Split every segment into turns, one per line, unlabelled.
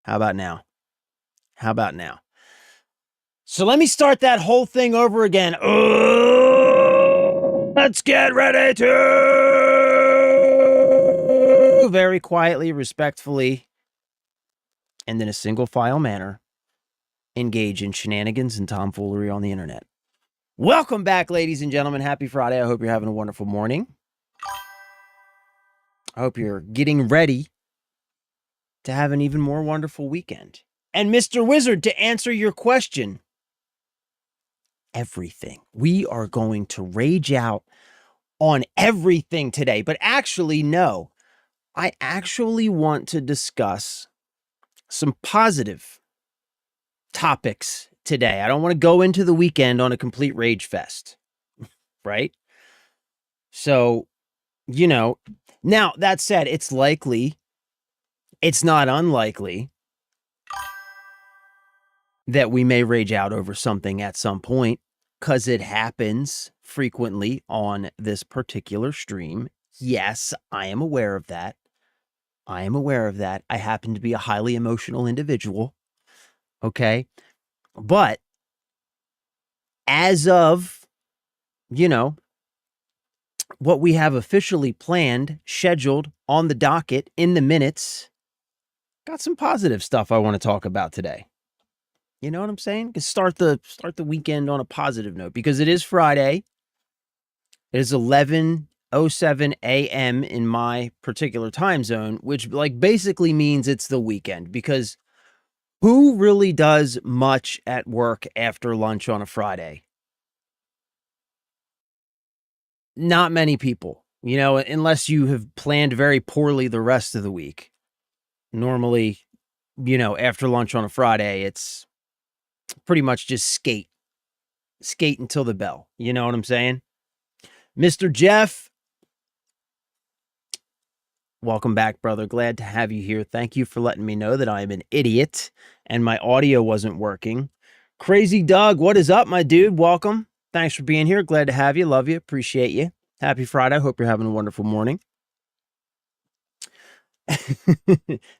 How about now? How about now? So let me start that whole thing over again. Let's get ready to very quietly, respectfully, and in a single file manner engage in shenanigans and tomfoolery on the internet. Welcome back, ladies and gentlemen. Happy Friday. I hope you're having a wonderful morning. I hope you're getting ready to have an even more wonderful weekend. And Mr. Wizard, to answer your question, everything. We are going to rage out on everything today. But actually, no. I actually want to discuss some positive topics today. I don't want to go into the weekend on a complete rage fest, right? So, now that said, it's not unlikely that we may rage out over something at some point, because it happens frequently on this particular stream. Yes, I am aware of that. I happen to be a highly emotional individual. Okay. But as of, what we have officially planned, scheduled on the docket in the minutes, got some positive stuff I want to talk about today. You know what I'm saying? Start the weekend on a positive note, because it is Friday. It is 11:07 a.m. in my particular time zone, which basically means it's the weekend, because who really does much at work after lunch on a Friday? Not many people, unless you have planned very poorly the rest of the week. Normally, after lunch on a Friday, it's pretty much just skate until the bell. You know what I'm saying? Mr. Jeff, welcome back, brother. Glad to have you here. Thank you for letting me know that I'm an idiot and my audio wasn't working. Crazy Doug, what is up, my dude? Welcome. Thanks for being here. Glad to have you. Love you. Appreciate you. Happy Friday. Hope you're having a wonderful morning.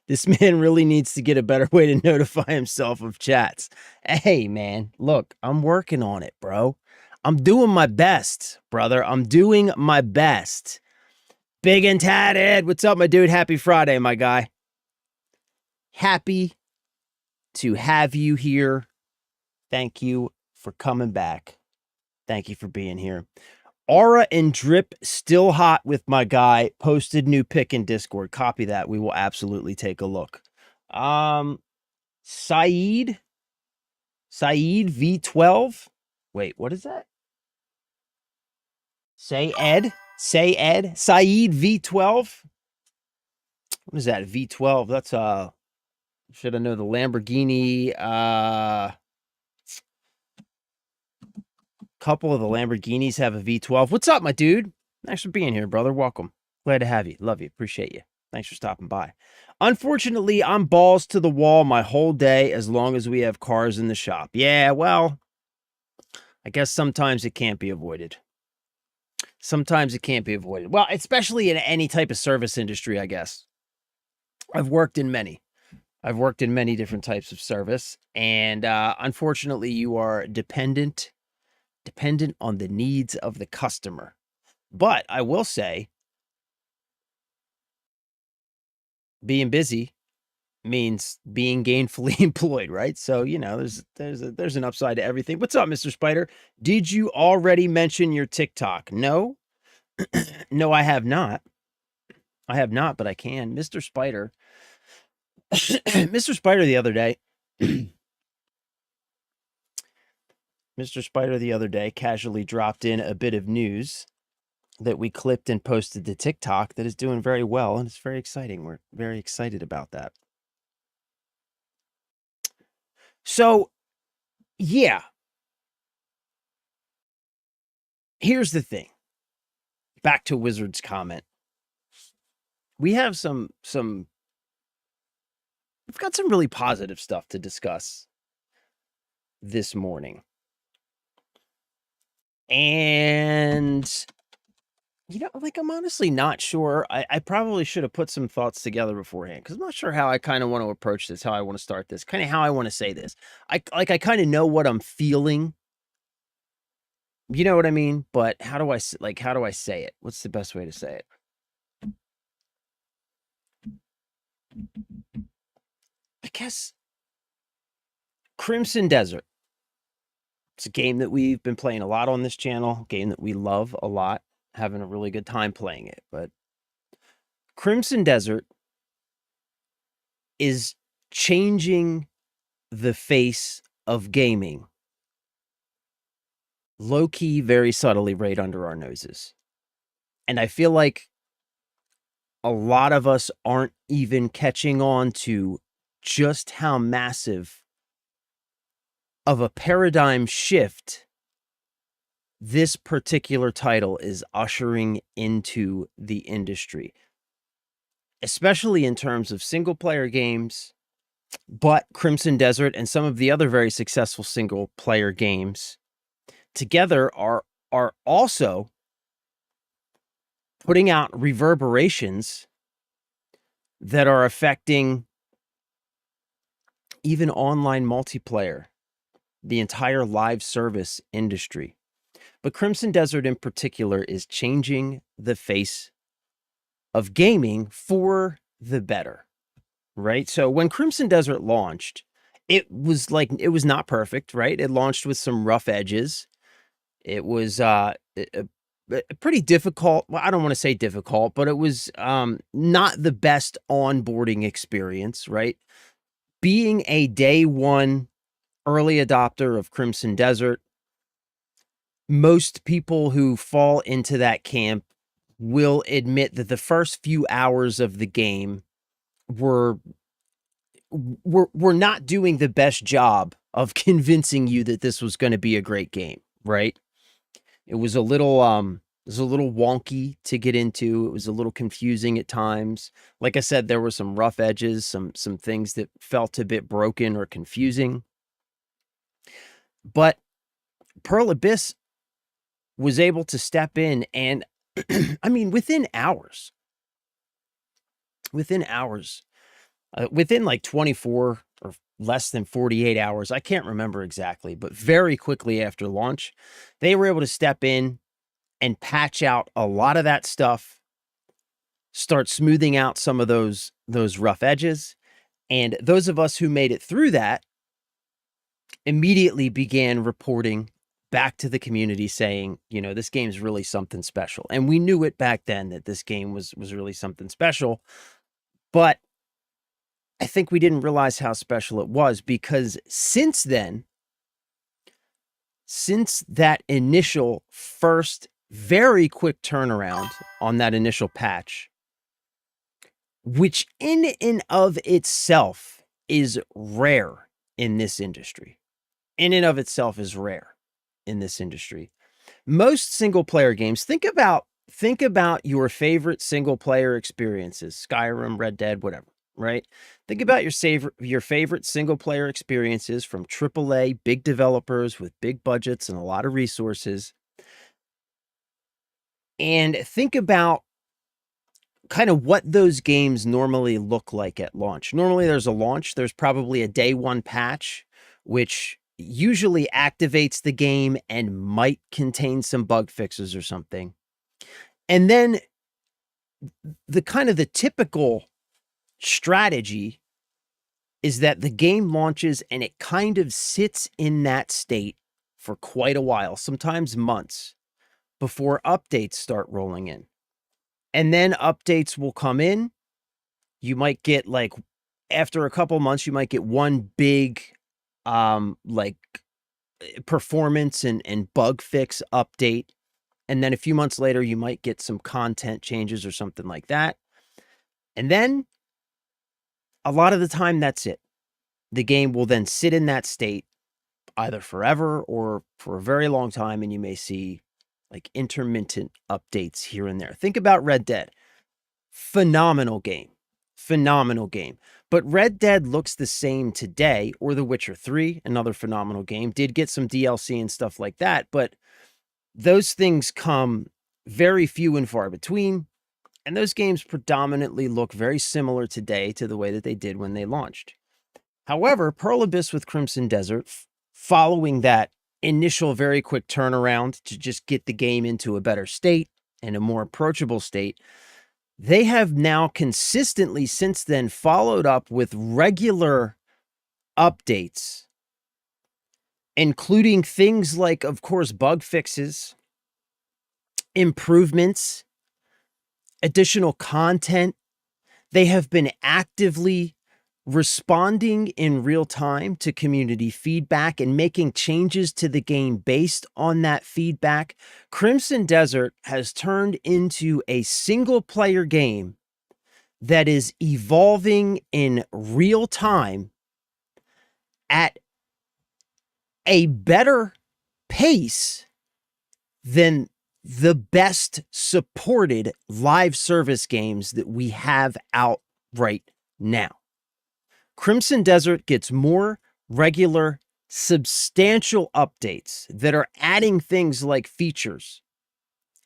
This man really needs to get a better way to notify himself of chats. Hey, man, look, I'm working on it, bro. I'm doing my best, brother. I'm doing my best. Big and tatted. What's up, my dude? Happy Friday, my guy. Happy to have you here. Thank you for coming back. Thank you for being here. Aura and Drip still hot with my guy. Posted new pic in Discord. Copy that. We will absolutely take a look. Saeed V12. Wait, what is that? Say Ed. Saeed V12. What is that? V12. That's should I know the Lamborghini? Couple of the Lamborghinis have a V12. What's up, my dude? Thanks for being here, brother. Welcome. Glad to have you. Love you. Appreciate you. Thanks for stopping by. Unfortunately, I'm balls to the wall my whole day as long as we have cars in the shop. Yeah, well, I guess sometimes it can't be avoided. Well, especially in any type of service industry, I guess. I've worked in many different types of service, and unfortunately, you are dependent on the needs of the customer. But I will say, being busy means being gainfully employed, right? So, there's an upside to everything. What's up, Mr. Spider? Did you already mention your TikTok? No. No, I have not. But I can. Mr. Spider. Mr. Spider the other day. Mr. Spider the other day casually dropped in a bit of news that we clipped and posted to TikTok that is doing very well, and it's very exciting. We're very excited about that. So, yeah. Here's the thing. Back to Wizard's comment. We have we've got some really positive stuff to discuss this morning. And Like, I'm honestly not sure. I probably should have put some thoughts together beforehand because I'm not sure how I kind of want to approach this, how I want to start this, kind of how I want to say this. I kind of know what I'm feeling. You know what I mean? But how do I say it? What's the best way to say it? I guess Crimson Desert. It's a game that we've been playing a lot on this channel, game that we love a lot, having a really good time playing it. But Crimson Desert is changing the face of gaming low-key, very subtly right under our noses. And I feel like a lot of us aren't even catching on to just how massive of a paradigm shift this particular title is ushering into the industry, especially in terms of single-player games. But Crimson Desert and some of the other very successful single-player games together are also putting out reverberations that are affecting even online multiplayer, the entire live service industry. But Crimson Desert in particular is changing the face of gaming for the better, right? So when Crimson Desert launched, it was not perfect, right? It launched with some rough edges. It was pretty difficult. Well, I don't want to say difficult, but it was not the best onboarding experience, right? Being a day one early adopter of Crimson Desert, most people who fall into that camp will admit that the first few hours of the game were not doing the best job of convincing you that this was going to be a great game, right? It was a little wonky to get into. It was a little confusing at times. Like I said, there were some rough edges, some things that felt a bit broken or confusing. But Pearl Abyss was able to step in and I mean, within like 24 or less than 48 hours, I can't remember exactly, but very quickly after launch, they were able to step in and patch out a lot of that stuff, start smoothing out some of those rough edges. And those of us who made it through that immediately began reporting back to the community saying, this game's really something special. And we knew it back then that this game was really something special. But I think we didn't realize how special it was because since then, since that initial first very quick turnaround on that initial patch, which in and of itself is rare in this industry. In and of itself is rare in this industry. Most single player games, think about your favorite single player experiences, Skyrim, Red Dead, whatever, right? Think about your favorite single player experiences from AAA, big developers with big budgets and a lot of resources. And think about kind of what those games normally look like at launch. Normally there's a launch, there's probably a day one patch, which usually activates the game and might contain some bug fixes or something. And then the typical strategy is that the game launches and it kind of sits in that state for quite a while, sometimes months, before updates start rolling in. And then updates will come in. You might get after a couple months, you might get one big performance and bug fix update. And then a few months later, you might get some content changes or something like that. And then a lot of the time, that's it. The game will then sit in that state either forever or for a very long time. And you may see intermittent updates here and there. Think about Red Dead. Phenomenal game. But Red Dead looks the same today, or The Witcher 3, another phenomenal game, did get some DLC and stuff like that. But those things come very few and far between. And those games predominantly look very similar today to the way that they did when they launched. However, Pearl Abyss with Crimson Desert, following that initial very quick turnaround to just get the game into a better state and a more approachable state, they have now consistently since then followed up with regular updates, including things like, of course, bug fixes, improvements, additional content. They have been actively responding in real time to community feedback and making changes to the game based on that feedback. Crimson Desert has turned into a single-player game that is evolving in real time at a better pace than the best supported live service games that we have out right now. Crimson Desert gets more regular, substantial updates that are adding things like features,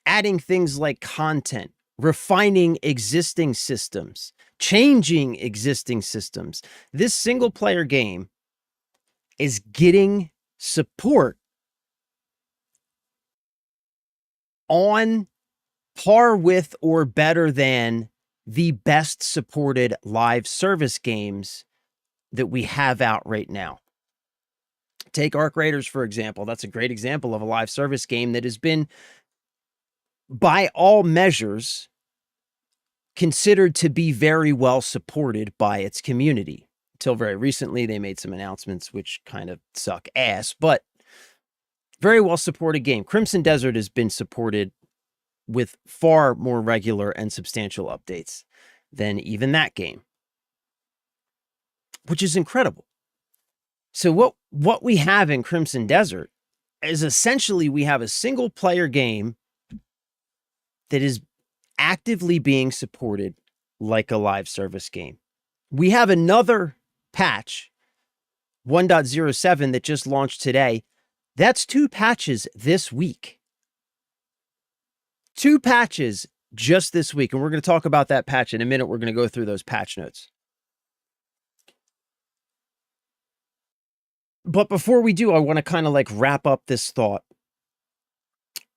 adding things like content, refining existing systems, changing existing systems. This single player game is getting support on par with or better than the best supported live service games that we have out right now. Take Arc Raiders, for example. That's a great example of a live service game that has been, by all measures, considered to be very well supported by its community. Until very recently, they made some announcements which kind of suck ass, but very well supported game. Crimson Desert has been supported with far more regular and substantial updates than even that game, which is incredible. So what we have in Crimson Desert is essentially we have a single player game that is actively being supported like a live service game. We have another patch, 1.07, that just launched today. That's 2 patches this week. 2 patches just this week. And we're going to talk about that patch in a minute. We're going to go through those patch notes. But before we do, I want to kind of like wrap up this thought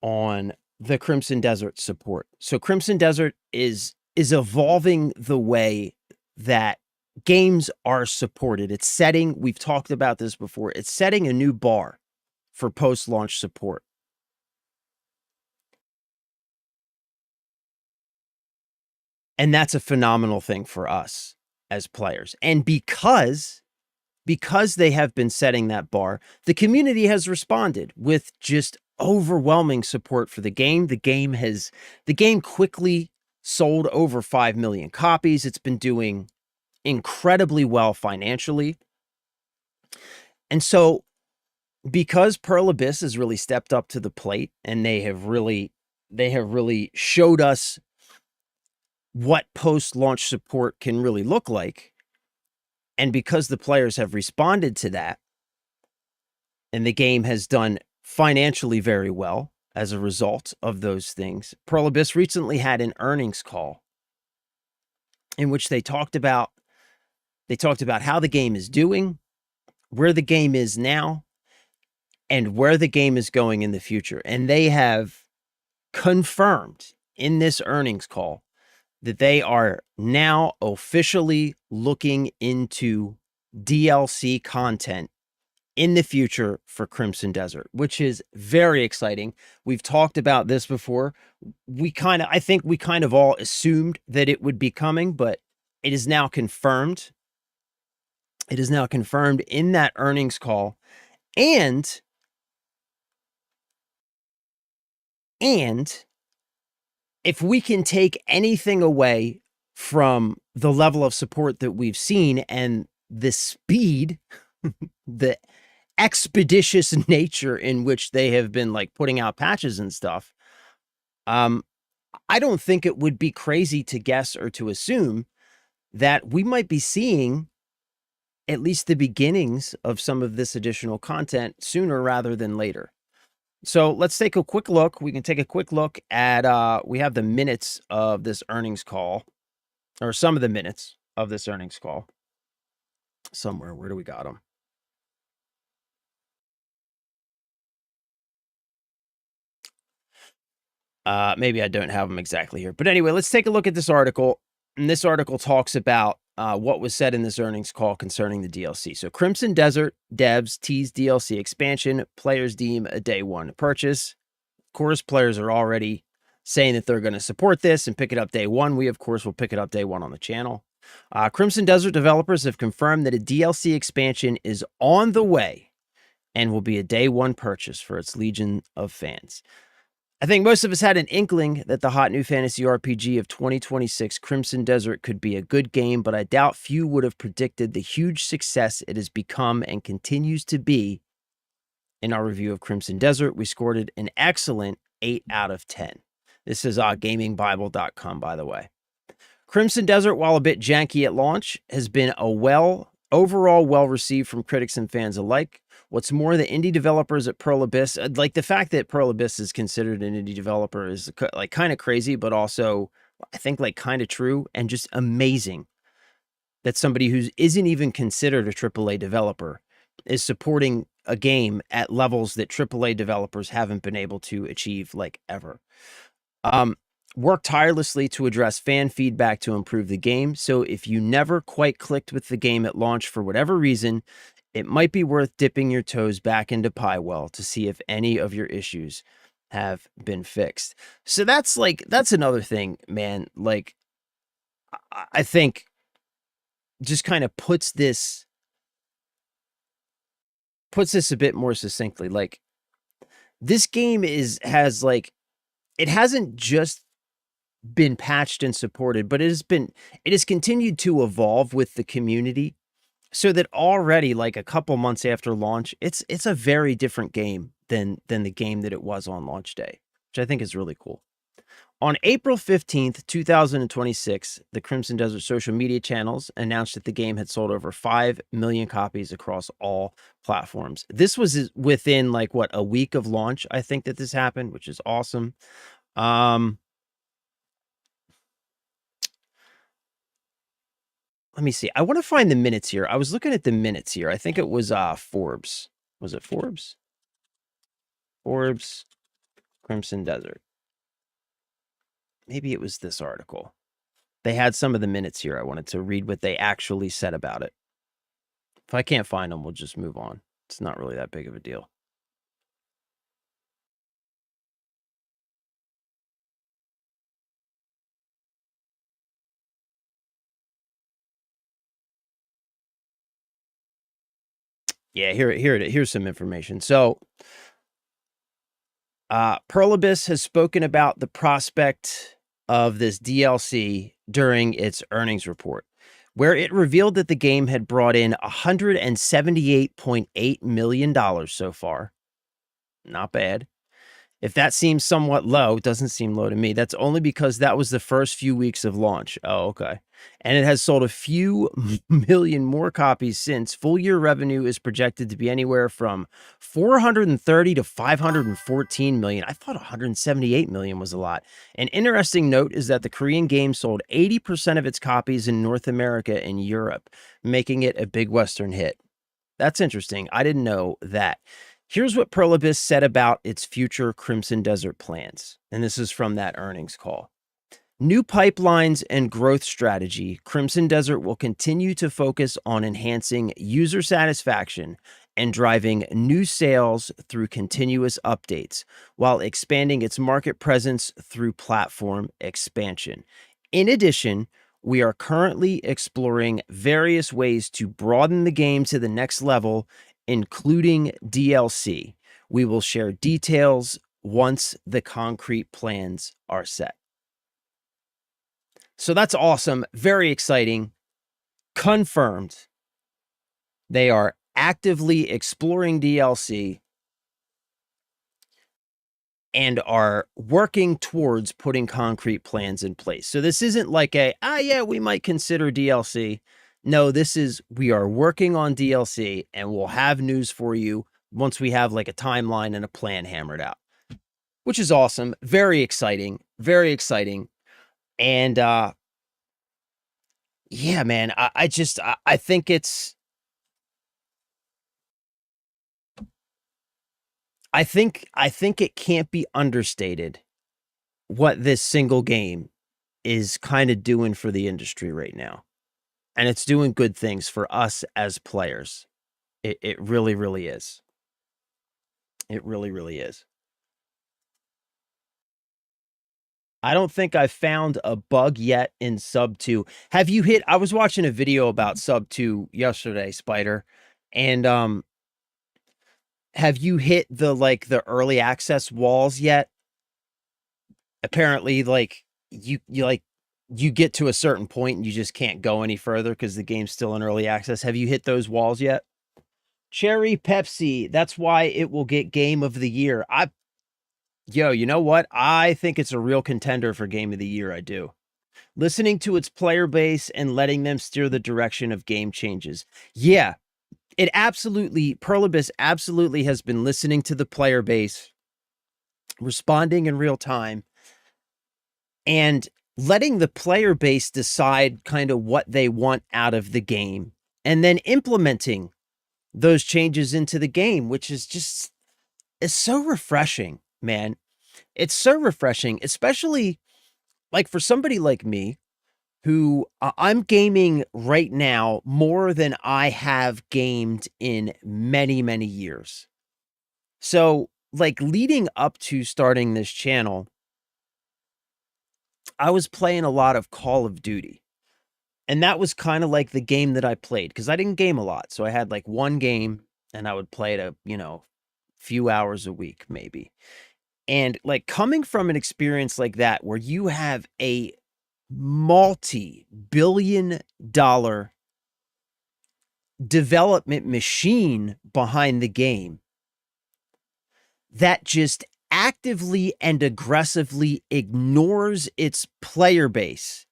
on the Crimson Desert support. So Crimson Desert is evolving the way that games are supported. It's setting, we've talked about this before, it's setting a new bar for post-launch support. And that's a phenomenal thing for us as players. And because they have been setting that bar, the community has responded with just overwhelming support for the game. The game quickly sold over 5 million copies. It's been doing incredibly well financially. And so because Pearl Abyss has really stepped up to the plate and they have really showed us what post-launch support can really look like, and because the players have responded to that, and the game has done financially very well as a result of those things, Pearl Abyss recently had an earnings call in which they talked about how the game is doing, where the game is now, and where the game is going in the future. And they have confirmed in this earnings call that they are now officially looking into DLC content in the future for Crimson Desert, which is very exciting. We've talked about this before. I think we kind of all assumed that it would be coming, but it is now confirmed. It is now confirmed in that earnings call. And if we can take anything away from the level of support that we've seen and the speed, the expeditious nature in which they have been like putting out patches and stuff, I don't think it would be crazy to guess or to assume that we might be seeing at least the beginnings of some of this additional content sooner rather than later. So let's take a quick look. We can take a quick look at, we have the minutes of this earnings call, or some of the minutes of this earnings call somewhere. Where do we got them? Maybe I don't have them exactly here. But anyway, let's take a look at this article. And this article talks about what was said in this earnings call concerning the DLC. So Crimson Desert devs tease DLC expansion. Players deem a day one purchase. Of course, players are already saying that they're going to support this and pick it up day one. We, of course, will pick it up day one on the channel. Crimson Desert developers have confirmed that a DLC expansion is on the way and will be a day one purchase for its legion of fans. I think most of us had an inkling that the hot new fantasy RPG of 2026, Crimson Desert, could be a good game, but I doubt few would have predicted the huge success it has become and continues to be. In our review of Crimson Desert, we scored it an excellent 8 out of 10. This is gamingbible.com, by the way. Crimson Desert, while a bit janky at launch, has been overall well received from critics and fans alike. What's more, the indie developers at Pearl Abyss, like the fact that Pearl Abyss is considered an indie developer is like kind of crazy, but also I think like kind of true and just amazing that somebody who isn't even considered a AAA developer is supporting a game at levels that AAA developers haven't been able to achieve like ever. Work tirelessly to address fan feedback to improve the game. So if you never quite clicked with the game at launch for whatever reason, it might be worth dipping your toes back into Piewell to see if any of your issues have been fixed. So that's another thing, man. Like, I think just kind of puts this a bit more succinctly. Like, this game it hasn't just been patched and supported, but it has continued to evolve with the community, so that already, like a couple months after launch, it's a very different game than the game that it was on launch day, which I think is really cool. On April 15th, 2026, the Crimson Desert social media channels announced that the game had sold over 5 million copies across all platforms. This was within like a week of launch, I think, that this happened, which is awesome. Let me see. I want to find the minutes here. I was looking at the minutes here. I think it was Forbes. Was it Forbes? Forbes, Crimson Desert. Maybe it was this article. They had some of the minutes here. I wanted to read what they actually said about it. If I can't find them, we'll just move on. It's not really that big of a deal. Yeah, here's some information. So, Pearl Abyss has spoken about the prospect of this DLC during its earnings report, where it revealed that the game had brought in $178.8 million so far. Not bad. If that seems somewhat low, it doesn't seem low to me. That's only because that was the first few weeks of launch. Oh, okay. And it has sold a few million more copies since. Full year revenue is projected to be anywhere from 430 to 514 million. I thought 178 million was a lot. An interesting note is that the Korean game sold 80% of its copies in North America and Europe, making it a big Western hit. That's interesting. I didn't know that. Here's what Pearl Abyss said about its future Crimson Desert plans, and this is from that earnings call. New pipelines and growth strategy, Crimson Desert will continue to focus on enhancing user satisfaction and driving new sales through continuous updates, while expanding its market presence through platform expansion. In addition, we are currently exploring various ways to broaden the game to the next level, including DLC. We will share details once the concrete plans are set. So that's awesome. Very exciting. Confirmed. They are actively exploring DLC and are working towards putting concrete plans in place. So this isn't like we might consider DLC. No, this is, we are working on DLC and we'll have news for you once we have like a timeline and a plan hammered out, which is awesome. Very exciting. Very exciting. And yeah, man, I think it can't be understated what this single game is kind of doing for the industry right now. And it's doing good things for us as players. It really, really is. It really, really is. I don't think I've found a bug yet in Sub 2. Have you hit I was watching a video about Sub 2 yesterday, Spider, and have you hit the early access walls yet? Apparently, like you get to a certain point and you just can't go any further because the game's still in early access. Have you hit those walls yet? Cherry Pepsi, that's why it will get Game of the Year. Yo, you know what? I think it's a real contender for Game of the Year. I do. Listening to its player base and letting them steer the direction of game changes. Yeah, it absolutely, Perlibus absolutely has been listening to the player base, responding in real time, and letting the player base decide kind of what they want out of the game, and then implementing those changes into the game, which is just, it's so refreshing, man. It's so refreshing, especially like for somebody like me who I'm gaming right now more than I have gamed in many, many years. So, like leading up to starting this channel, I was playing a lot of Call of Duty. And that was kind of like the game that I played because I didn't game a lot. So I had like one game and I would play it few hours a week, maybe. And like coming from an experience like that, where you have a multi-billion-dollar development machine behind the game that just actively and aggressively ignores its player base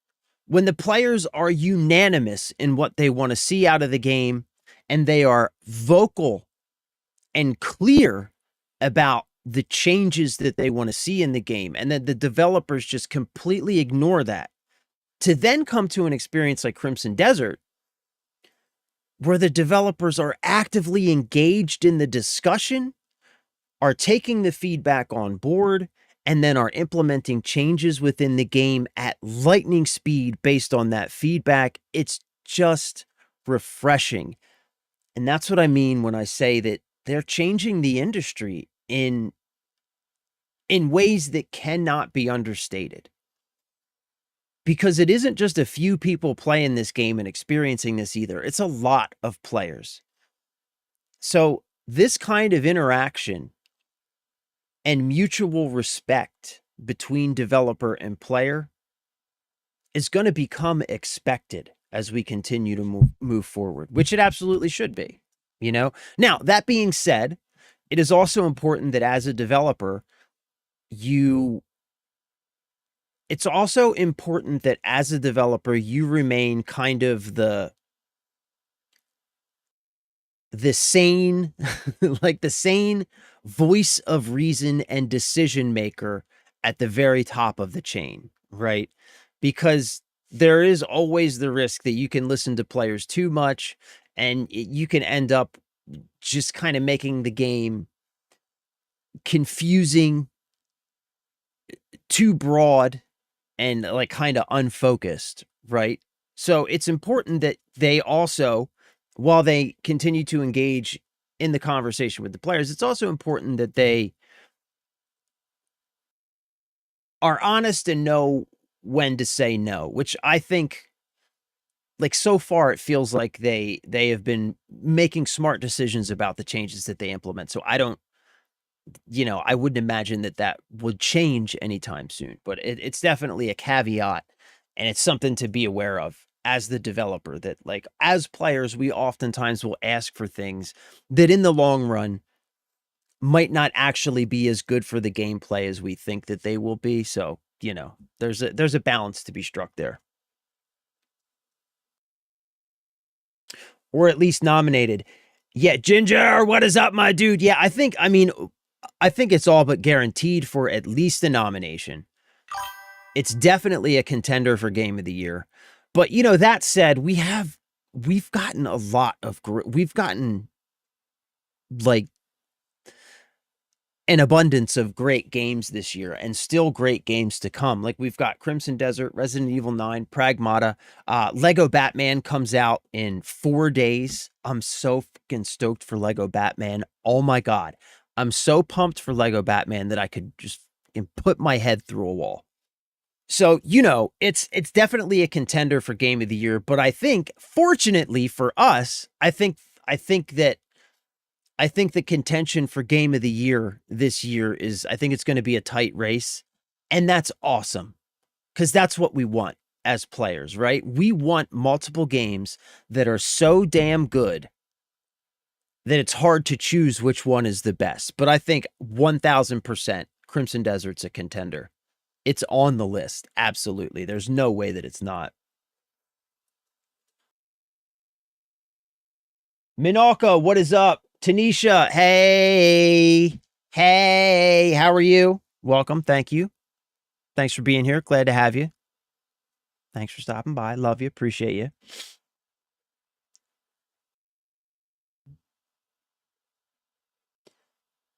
when the players are unanimous in what they want to see out of the game and they are vocal and clear about the changes that they want to see in the game, and then the developers just completely ignore that, to then come to an experience like Crimson Desert where the developers are actively engaged in the discussion, are taking the feedback on board, and then are implementing changes within the game at lightning speed based on that feedback. It's just refreshing. And that's what I mean when I say that they're changing the industry in ways that cannot be understated. Because it isn't just a few people playing this game and experiencing this either. It's a lot of players. So this kind of interaction and mutual respect between developer and player is going to become expected as we continue to move forward, which it absolutely should be, Now, that being said, it is also important that as a developer, it's also important that as a developer, you remain kind of the sane, like the sane voice of reason and decision maker at the very top of the chain, right? Because there is always the risk that you can listen to players too much and you can end up just kind of making the game confusing, too broad, and like kind of unfocused, right? So it's important that they also, while they continue to engage in the conversation with the players, it's also important that they are honest and know when to say no, which I think, like, so far it feels like they have been making smart decisions about the changes that they implement. So I don't, I wouldn't imagine that would change anytime soon, but it's definitely a caveat, and it's something to be aware of as the developer, that like as players, we oftentimes will ask for things that in the long run might not actually be as good for the gameplay as we think that they will be. So, there's a balance to be struck there. Or at least nominated. Yeah, Ginger, what is up, my dude? Yeah, I think it's all but guaranteed for at least a nomination. It's definitely a contender for game of the year. But that said, we've gotten a lot of we've gotten like an abundance of great games this year and still great games to come. Like we've got Crimson Desert, Resident Evil 9, Pragmata, Lego Batman comes out in 4 days. I'm so fucking stoked for Lego Batman. Oh my God. I'm so pumped for Lego Batman that I could just put my head through a wall. So, it's definitely a contender for game of the year, but I think fortunately for us, I think that I think the contention for game of the year this year I think it's going to be a tight race. And that's awesome because that's what we want as players, right? We want multiple games that are so damn good that it's hard to choose which one is the best. But I think 1000% Crimson Desert's a contender. It's on the list. Absolutely. There's no way that it's not. Minalka, what is up? Tanisha, hey. Hey, how are you? Welcome. Thank you. Thanks for being here. Glad to have you. Thanks for stopping by. Love you. Appreciate you.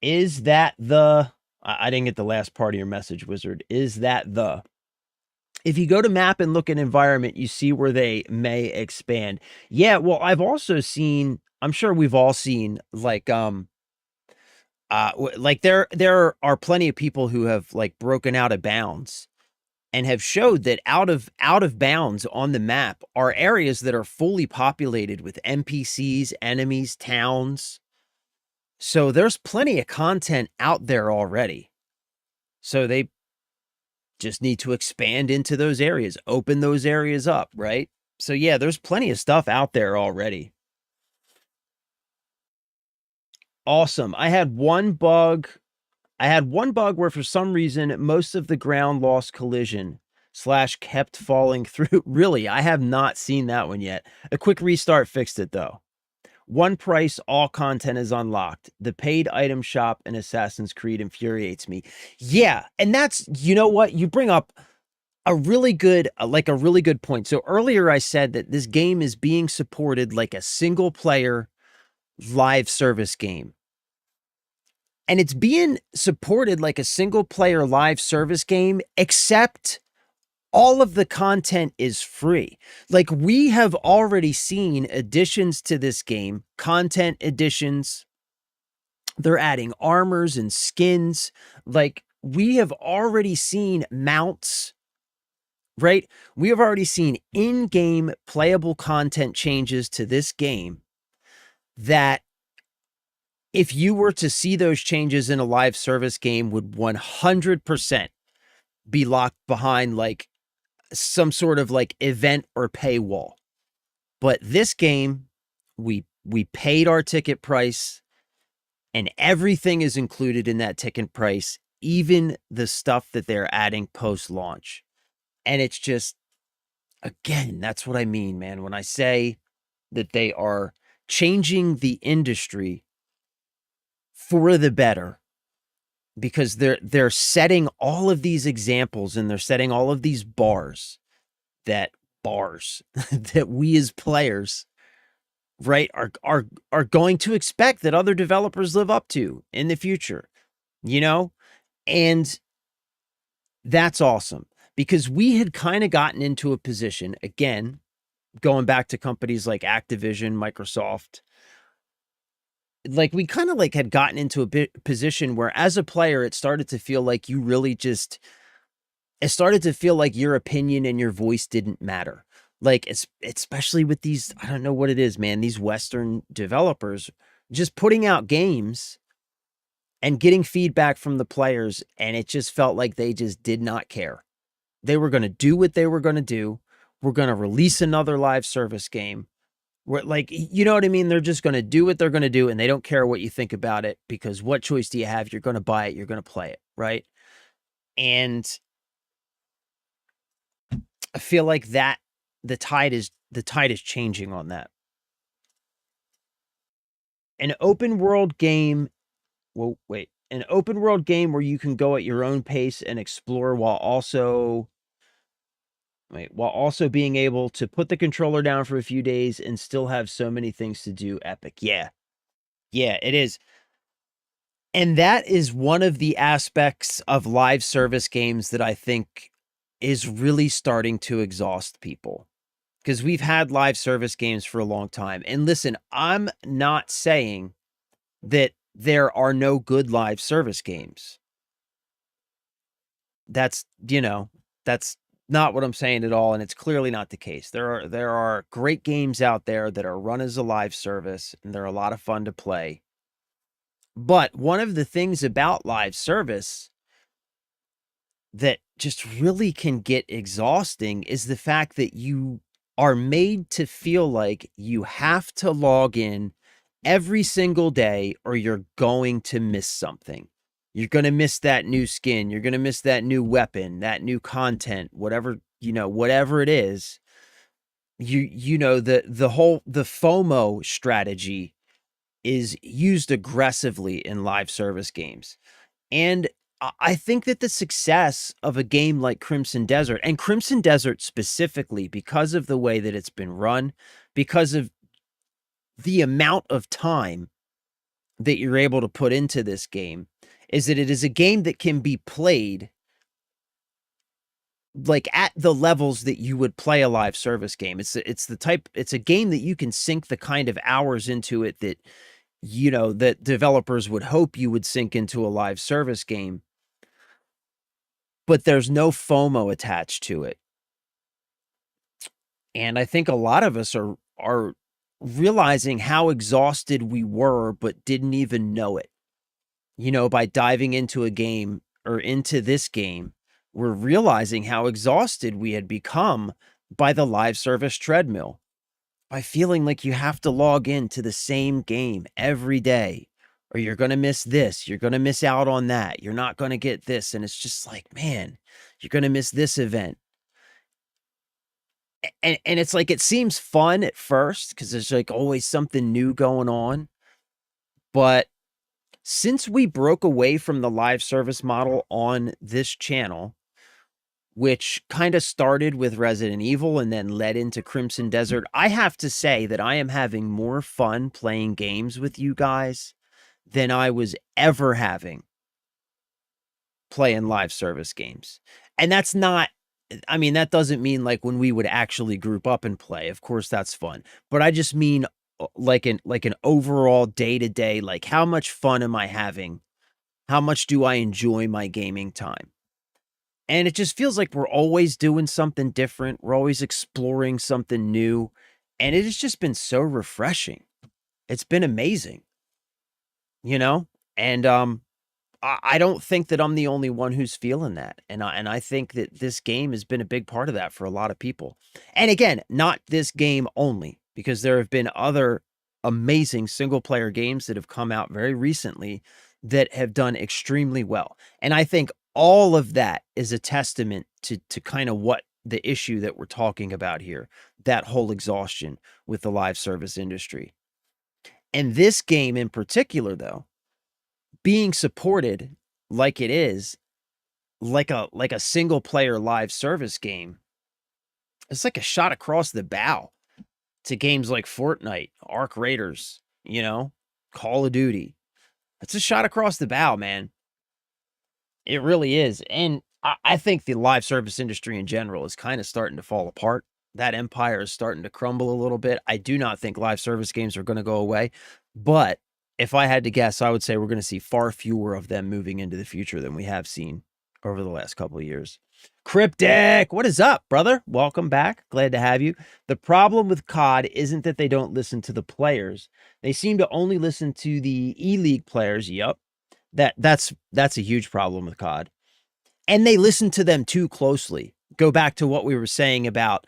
Is that the I didn't get the last part of your message, Wizard. Is that the if you go to map and look at environment, you see where they may expand. Yeah, well, I've also seen, I'm sure we've all seen like there are plenty of people who have like broken out of bounds and have showed that out of bounds on the map are areas that are fully populated with NPCs, enemies, towns. So there's plenty of content out there already. So they just need to expand into those areas, open those areas up, right? So yeah, there's plenty of stuff out there already. Awesome. I had one bug where for some reason most of the ground lost collision / kept falling through. Really, I have not seen that one yet. A quick restart fixed it though. One price, all content is unlocked. The paid item shop in Assassin's Creed infuriates me. Yeah, and that's, you know what? You bring up a really good a really good point. So earlier I said that this game is being supported like a single player live service game. And it's being supported like a single player live service game, except all of the content is free. Like we have already seen additions to this game, content additions. They're adding armors and skins. Like we have already seen mounts, right? We have already seen in-game playable content changes to this game that if you were to see those changes in a live service game would 100% be locked behind like some sort of like event or paywall. But this game, we paid our ticket price and everything is included in that ticket price, even the stuff that they're adding post-launch. And it's just, again, that's what I mean, man, when I say that they are changing the industry for the better because they're setting all of these examples and they're setting all of these that bars that we as players, right, are going to expect that other developers live up to in the future, you know? And that's awesome because we had kind of gotten into a position, again, going back to companies like Activision, Microsoft, like we kind of like had gotten into a position where as a player, it started to feel like you really just, it started to feel like your opinion and your voice didn't matter. Like especially with these, I don't know what it is, man, these Western developers just putting out games and getting feedback from the players. And it just felt like they just did not care. They were going to do what they were going to do. We're going to release another live service game. We're like, you know what I mean? They're just going to do what they're going to do and they don't care what you think about it because what choice do you have? You're going to buy it. You're going to play it. Right. And I feel like that the tide is changing on that. an open world game. Well, wait, an open world game where you can go at your own pace and explore while also being able to put the controller down for a few days and still have so many things to do. Epic. Yeah. Yeah, it is. And that is one of the aspects of live service games that I think is really starting to exhaust people. Because we've had live service games for a long time. And listen, I'm not saying that there are no good live service games. That's, that's not what I'm saying at all, and it's clearly not the case. There are great games out there that are run as a live service, and they're a lot of fun to play. But one of the things about live service that just really can get exhausting is the fact that you are made to feel like you have to log in every single day or you're going to miss something. You're going to miss that new skin. You're going to miss that new weapon, that new content, whatever, whatever it is. The FOMO strategy is used aggressively in live service games. And I think that the success of a game like Crimson Desert, and Crimson Desert specifically, because of the way that it's been run, because of the amount of time that you're able to put into this game, is that it is a game that can be played like at the levels that you would play a live service game. It's a game that you can sink the kind of hours into it that that developers would hope you would sink into a live service game, but there's no FOMO attached to it. And I think a lot of us are realizing how exhausted we were, but didn't even know it. By diving into a game or into this game, we're realizing how exhausted we had become by the live service treadmill, by feeling like you have to log into the same game every day, or you're going to miss this, you're going to miss out on that, you're not going to get this. And it's just like, man, you're going to miss this event. And it's like, it seems fun at first because there's like always something new going on. But since we broke away from the live service model on this channel, which kind of started with Resident Evil and then led into Crimson Desert, I have to say that I am having more fun playing games with you guys than I was ever having playing live service games. And that's not, I mean, that doesn't mean like when we would actually group up and play. Of course, that's fun. But I just mean like an overall day-to-day, like how much fun am I having? How much do I enjoy my gaming time? And it just feels like we're always doing something different. We're always exploring something new. And it has just been so refreshing. It's been amazing, And I don't think that I'm the only one who's feeling that. And I think that this game has been a big part of that for a lot of people. And again, not this game only, because there have been other amazing single player games that have come out very recently that have done extremely well. And I think all of that is a testament to kind of what the issue that we're talking about here, that whole exhaustion with the live service industry. And this game in particular, though, being supported like it is, like a single player live service game, it's like a shot across the bow to games like Fortnite, Arc Raiders, Call of Duty. It's a shot across the bow, man. It really is. And I think the live service industry in general is kind of starting to fall apart. That empire is starting to crumble a little bit. I do not think live service games are going to go away. But if I had to guess, I would say we're going to see far fewer of them moving into the future than we have seen over the last couple of years. Cryptic, what is up, brother? Welcome back. Glad to have you. The problem with COD isn't that they don't listen to the players. They seem to only listen to the E-League players. Yup. That's a huge problem with COD. And they listen to them too closely. Go back to what we were saying about,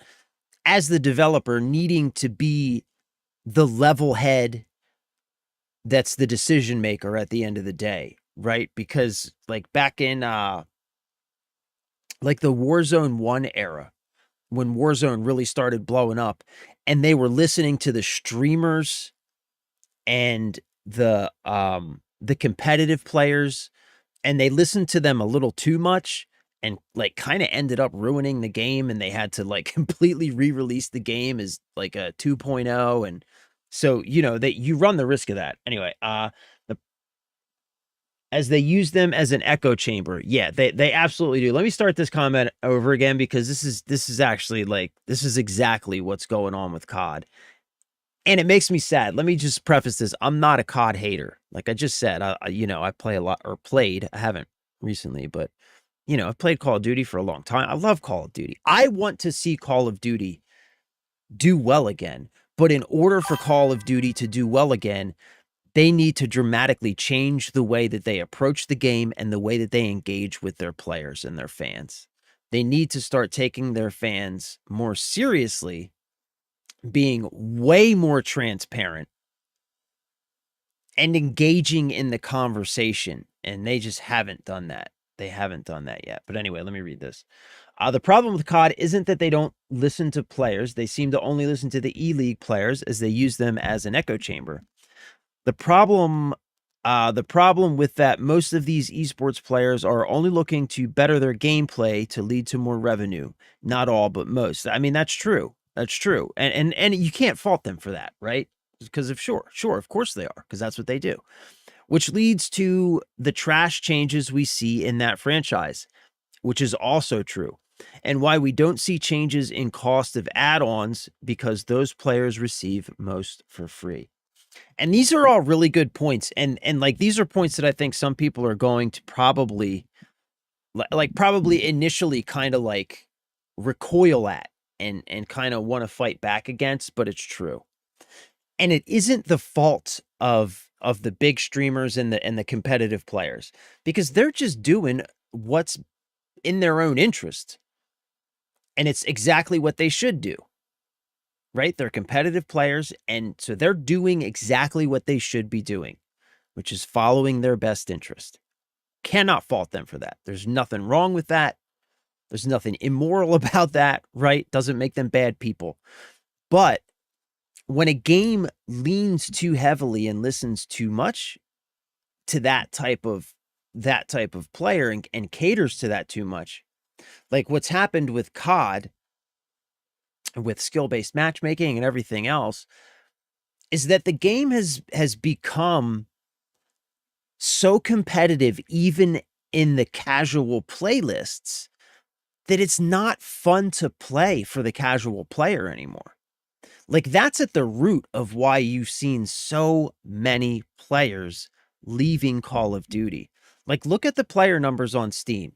as the developer, needing to be the level head that's the decision maker at the end of the day, right? Because like back in like the Warzone 1 era, when Warzone really started blowing up, and they were listening to the streamers and the competitive players, and they listened to them a little too much and like kind of ended up ruining the game, and they had to like completely re-release the game as like a 2.0, and so that you run the risk of that. Anyway, the as they use them as an echo chamber. Yeah, they absolutely do. Let me start this comment over again, because this is actually like, this is exactly what's going on with COD. And it makes me sad. Let me just preface this. I'm not a COD hater. Like I just said, I play a lot, or played. I haven't recently, but I've played Call of Duty for a long time. I love Call of Duty. I want to see Call of Duty do well again. But in order for Call of Duty to do well again, they need to dramatically change the way that they approach the game and the way that they engage with their players and their fans. They need to start taking their fans more seriously, being way more transparent, and engaging in the conversation. And they just haven't done that. They haven't done that yet. But anyway, let me read this. The problem with COD isn't that they don't listen to players. They seem to only listen to the E-League players, as they use them as an echo chamber. The problem with that, most of these esports players are only looking to better their gameplay to lead to more revenue. Not all, but most. I mean, that's true. That's true. And you can't fault them for that, right? Because of of course they are, because that's what they do. Which leads to the trash changes we see in that franchise, which is also true. And why we don't see changes in cost of add-ons, because those players receive most for free. And these are all really good points. And like, these are points that I think some people are going to probably initially kind of like recoil at and kind of want to fight back against, but it's true. And it isn't the fault of the big streamers and the competitive players, because they're just doing what's in their own interest. And it's exactly what they should do. Right? They're competitive players, and so they're doing exactly what they should be doing, which is following their best interest. Cannot fault them for that. There's nothing wrong with that. There's nothing immoral about that, right? Doesn't make them bad people. But when a game leans too heavily and listens too much to that type of player, and caters to that too much, like what's happened with COD, with skill-based matchmaking and everything else, is that the game has become so competitive, even in the casual playlists, that it's not fun to play for the casual player anymore. Like, that's at the root of why you've seen so many players leaving Call of Duty. Like, look at the player numbers on Steam.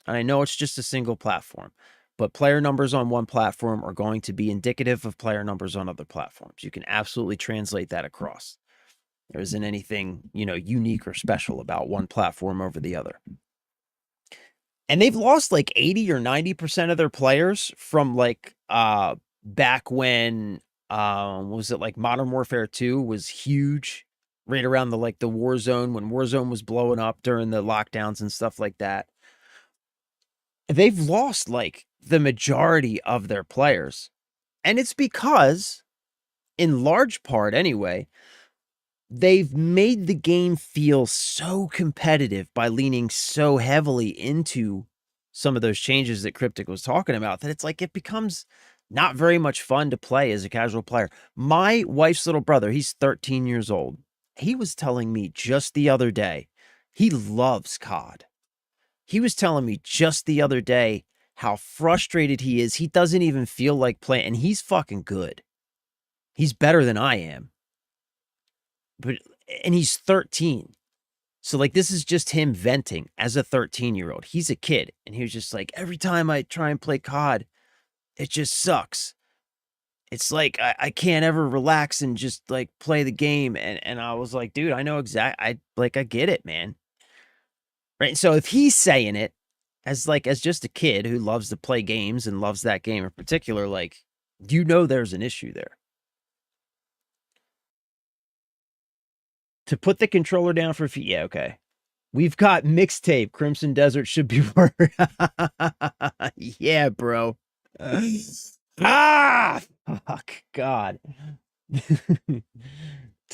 And I know it's just a single platform, but player numbers on one platform are going to be indicative of player numbers on other platforms. You can absolutely translate that across. There isn't anything, unique or special about one platform over the other. And they've lost like 80 or 90% of their players from like back when was it like Modern Warfare 2 was huge, right around the Warzone, when Warzone was blowing up during the lockdowns and stuff like that. They've lost like the majority of their players. And it's because, in large part anyway, they've made the game feel so competitive by leaning so heavily into some of those changes that Cryptic was talking about, that it's like it becomes not very much fun to play as a casual player. My wife's little brother, he's 13 years old. He was telling me just the other day, he loves COD. He was telling me just the other day how frustrated he is. He doesn't even feel like playing, and he's fucking good. He's better than I am. And he's 13. So like, this is just him venting as a 13-year-old. He's a kid. And he was just like, every time I try and play COD, it just sucks. It's like, I can't ever relax and just like play the game. And I was like, dude, I know I get it, man. Right. So if he's saying it as just a kid who loves to play games and loves that game in particular, like, there's an issue there. To put the controller down for yeah, okay. We've got mixtape. Crimson Desert should be worth. Yeah, bro. Fuck, God.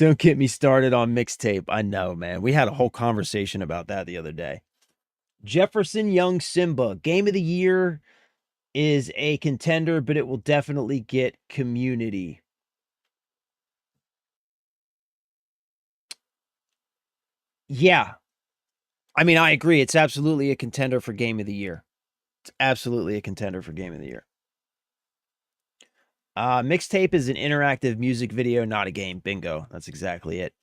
Don't get me started on mixtape. I know, man. We had a whole conversation about that the other day. Jefferson Young Simba, game of the year is a contender, but it will definitely get community. Yeah. I mean, I agree. It's absolutely a contender for game of the year. It's absolutely a contender for game of the year. Mixtape is an interactive music video, not a game. Bingo. That's exactly it.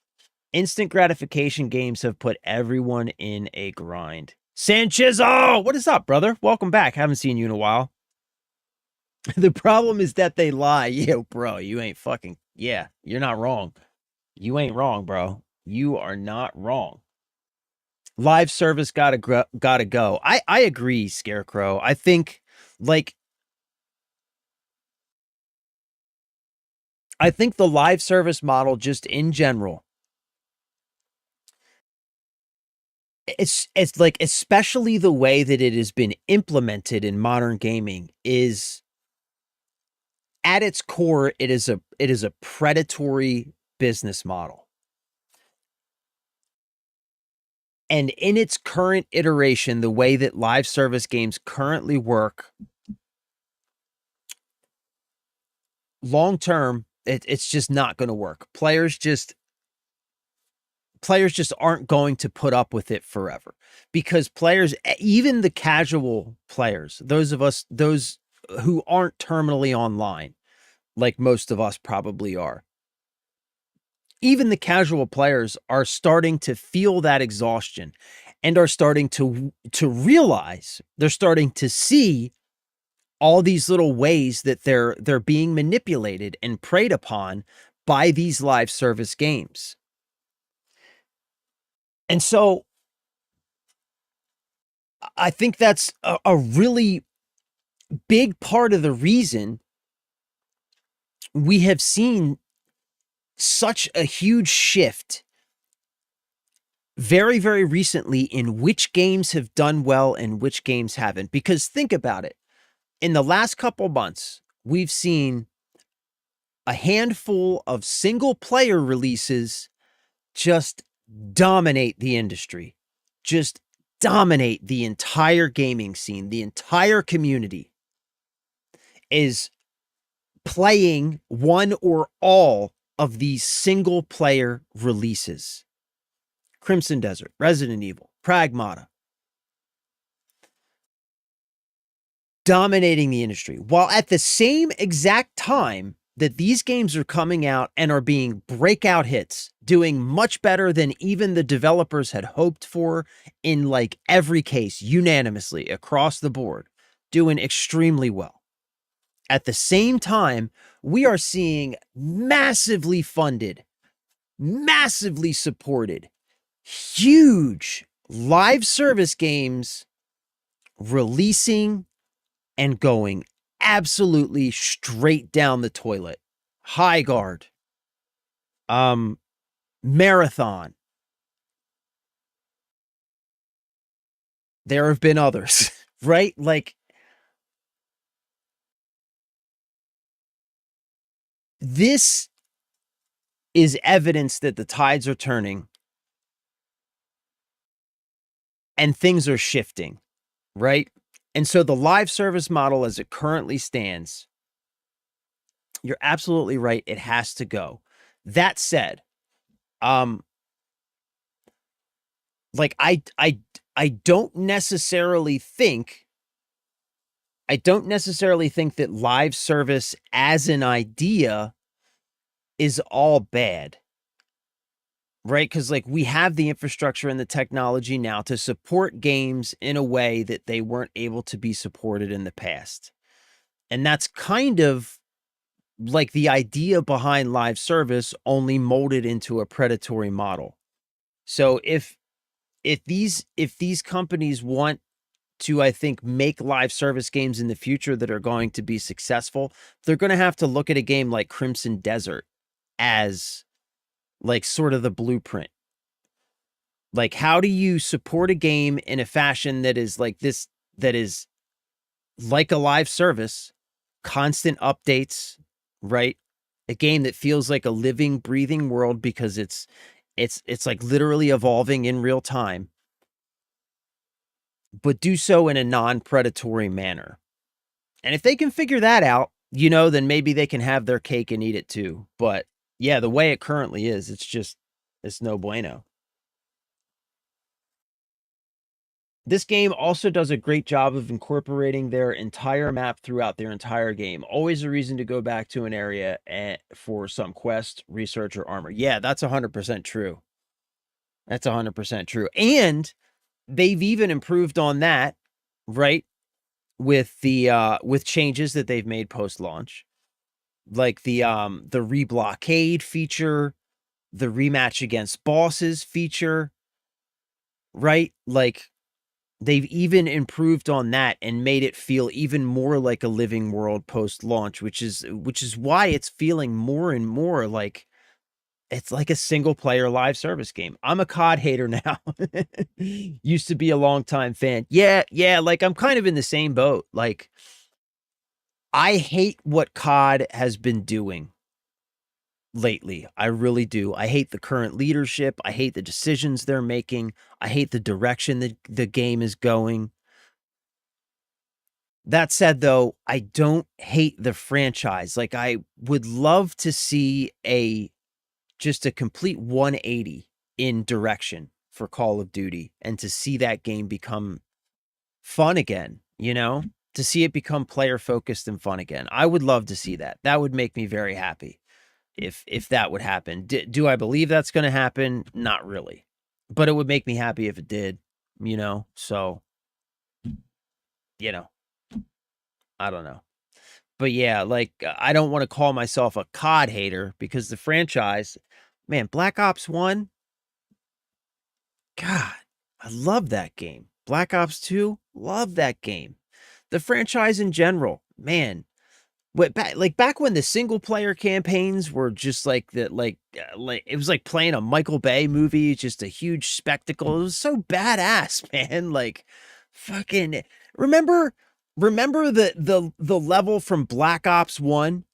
Instant gratification games have put everyone in a grind. Sanchez, oh, what is up, brother? Welcome back. Haven't seen you in a while. The problem is that they lie. Yo, bro, you ain't fucking, yeah, you're not wrong. You ain't wrong, bro. You are not wrong. Live service gotta go. I agree, Scarecrow. I think, like, I think the live service model, just in general, it's like, especially the way that it has been implemented in modern gaming, is at its core, it is a predatory business model. And in its current iteration, the way that live service games currently work, long term, it's just not going to work. Players just aren't going to put up with it forever, because players, even the casual players, those who aren't terminally online, like most of us probably are, even the casual players are starting to feel that exhaustion and are starting to realize, they're starting to see all these little ways that they're being manipulated and preyed upon by these live service games. And so I think that's a really big part of the reason we have seen such a huge shift very, very recently in which games have done well and which games haven't. Because think about it. In the last couple months, we've seen a handful of single player releases just dominate the industry, just dominate the entire gaming scene. The entire community is playing one or all of these single player releases. Crimson Desert, Resident Evil, Pragmata, dominating the industry, while at the same exact time that these games are coming out and are being breakout hits, doing much better than even the developers had hoped for, in like every case, unanimously across the board, doing extremely well. At the same time, we are seeing massively funded, massively supported, huge live service games releasing and going absolutely straight down the toilet. High Guard, Marathon. There have been others, right? Like, this is evidence that the tides are turning and things are shifting, right? And so the live service model as it currently stands, you're absolutely right, it has to go. That said, like, I don't necessarily think that live service as an idea is all bad, right? Because, like, we have the infrastructure and the technology now to support games in a way that they weren't able to be supported in the past. And that's kind of like the idea behind live service, only molded into a predatory model. So if these companies want to, I think, make live service games in the future that are going to be successful, they're going to have to look at a game like Crimson Desert as like sort of the blueprint. Like, how do you support a game in a fashion that is like this, that is like a live service, constant updates, right? A game that feels like a living, breathing world because it's like literally evolving in real time, but do so in a non-predatory manner. And if they can figure that out, then maybe they can have their cake and eat it too. But yeah, the way it currently is, it's no bueno. This game also does a great job of incorporating their entire map throughout their entire game. Always a reason to go back to an area for some quest, research, or armor. Yeah, that's 100% true. That's 100% true. And they've even improved on that, right? With the with changes that they've made post-launch. Like the reblockade feature, the rematch against bosses feature, right? Like they've even improved on that and made it feel even more like a living world post-launch, which is why it's feeling more and more like it's like a single player live service game. I'm a COD hater now. Used to be a longtime fan. Yeah, like I'm kind of in the same boat. Like I hate what COD has been doing lately. I really do. I hate the current leadership. I hate the decisions they're making. I hate the direction that the game is going. That said, though, I don't hate the franchise. Like, I would love to see just a complete 180 in direction for Call of Duty and to see that game become fun again, to see it become player focused and fun again. I would love to see that. That would make me very happy if that would happen. Do I believe that's going to happen? Not really, but it would make me happy if it did, so, I don't know. But yeah, like I don't want to call myself a COD hater because the franchise, man, Black Ops 1, God, I love that game. Black Ops 2, love that game. The franchise in general, man, back when the single player campaigns were just like that, like it was like playing a Michael Bay movie, just a huge spectacle. It was so badass, man. Like fucking remember the level from Black Ops 1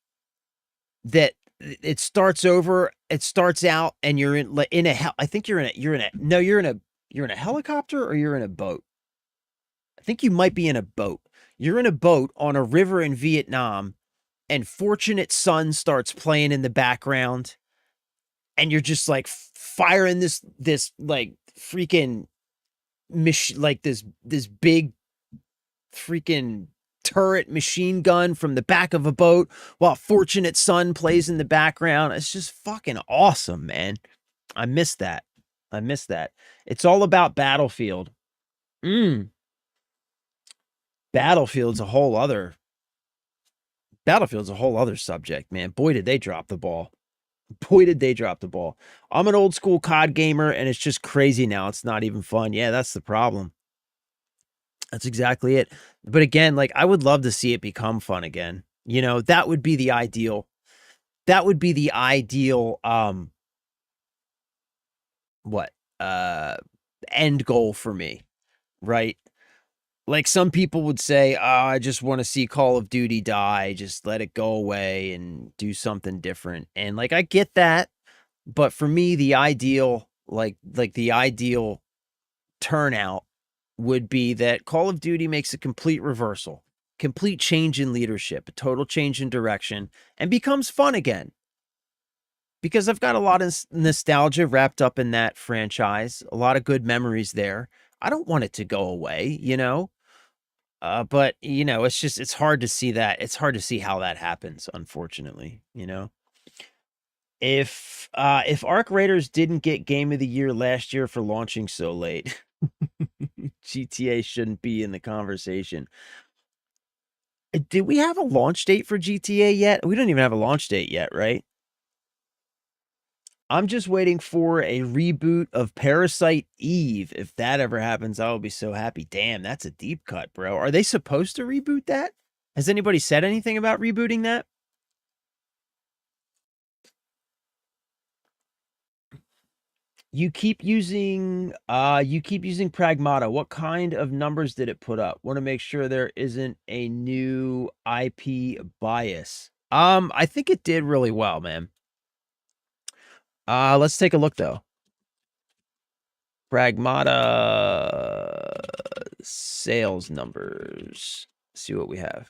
that it starts out and you're in a I think you're in a no, you're in a helicopter or you're in a boat. I think you might be in a boat. You're in a boat on a river in Vietnam and Fortunate Son starts playing in the background and you're just like firing this like freaking like this big freaking turret machine gun from the back of a boat while Fortunate Son plays in the background. It's just fucking awesome, man. I miss that. It's all about Battlefield. Battlefield's a whole other subject, man. Boy, did they drop the ball. I'm an old school COD gamer and it's just crazy now. It's not even fun. Yeah, that's the problem. That's exactly it. But again, like I would love to see it become fun again. That would be the ideal. What? End goal for me, right? Like some people would say, "Oh, I just want to see Call of Duty die, just let it go away and do something different." And like I get that, but for me the ideal the ideal turnout would be that Call of Duty makes a complete reversal, complete change in leadership, a total change in direction, and becomes fun again. Because I've got a lot of nostalgia wrapped up in that franchise, a lot of good memories there. I don't want it to go away, but it's hard to see that. It's hard to see how that happens, unfortunately, If Arc Raiders didn't get Game of the Year last year for launching so late, GTA shouldn't be in the conversation. Did we have a launch date for GTA yet? We don't even have a launch date yet, right? I'm just waiting for a reboot of Parasite Eve. If that ever happens, I will be so happy. Damn, that's a deep cut, bro. Are they supposed to reboot that? Has anybody said anything about rebooting that? You keep using Pragmata. What kind of numbers did it put up? Want to make sure there isn't a new IP bias. I think it did really well, man. Let's take a look though. Pragmata sales numbers. Let's see what we have.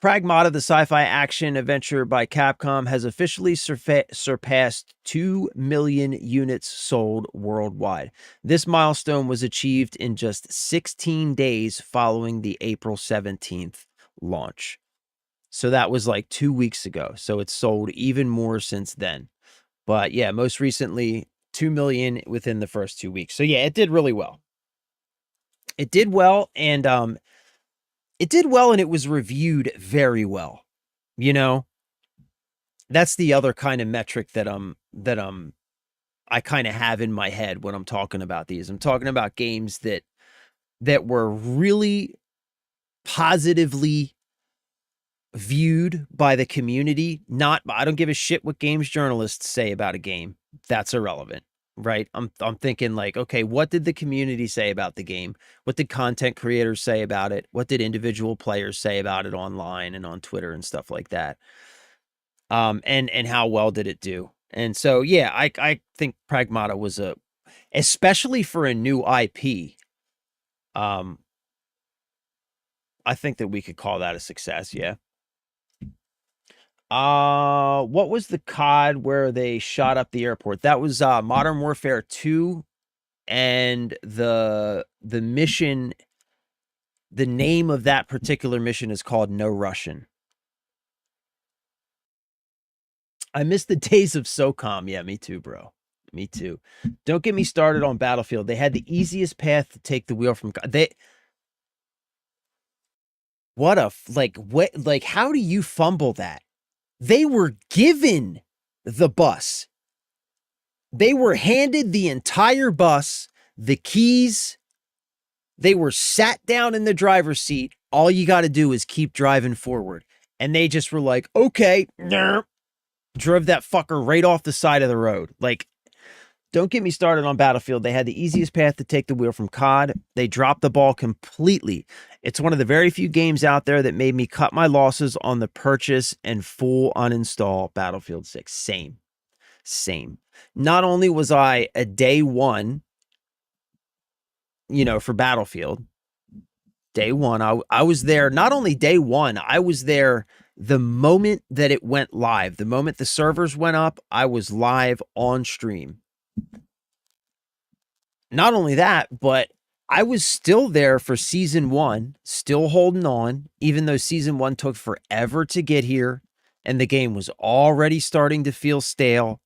Pragmata, the sci-fi action adventure by Capcom, has officially surpassed 2 million units sold worldwide. This milestone was achieved in just 16 days following the April 17th launch. So that was like 2 weeks ago. So it's sold even more since then. But yeah, most recently 2 million within the first 2 weeks. So yeah, it did really well. It did well, and it was reviewed very well. You know, that's the other kind of metric that I kind of have in my head when I'm talking about these. I'm talking about games that were really positively viewed by the community. Not, I don't give a shit what games journalists say about a game. That's irrelevant, right? I'm thinking like, okay, what did the community say about the game? What did content creators say about it? What did individual players say about it online and on Twitter and stuff like that? And how well did it do? And so, yeah, I think Pragmata was especially for a new IP. I think that we could call that a success. Yeah. What was the COD where they shot up the airport? That was Modern Warfare 2, and the mission, the name of that particular mission is called No Russian. I miss the days of SOCOM. Yeah, me too, bro. Me too. Don't get me started on Battlefield. They had the easiest path to take the wheel from like how do you fumble that? They were given the bus. They were handed the entire bus, the keys. They were sat down in the driver's seat. All you got to do is keep driving forward. And they just were like, okay, drove that fucker right off the side of the road. Like, don't get me started on Battlefield. They had the easiest path to take the wheel from COD. They dropped the ball completely. It's one of the very few games out there that made me cut my losses on the purchase and full uninstall Battlefield 6. Same. Not only was I a day one, for Battlefield, day one, I was there. Not only day one, I was there the moment that it went live. The moment the servers went up, I was live on stream. Not only that, but I was still there for season 1, still holding on, even though season 1 took forever to get here and the game was already starting to feel stale.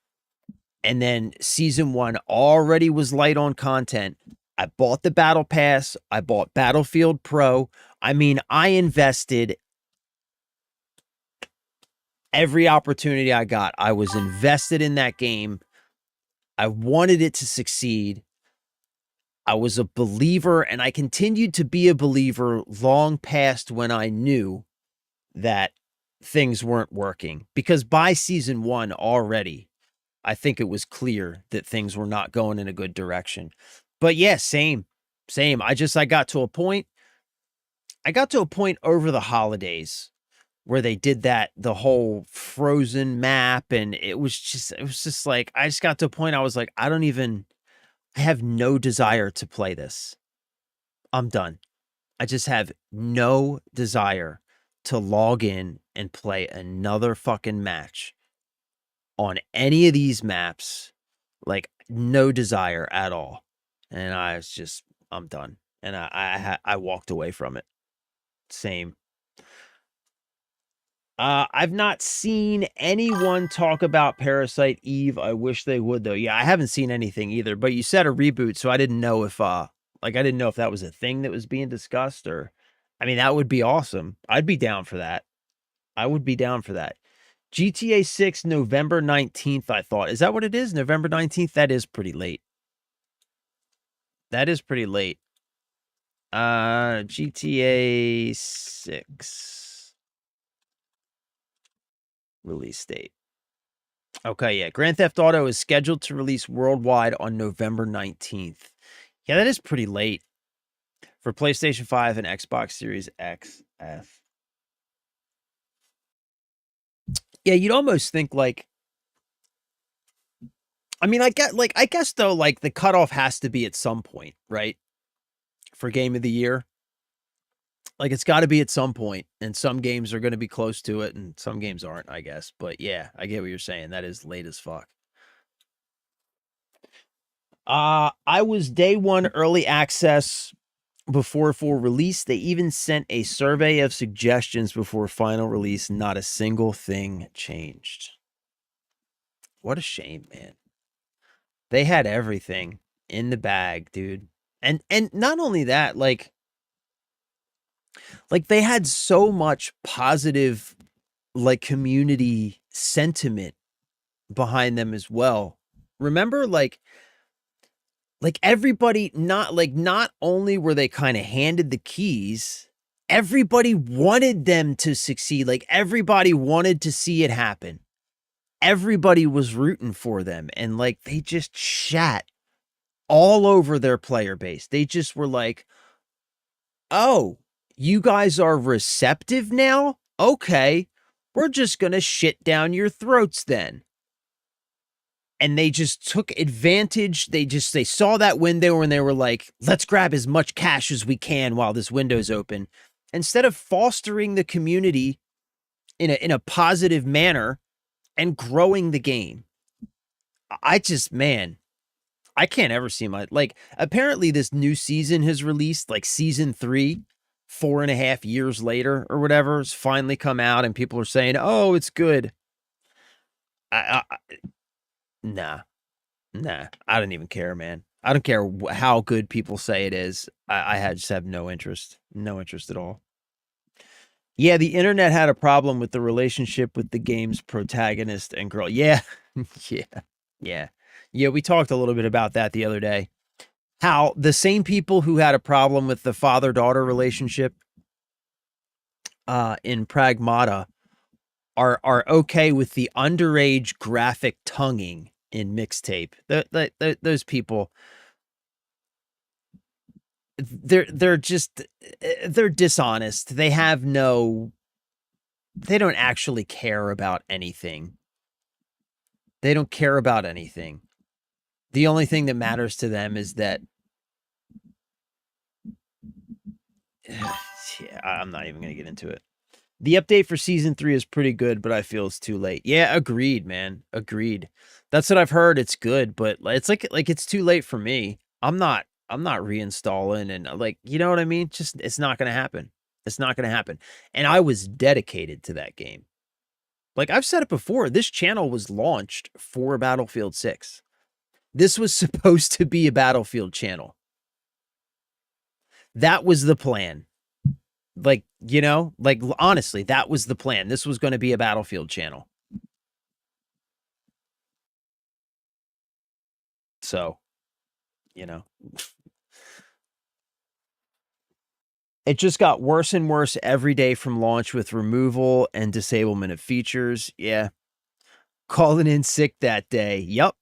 And then season 1 already was light on content. I bought the Battle Pass. I bought Battlefield Pro. I mean, I invested every opportunity I got. I was invested in that game. I wanted it to succeed. I was a believer, and I continued to be a believer long past when I knew that things weren't working. Because by season 1 already, I think it was clear that things were not going in a good direction. But yeah, same. I got to a point over the holidays where they did the whole Frozen map, and it was just like, I just got to a point I was like, I have no desire to play this. I'm done. I just have no desire to log in and play another fucking match on any of these maps. Like, no desire at all. And I'm done. And I walked away from it. Same. I've not seen anyone talk about Parasite Eve. I wish they would though. Yeah, I haven't seen anything either, but you said a reboot, so I didn't know if I didn't know if that was a thing that was being discussed, or I mean, that would be awesome. I'd be down for that. I would be down for that. GTA 6 November 19th, I thought. Is that what it is? November 19th? That is pretty late. That is pretty late. GTA 6 release date. Okay, yeah. Grand Theft Auto is scheduled to release worldwide on November 19th. Yeah, that is pretty late for PlayStation 5 and Xbox Series XS. Yeah, you'd almost think like, I mean, I guess though, like the cutoff has to be at some point, right? For game of the year. Like it's got to be at some point, and some games are going to be close to it, and some games aren't, I guess. But yeah, I get what you're saying. That is late as fuck. I was day one early access before full release. They even sent a survey of suggestions before final release. Not a single thing changed. What a shame, man. They had everything in the bag, dude. And not only that, like they had so much positive like community sentiment behind them as well. Remember like everybody not only were they kind of handed the keys, everybody wanted them to succeed. Like everybody wanted to see it happen. Everybody was rooting for them, and like they just shat all over their player base. They just were like, "Oh, you guys are receptive now? Okay. We're just going to shit down your throats then." And they just took advantage. They saw that window and they were like, let's grab as much cash as we can while this window's open. Instead of fostering the community in a positive manner and growing the game. Man, I can't ever see like, apparently this new season has released, like season 3, 4.5 years later or whatever. It's finally come out and people are saying, oh, it's good. Nah, I don't even care, man. I don't care how good people say it is. I just have no interest. No interest at all. Yeah, the internet had a problem with the relationship with the game's protagonist and girl. Yeah. Yeah. We talked a little bit about that the other day. How the same people who had a problem with the father-daughter relationship in Pragmata are okay with the underage graphic tonguing in Mixtape. Those people, they're dishonest. They don't actually care about anything. They don't care about anything. The only thing that matters to them is that yeah, I'm not even going to get into it. The update for season 3 is pretty good, but I feel it's too late. Yeah, agreed, man. Agreed. That's what I've heard. It's good, but it's like it's too late for me. I'm not reinstalling and like, you know what I mean? Just it's not going to happen. It's not going to happen. And I was dedicated to that game. Like I've said it before, this channel was launched for Battlefield 6. This was supposed to be a Battlefield channel. That was the plan. Like, you know, like honestly, that was the plan. This was going to be a Battlefield channel. So, you know, it just got worse and worse every day from launch with removal and disablement of features. Yeah. Calling in sick that day. Yup.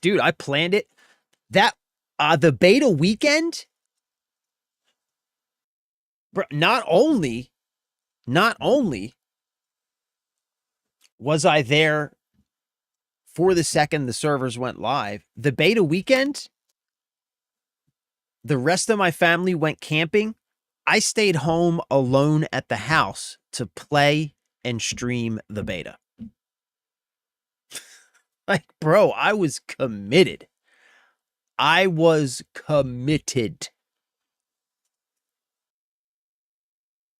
Dude, I planned it. That the beta weekend, not only was I there for the second the servers went live, the beta weekend, the rest of my family went camping. I stayed home alone at the house to play and stream the beta. Like, bro, I was committed.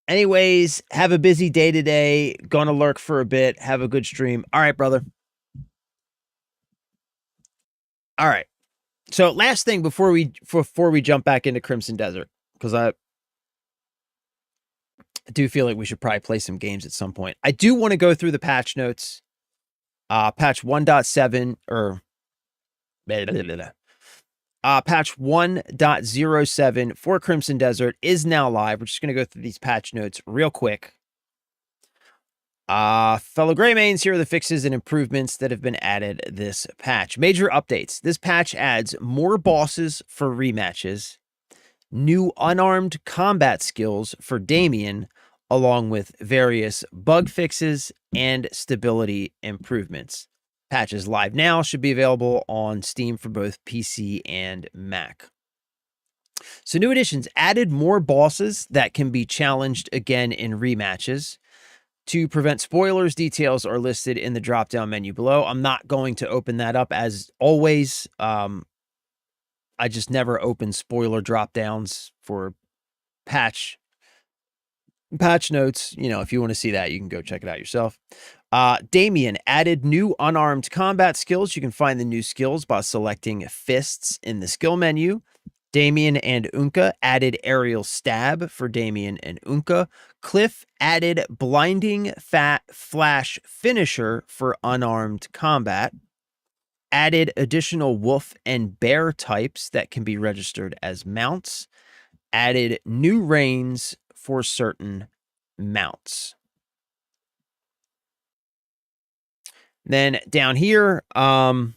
Anyways, have a busy day today. Gonna lurk for a bit. Have a good stream. All right, brother. All right. So last thing before we jump back into Crimson Desert, because I do feel like we should probably play some games at some point. I do want to go through the patch notes. Patch 1.7 or patch 1.07 for Crimson Desert is now live. We're just going to go through these patch notes real quick. Fellow Greymanes, here are the fixes and improvements that have been added this patch. Major updates. This patch adds more bosses for rematches, new unarmed combat skills for Damien, along with various bug fixes and stability improvements. Patch is live now, should be available on Steam for both PC and Mac. So new additions added more bosses that can be challenged again in rematches. To prevent spoilers, details are listed in the drop-down menu below. I'm not going to open that up as always. I just never open spoiler drop-downs for patch notes. You know, if you want to see that, you can go check it out yourself. Damien added new unarmed combat skills. You can find the new skills by selecting fists in the skill menu. Damien and Unka added aerial stab for Damien and Unka. Cliff added blinding flash finisher for unarmed combat. Added additional wolf and bear types that can be registered as mounts. Added new reins for certain mounts. Then down here, got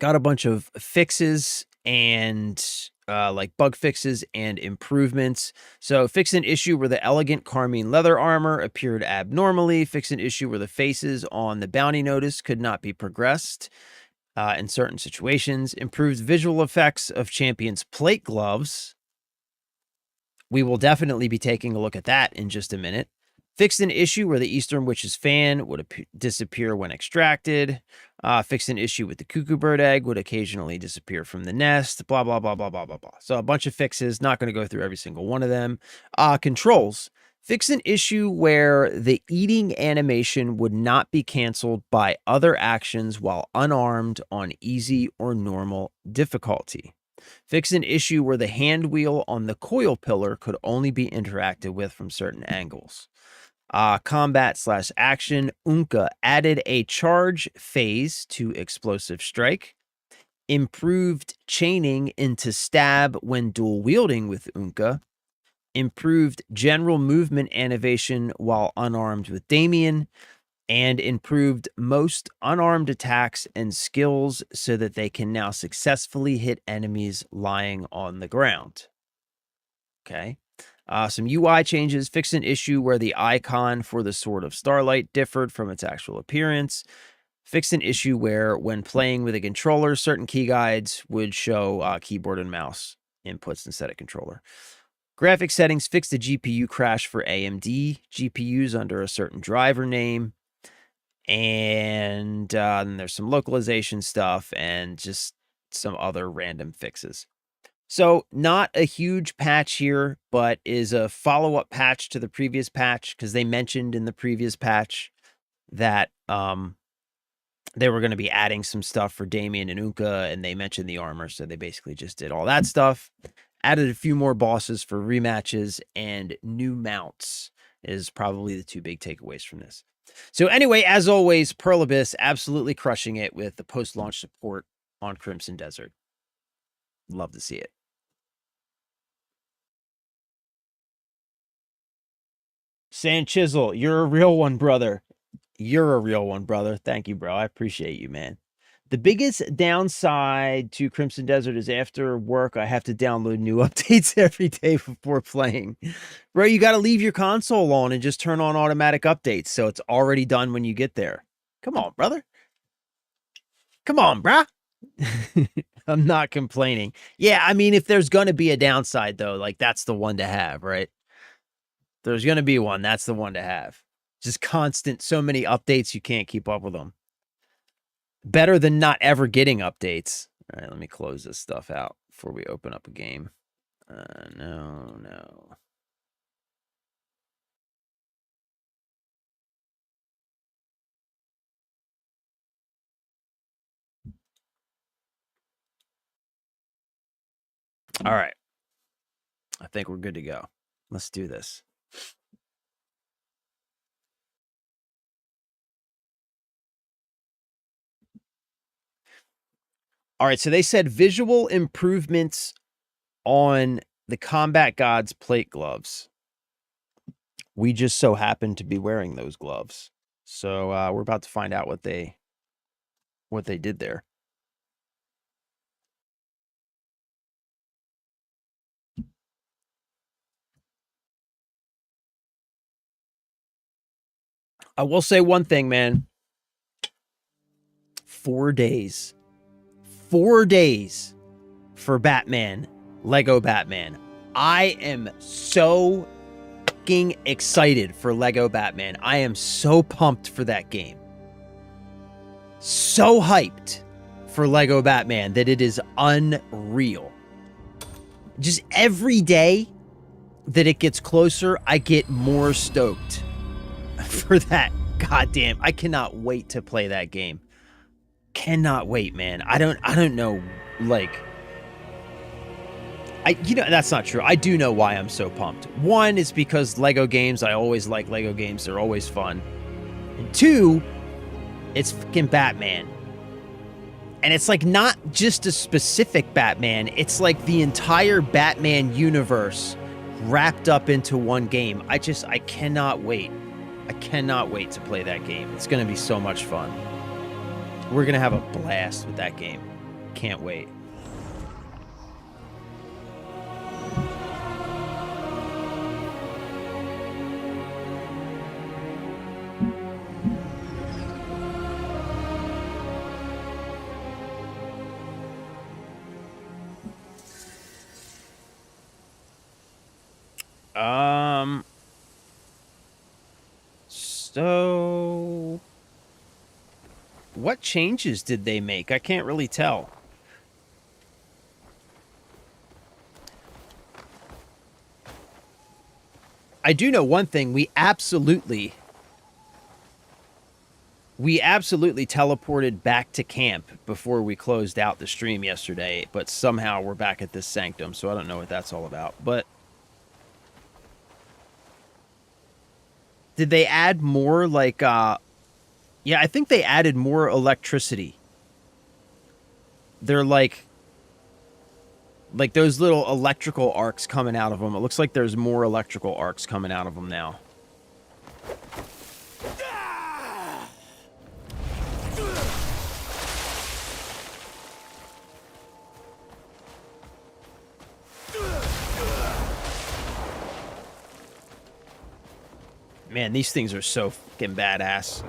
a bunch of fixes and like bug fixes and improvements. So fix an issue where the elegant carmine leather armor appeared abnormally. Fix an issue where the faces on the bounty notice could not be progressed in certain situations. Improved visual effects of champions' plate gloves. We will definitely be taking a look at that in just a minute. Fixed an issue where the Eastern Witch's fan would disappear when extracted. Fixed an issue with the cuckoo bird egg would occasionally disappear from the nest. Blah, blah, blah, blah, blah, blah, blah. So a bunch of fixes. Not going to go through every single one of them. Controls. Fix an issue where the eating animation would not be canceled by other actions while unarmed on easy or normal difficulty. Fix an issue where the hand wheel on the coil pillar could only be interacted with from certain angles. Combat/action. Unka added a charge phase to explosive strike. Improved chaining into stab when dual wielding with Unka. Improved general movement animation while unarmed with Damien. And improved most unarmed attacks and skills so that they can now successfully hit enemies lying on the ground. Okay. Some UI changes. Fix an issue where the icon for the Sword of Starlight differed from its actual appearance. Fix an issue where, when playing with a controller, certain key guides would show keyboard and mouse inputs instead of controller. Graphic settings. Fix the GPU crash for AMD GPUs under a certain driver name. And then there's some localization stuff and just some other random fixes. So not a huge patch here, but is a follow-up patch to the previous patch, because they mentioned in the previous patch that they were going to be adding some stuff for Damien and Unka, and they mentioned the armor, so they basically just did all that stuff. Added a few more bosses for rematches, and new mounts is probably the two big takeaways from this. So anyway, as always, Pearl Abyss absolutely crushing it with the post-launch support on Crimson Desert. Love to see it. Sand Chisel, you're a real one, brother. You're a real one, brother. Thank you, bro. I appreciate you, man. The biggest downside to Crimson Desert is after work, I have to download new updates every day before playing. Bro, you got to leave your console on and just turn on automatic updates so it's already done when you get there. Come on, brother. Come on, bruh. I'm not complaining. Yeah, I mean, if there's going to be a downside, though, like that's the one to have, right? There's going to be one. That's the one to have. Just constant, so many updates, you can't keep up with them. Better than not ever getting updates. All right, let me close this stuff out before we open up a game. No. All right. I think we're good to go. Let's do this. All right, so they said visual improvements on the Combat Gods plate gloves. We just so happen to be wearing those gloves. So we're about to find out what they did there. I will say one thing, man. 4 days. 4 days for Batman. Lego Batman. I am so fucking excited for Lego Batman. I am so pumped for that game. So hyped for Lego Batman that it is unreal. Just every day that it gets closer, I get more stoked for that. Goddamn, I cannot wait to play that game. Cannot wait, man. I don't know, like, you know, that's not true. I do know why I'm so pumped. One is because Lego games, I always like Lego games. They're always fun. And two, it's fucking Batman. And it's like not just a specific Batman. It's like the entire Batman universe wrapped up into one game. I cannot wait. I cannot wait to play that game. It's going to be so much fun. We're going to have a blast with that game. Can't wait. So what changes did they make? I can't really tell. I do know one thing. We absolutely teleported back to camp before we closed out the stream yesterday, but somehow we're back at this sanctum, so I don't know what that's all about. But did they add more, like, yeah, I think they added more electricity. They're like those little electrical arcs coming out of them. It looks like there's more electrical arcs coming out of them now. Man, these things are so fucking badass.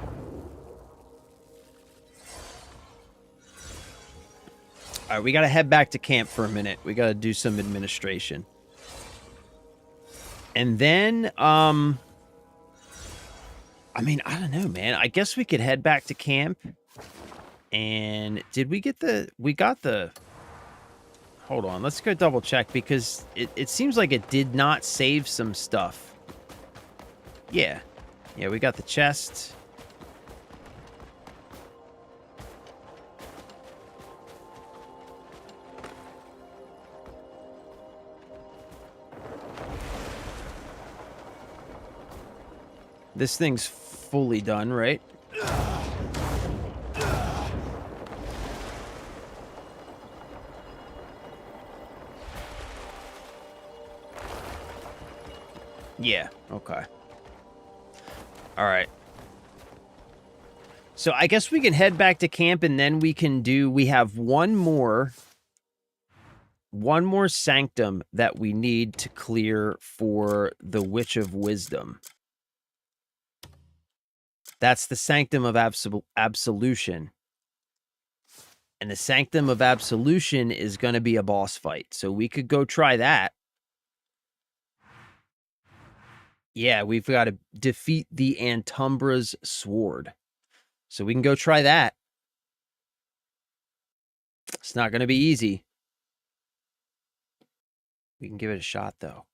All right, we got to head back to camp for a minute. We got to do some administration. And then, I mean, I don't know, man. I guess we could head back to camp. And did we get we got the... Hold on, let's go double check because it seems like it did not save some stuff. Yeah. Yeah, we got the chest. This thing's fully done, right? Yeah, okay. All right. So I guess we can head back to camp and then we can we have one more sanctum that we need to clear for the Witch of Wisdom. That's the Sanctum of Absolution. And the Sanctum of Absolution is going to be a boss fight. So we could go try that. Yeah, we've got to defeat the Antumbra's Sword. So we can go try that. It's not going to be easy. We can give it a shot, though.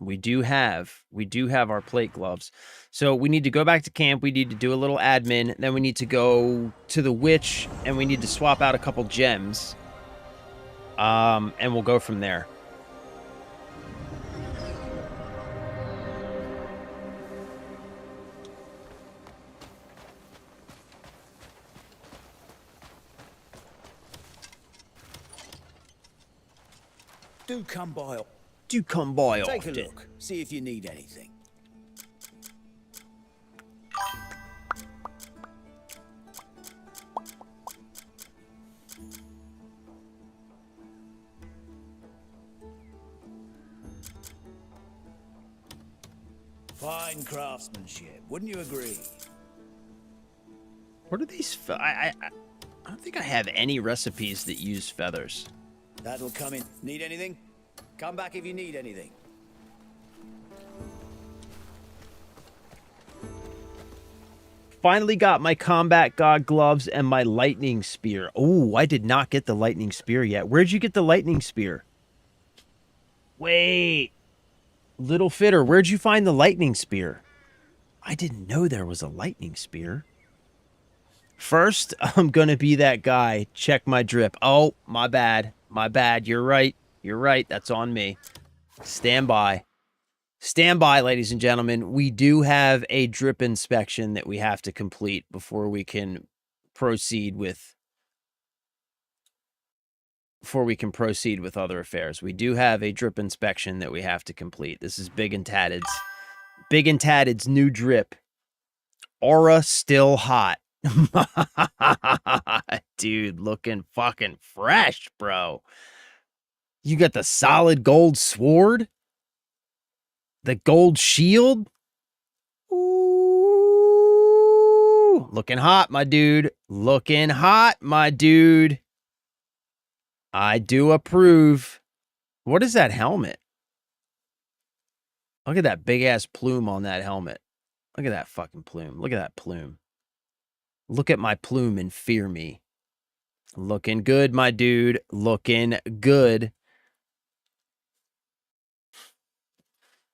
We do have our plate gloves. So we need to go back to camp. We need to do a little admin. Then we need to go to the witch, and we need to swap out a couple gems. And we'll go from there.
Do come by.
Take
a look. See if you need anything. Fine craftsmanship, wouldn't you agree?
What are these? I don't think I have any recipes that use feathers.
That'll come in. Need anything? Come back if you need anything.
Finally got my combat god gloves and my lightning spear. Oh, I did not get the lightning spear yet. Where'd you get the lightning spear? Wait. Little Fitter, where'd you find the lightning spear? I didn't know there was a lightning spear. First, I'm going to be that guy. Check my drip. Oh, my bad. My bad. You're right. You're right. That's on me. Stand by. Stand by, ladies and gentlemen. We do have a drip inspection that we have to complete before we can proceed with other affairs. We do have a drip inspection that we have to complete. This is Big and Tatted's. Big and Tatted's new drip. Aura still hot. Dude, looking fucking fresh, bro. You got the solid gold sword? The gold shield? Ooh, looking hot, my dude. Looking hot, my dude. I do approve. What is that helmet? Look at that big-ass plume on that helmet. Look at that fucking plume. Look at that plume. Look at my plume and fear me. Looking good, my dude. Looking good.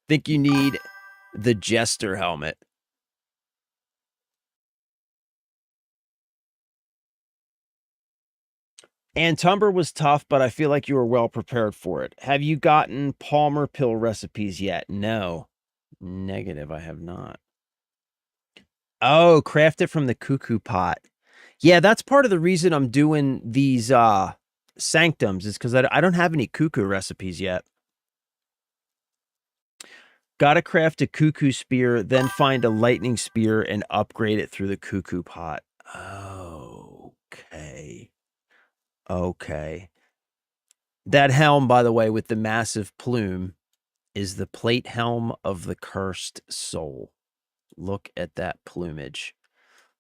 Think you need the Jester helmet. Antumber was tough, but I feel like you were well prepared for it. Have you gotten Palmer pill recipes yet? No. Negative, I have not. Oh, craft it from the cuckoo pot. Yeah, that's part of the reason I'm doing these sanctums is because I don't have any cuckoo recipes yet. Gotta craft a cuckoo spear, then find a lightning spear and upgrade it through the cuckoo pot. Okay. Okay. That helm, by the way, with the massive plume, is the plate helm of the cursed soul. Look at that plumage.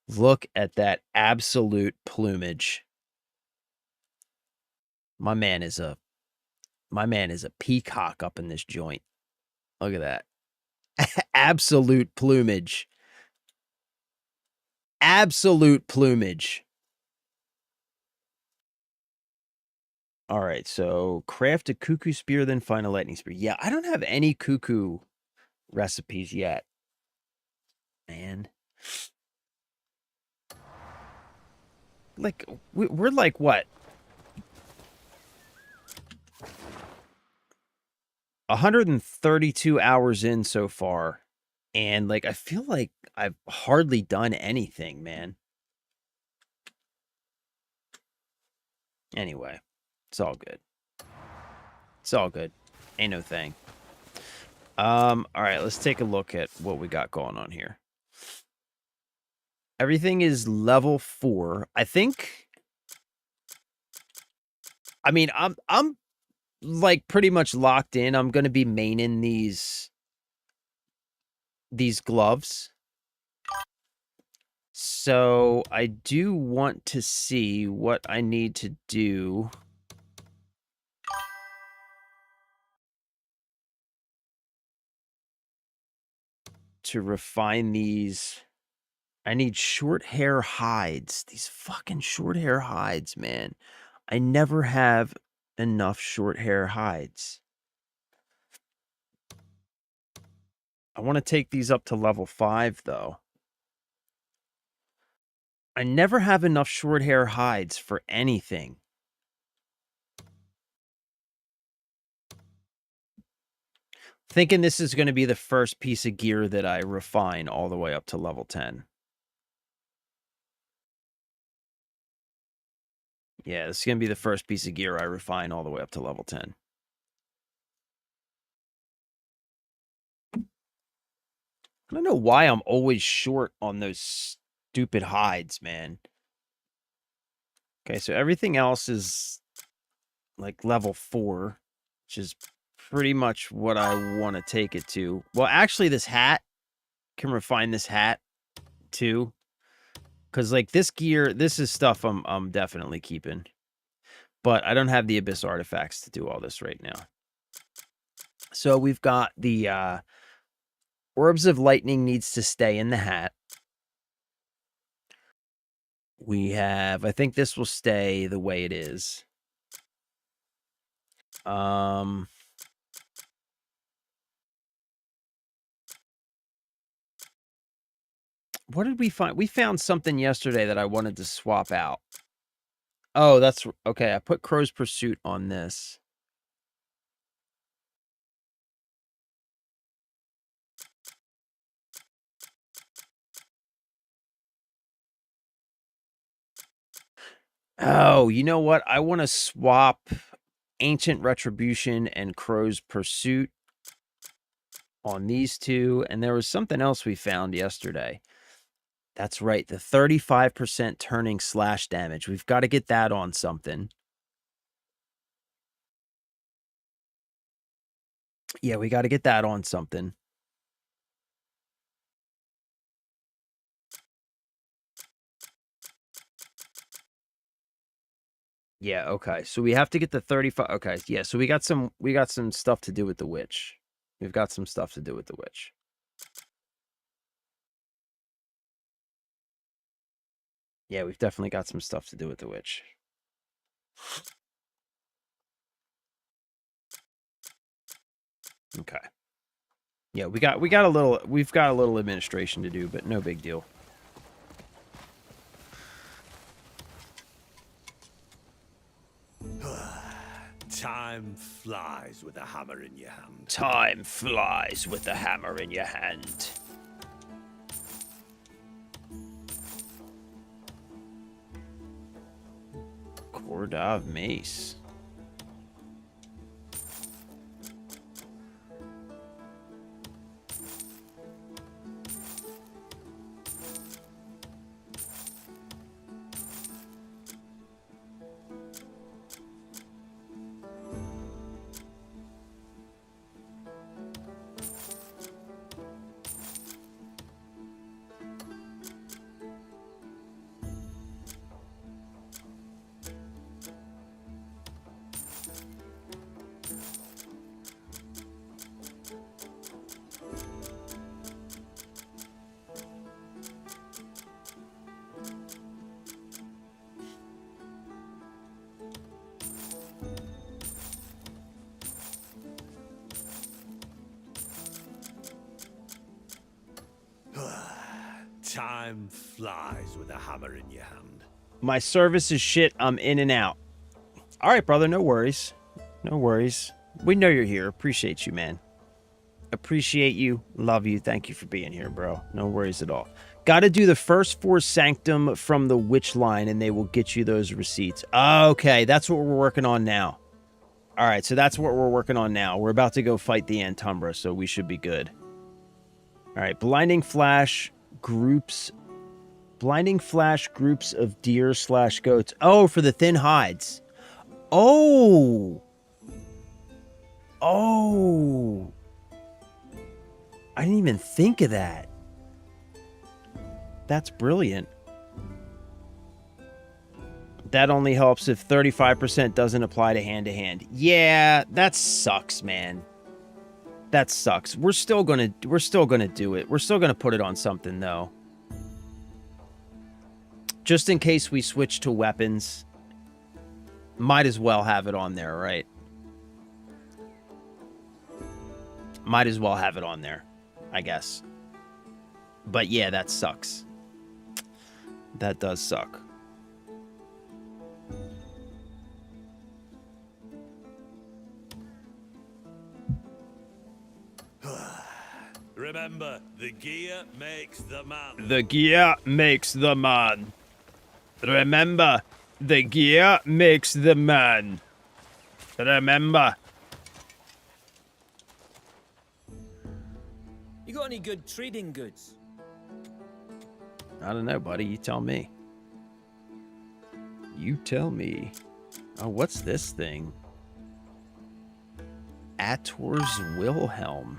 Look at that absolute plumage. My man is a peacock up in this joint. Look at that. Absolute plumage. Absolute plumage. All right, so craft a cuckoo spear, then find a lightning spear. Yeah, I don't have any cuckoo recipes yet. Man. Like, we're like, what? 132 hours in so far. And, like, I feel like I've hardly done anything, man. Anyway, it's all good. It's all good. Ain't no thing. All right, let's take a look at what we got going on here. Everything is level 4. I think. I mean, I'm like pretty much locked in. I'm gonna be maining these gloves. So I do want to see what I need to do to refine these. I need short hair hides. These fucking short hair hides, man. I never have enough short hair hides. I want to take these up to level 5, though. I never have enough short hair hides for anything. Thinking this is going to be the first piece of gear that I refine all the way up to level 10. Yeah, this is going to be the first piece of gear I refine all the way up to level 10. I don't know why I'm always short on those stupid hides, man. Okay, so everything else is like level 4, which is pretty much what I want to take it to. Well, actually, this hat can refine this hat too. Because like this gear, this is stuff I'm definitely keeping. But I don't have the Abyss artifacts to do all this right now. So we've got the Orbs of Lightning needs to stay in the hat. We have, I think this will stay the way it is. What did we find? We found something yesterday that I wanted to swap out. Oh, that's okay. I put Crow's Pursuit on this. Oh, you know what? I want to swap Ancient Retribution and Crow's Pursuit on these two. And there was something else we found yesterday. That's right. The 35% turning slash damage. We've got to get that on something. Yeah, we got to get that on something. Yeah, okay. So we have to get the 35. Okay, yeah. So we got some stuff to do with the witch. We've got some stuff to do with the witch. Yeah, we've definitely got some stuff to do with the witch. Okay. Yeah, we've got a little administration to do, but no big deal.
Time flies with a hammer in your hand.
Time flies with the hammer in your hand. Kordav Mace.
Time flies with a hammer in your hand.
My service is shit. I'm in and out. All right, brother. No worries. No worries. We know you're here. Appreciate you, man. Appreciate you. Love you. Thank you for being here, bro. No worries at all. Got to do the first 4 Sanctum from the Witch line, and they will get you those receipts. Okay, that's what we're working on now. All right, so that's what we're working on now. We're about to go fight the Antumbra, so we should be good. All right, Blinding Flash groups of deer/goats. Oh, for the thin hides. Oh. I didn't even think of that. That's brilliant. That only helps if 35% doesn't apply to hand-to-hand. Yeah, that sucks, man. That sucks. We're still gonna do it. We're still gonna put it on something though. Just in case we switch to weapons. Might as well have it on there, right? Might as well have it on there, I guess. But yeah, that sucks. That does suck.
Remember, the gear makes the man.
The gear makes the man. Remember, the gear makes the man. Remember.
You got any good trading goods?
I don't know, buddy. You tell me. You tell me. Oh, what's this thing? Ator's Wilhelm.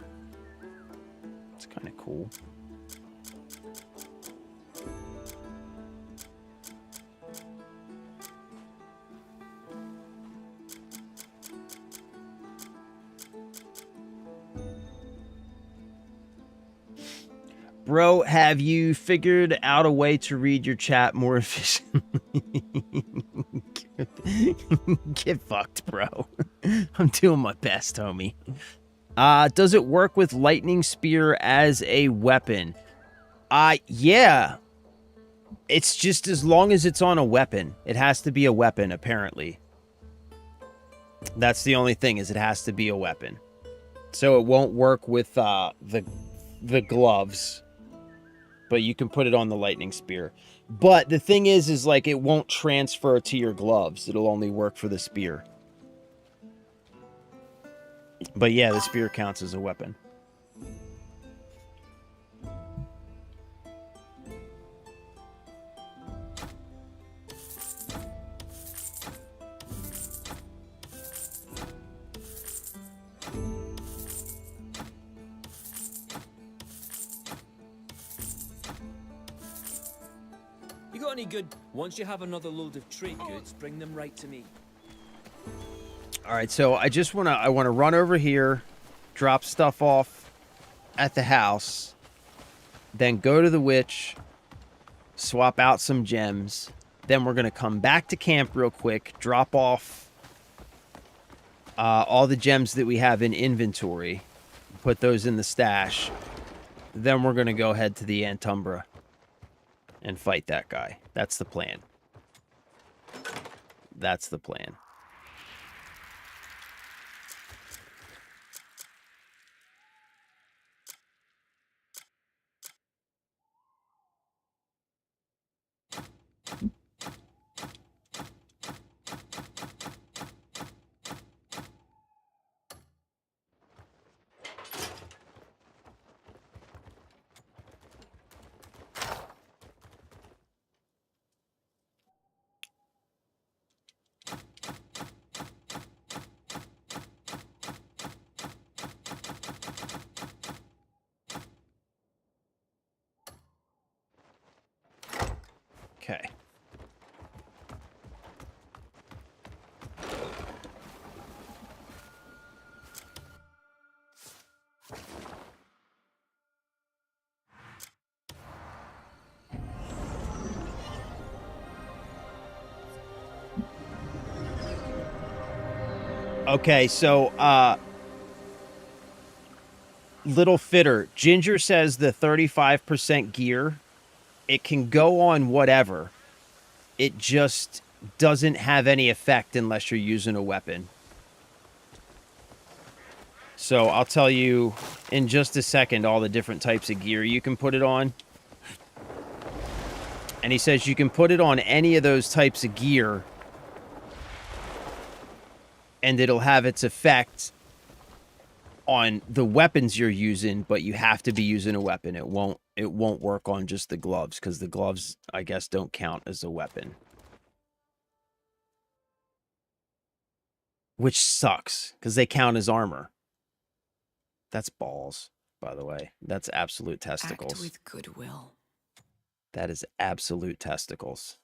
It's kind of cool. Bro, have you figured out a way to read your chat more efficiently? Get fucked, bro. I'm doing my best, homie. Does it work with lightning spear as a weapon? Yeah. It's just as long as it's on a weapon. It has to be a weapon, apparently. That's the only thing, is it has to be a weapon. So it won't work with the gloves. But you can put it on the lightning spear. But the thing is like it won't transfer to your gloves. It'll only work for the spear. But yeah, the spear counts as a weapon.
You got any good? Once you have another load of trade goods, bring them right to me.
All right, so I want to run over here, drop stuff off at the house, then go to the witch, swap out some gems. Then we're going to come back to camp real quick, drop off all the gems that we have in inventory, put those in the stash. Then we're going to go head to the Antumbra and fight that guy. That's the plan. That's the plan. Okay. Okay, so, Little Fitter, Ginger says the 35% gear, it can go on whatever. It just doesn't have any effect unless you're using a weapon. So I'll tell you in just a second all the different types of gear you can put it on. And he says you can put it on any of those types of gear and it'll have its effect on the weapons you're using, but you have to be using a weapon. It won't work on just the gloves, because the gloves, I guess, don't count as a weapon. Which sucks, because they count as armor. That's balls, by the way. That's absolute testicles.
Act with goodwill.
That is absolute testicles.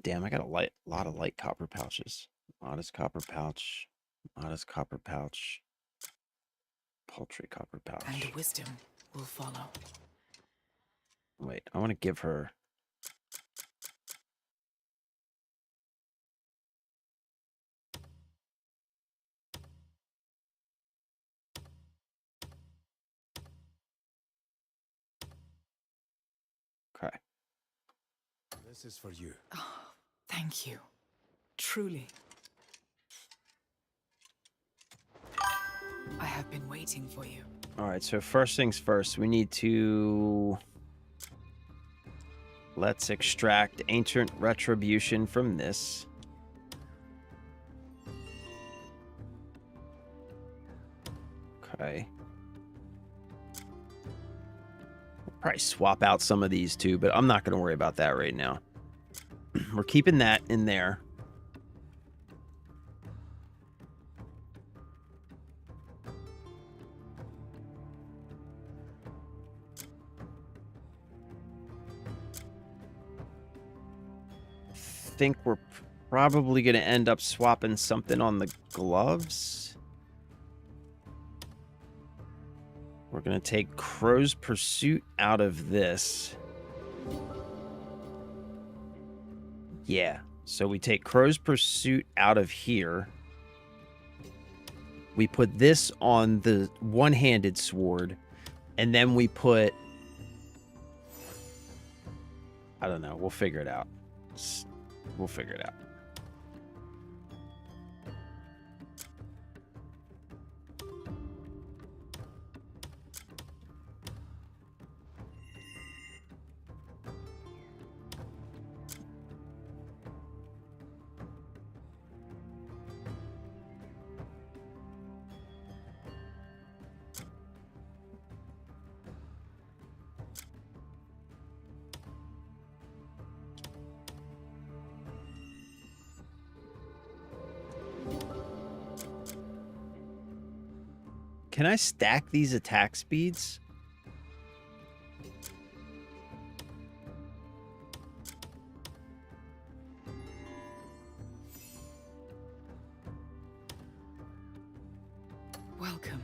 Damn, I got a lot of light copper pouches. Modest copper pouch. Modest copper pouch. Paltry copper pouch.
And wisdom will follow.
Wait, I want to give her... Okay.
This is for you.
Oh, thank you. Truly. I have been waiting for you.
All right, so first things first, we need to... Let's extract Ancient Retribution from this. Okay. We'll probably swap out some of these too, but I'm not going to worry about that right now. We're keeping that in there. Think we're probably going to end up swapping something on the gloves. going to take Crow's Pursuit out of this. Yeah. So we take Crow's Pursuit out of here. We put this on the one-handed sword. And then we put... I don't know. We'll figure it out. We'll figure it out. Can I stack these attack speeds?
Welcome.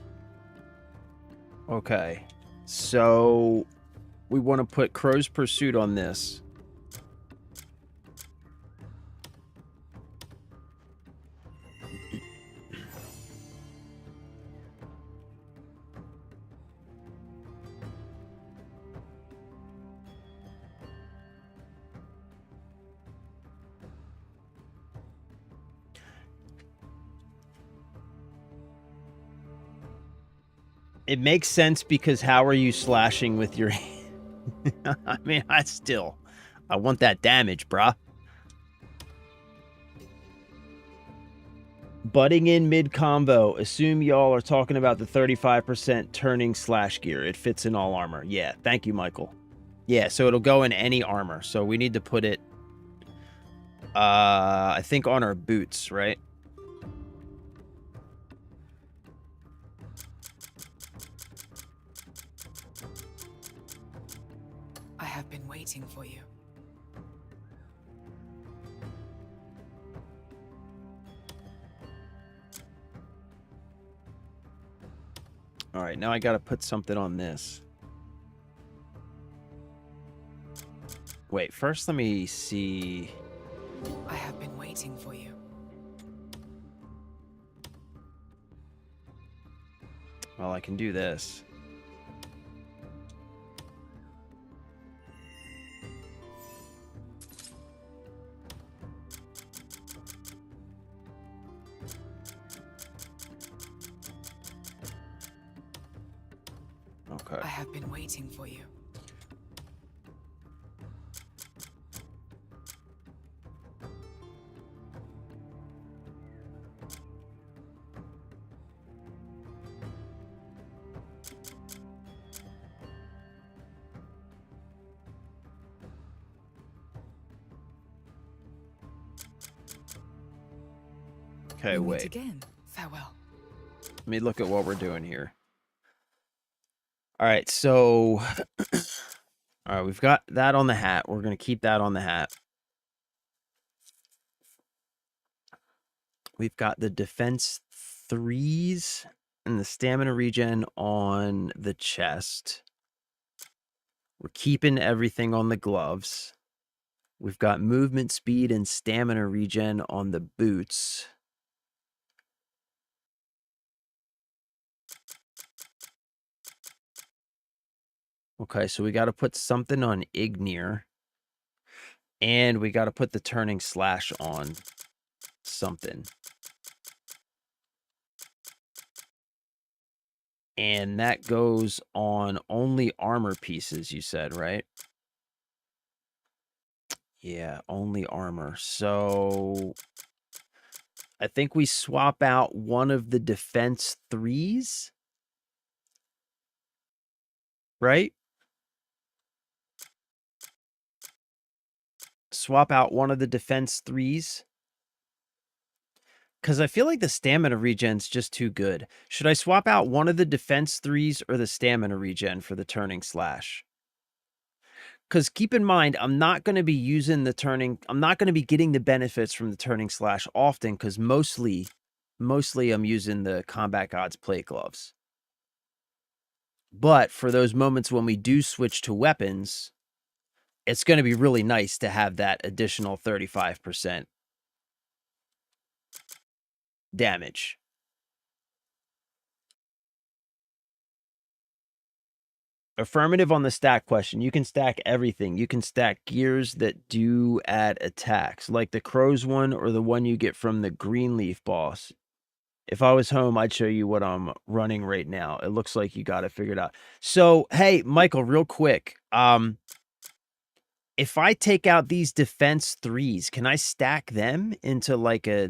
Okay. So we want to put Crow's Pursuit on this. It makes sense because how are you slashing with your... I mean, I want that damage, bruh. Butting in mid-combo. Assume y'all are talking about the 35% turning slash gear. It fits in all armor. Yeah, thank you, Michael. Yeah, so it'll go in any armor. So we need to put it, I think on our boots, right?
I have been waiting for you.
All right, now I got to put something on this. Wait, first let me see.
I have been waiting for you.
Well, I can do this. Okay.
I have been waiting for you.
Okay,
We meet
wait.
again. Farewell.
Let me look at what we're doing here. All right, so... All right, we've got that on the hat. We're going to keep that on the hat. We've got the defense 3s and the stamina regen on the chest. We're keeping everything on the gloves. We've got movement speed and stamina regen on the boots. Okay, so we got to put something on Ignir. And we got to put the turning slash on something. And that goes on only armor pieces, you said, right? Yeah, only armor. So I think we swap out one of the defense 3s. Right? Swap out one of the defense 3s. Because I feel like the stamina regen's just too good. Should I swap out one of the defense 3s or the stamina regen for the turning slash? Because keep in mind, I'm not going to be using the turning... I'm not going to be getting the benefits from the turning slash often because mostly I'm using the Combat Gods plate gloves. But for those moments when we do switch to weapons, it's going to be really nice to have that additional 35% damage. Affirmative on the stack question. You can stack everything. You can stack gears that do add attacks, like the crow's one or the one you get from the Greenleaf boss. If I was home, I'd show you what I'm running right now. It looks like you got it figured out. So, hey, Michael, real quick. If I take out these defense 3s, can I stack them into like a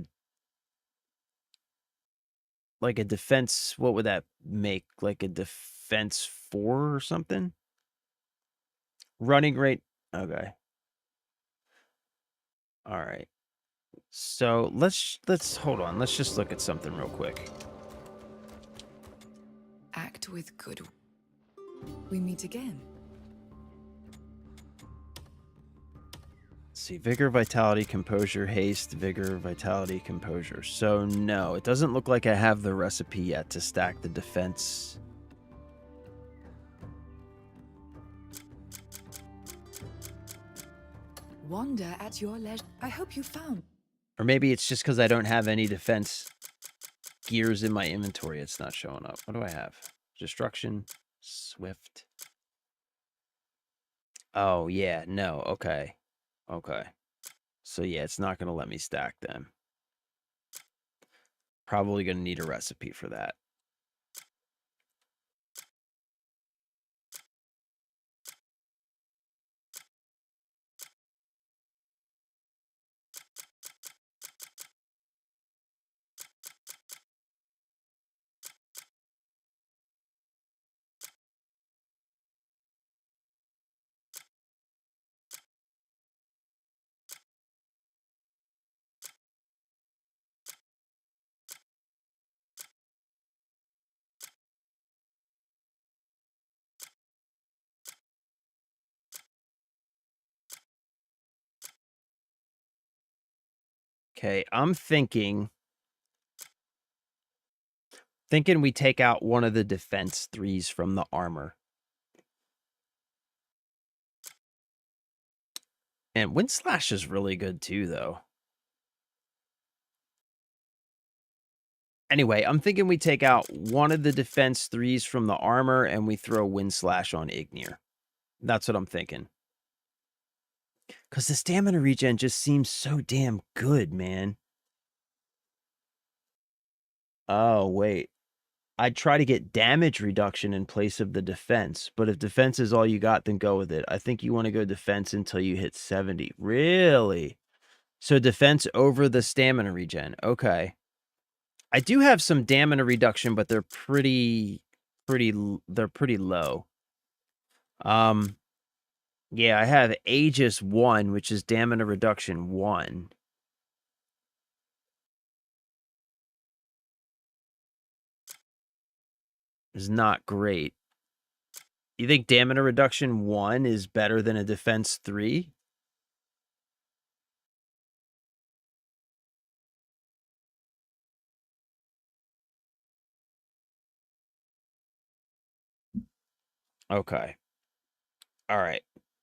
defense? What would that make? Like a defense 4 or something? Running rate. Okay. All right. So let's hold on. Let's just look at something real quick.
Act with good. We meet again.
Let's see, vigor, vitality, composure, haste, vigor, vitality, composure. So no, it doesn't look like I have the recipe yet to stack the defense.
Wander at your leisure. I hope you found.
Or maybe it's just because I don't have any defense gears in my inventory. It's not showing up. What do I have? Destruction, swift. Oh, yeah, no, okay. Okay. So yeah, it's not going to let me stack them. Probably going to need a recipe for that. Okay, I'm thinking we take out one of the defense 3s from the armor. And Wind Slash is really good too, though. Anyway, I'm thinking we take out one of the defense 3s from the armor and we throw Wind Slash on Ignir. That's what I'm thinking. Because the stamina regen just seems so damn good, man. Oh, wait. I'd try to get damage reduction in place of the defense. But if defense is all you got, then go with it. I think you want to go defense until you hit 70. Really? So defense over the stamina regen. Okay. I do have some stamina reduction, but they're pretty low. Yeah, I have Aegis 1, which is stamina reduction 1. Is not great. You think stamina reduction 1 is better than a defense 3? Okay. All right.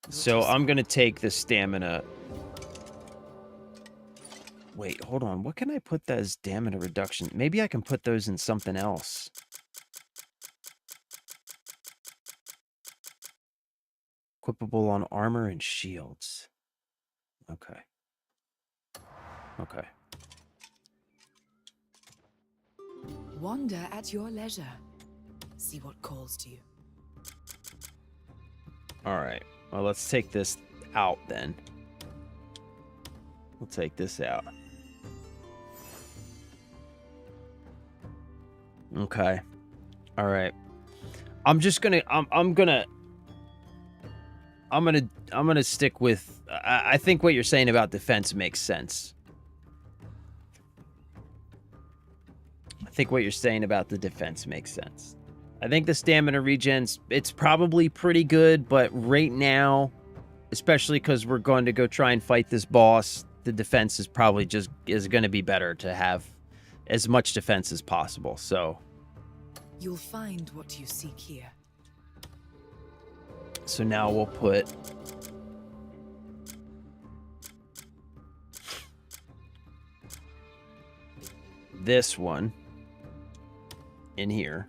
So I'm going to take the stamina. Wait, hold on. What can I put that as stamina reduction? Maybe I can put those in something else. Equipable on armor and shields. Okay. Okay.
Wander at your leisure. See what calls to you.
All right. Well, let's take this out then. We'll take this out. Okay. All right. I'm just gonna. I'm gonna stick with. I think what you're saying about defense makes sense. I think what you're saying about the defense makes sense. I think the stamina regens, it's probably pretty good, but right now, especially because we're going to go try and fight this boss, the defense is probably just going to be better to have as much defense as possible. So
You'll find what you seek here.
So now we'll put this one in here.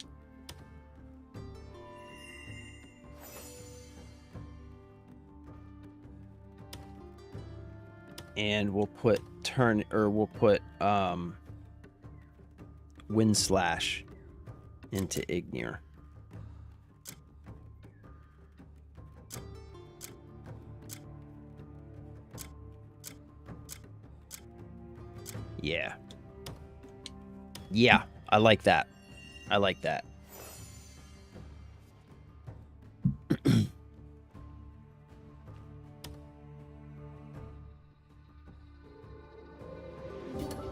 And we'll put Wind Slash into Ignir. Yeah. Yeah, I like that. I like that.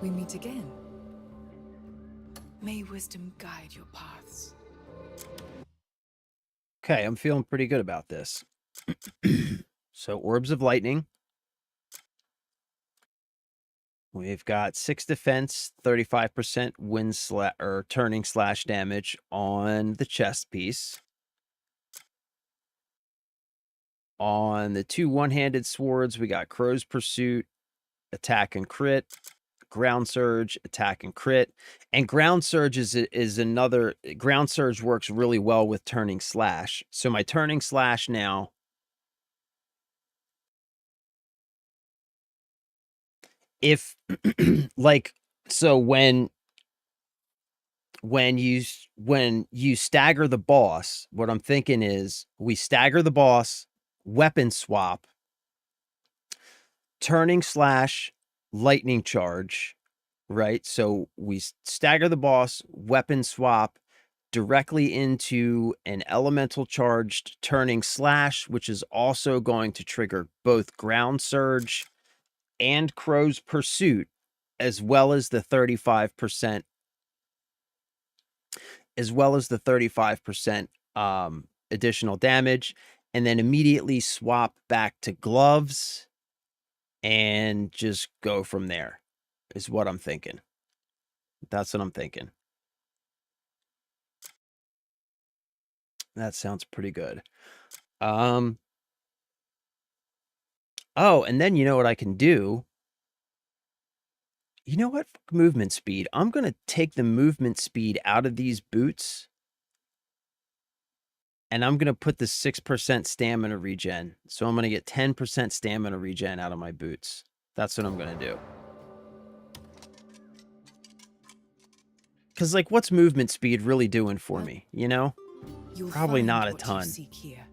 We meet again. May wisdom guide your paths.
Okay, I'm feeling pretty good about this. So, Orbs of Lightning. We've got 6 defense, 35% wind or turning slash damage on the chest piece. On the 2 one-handed swords, we got Crow's Pursuit, attack and crit, Ground Surge, attack and crit. And Ground Surge is another. Ground Surge works really well with turning slash. So my turning slash now, if like, so when you stagger the boss, what I'm thinking is we stagger the boss, weapon swap, turning slash, lightning charge, right? So we stagger the boss, weapon swap directly into an elemental charged turning slash, which is also going to trigger both Ground Surge and Crow's Pursuit, as well as the 35%, additional damage, and then immediately swap back to gloves and just go from there, is what I'm thinking. That's what I'm thinking. That sounds pretty good. Oh, and then you know what I can do? You know what? Movement speed. I'm going to take the movement speed out of these boots. And I'm going to put the 6% stamina regen. So I'm going to get 10% stamina regen out of my boots. That's what I'm going to do. Because, like, what's movement speed really doing for me? You know?
You'll
Probably
find
not a
what you
ton.
seek here.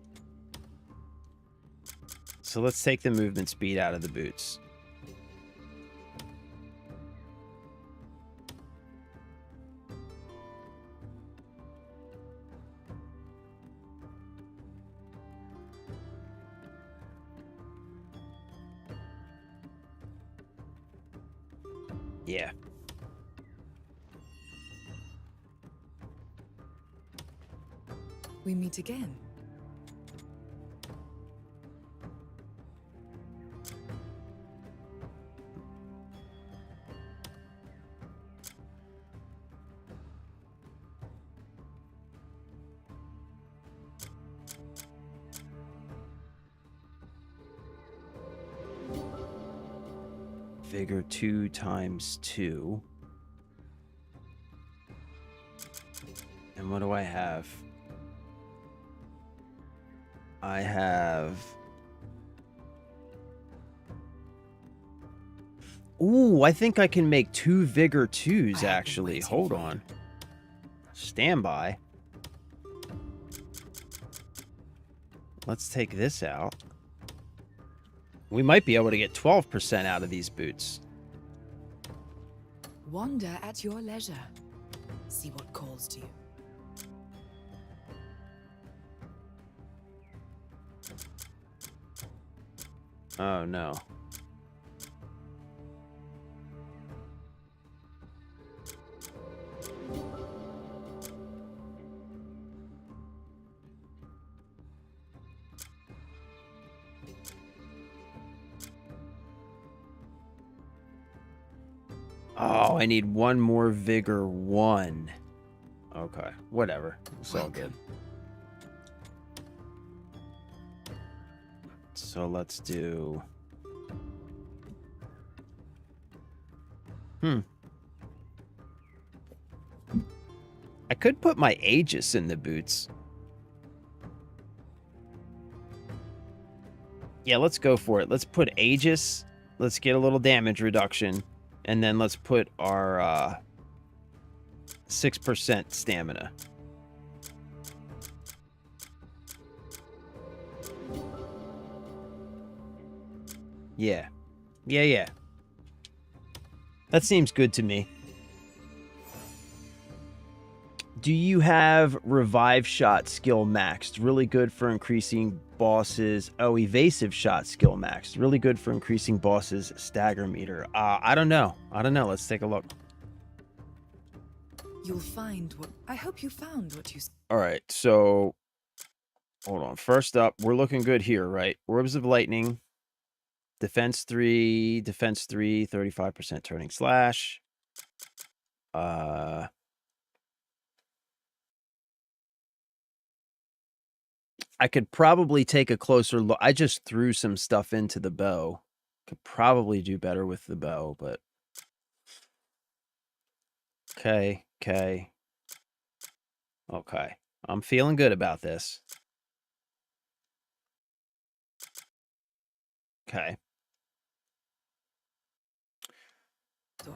So let's take the movement speed out of the boots. Yeah.
We meet again.
Vigor 2 times 2. And what do I have? I have... Ooh, I think I can make 2 Vigor 2s, actually. Hold on. Stand by. Let's take this out. We might be able to get 12% out of these boots.
Wander at your leisure. See what calls to you.
Oh, no. Oh, I need one more Vigor 1. Okay, whatever. It's all good. So let's do... I could put my Aegis in the boots. Yeah, let's go for it. Let's put Aegis. Let's get a little damage reduction. And then let's put our 6% stamina. Yeah. Yeah. That seems good to me. Do you have Revive Shot skill maxed? Really good for increasing bosses. Oh, Evasive Shot skill maxed. Really good for increasing bosses stagger meter. I don't know. Let's take a look.
You'll find what... I hope you found what you...
All right, so... Hold on. First up, we're looking good here, right? Orbs of Lightning. Defense 3, 35% turning slash. I could probably take a closer look. I just threw some stuff into the bow. Could probably do better with the bow, but... Okay. I'm feeling good about this. Okay.
thought.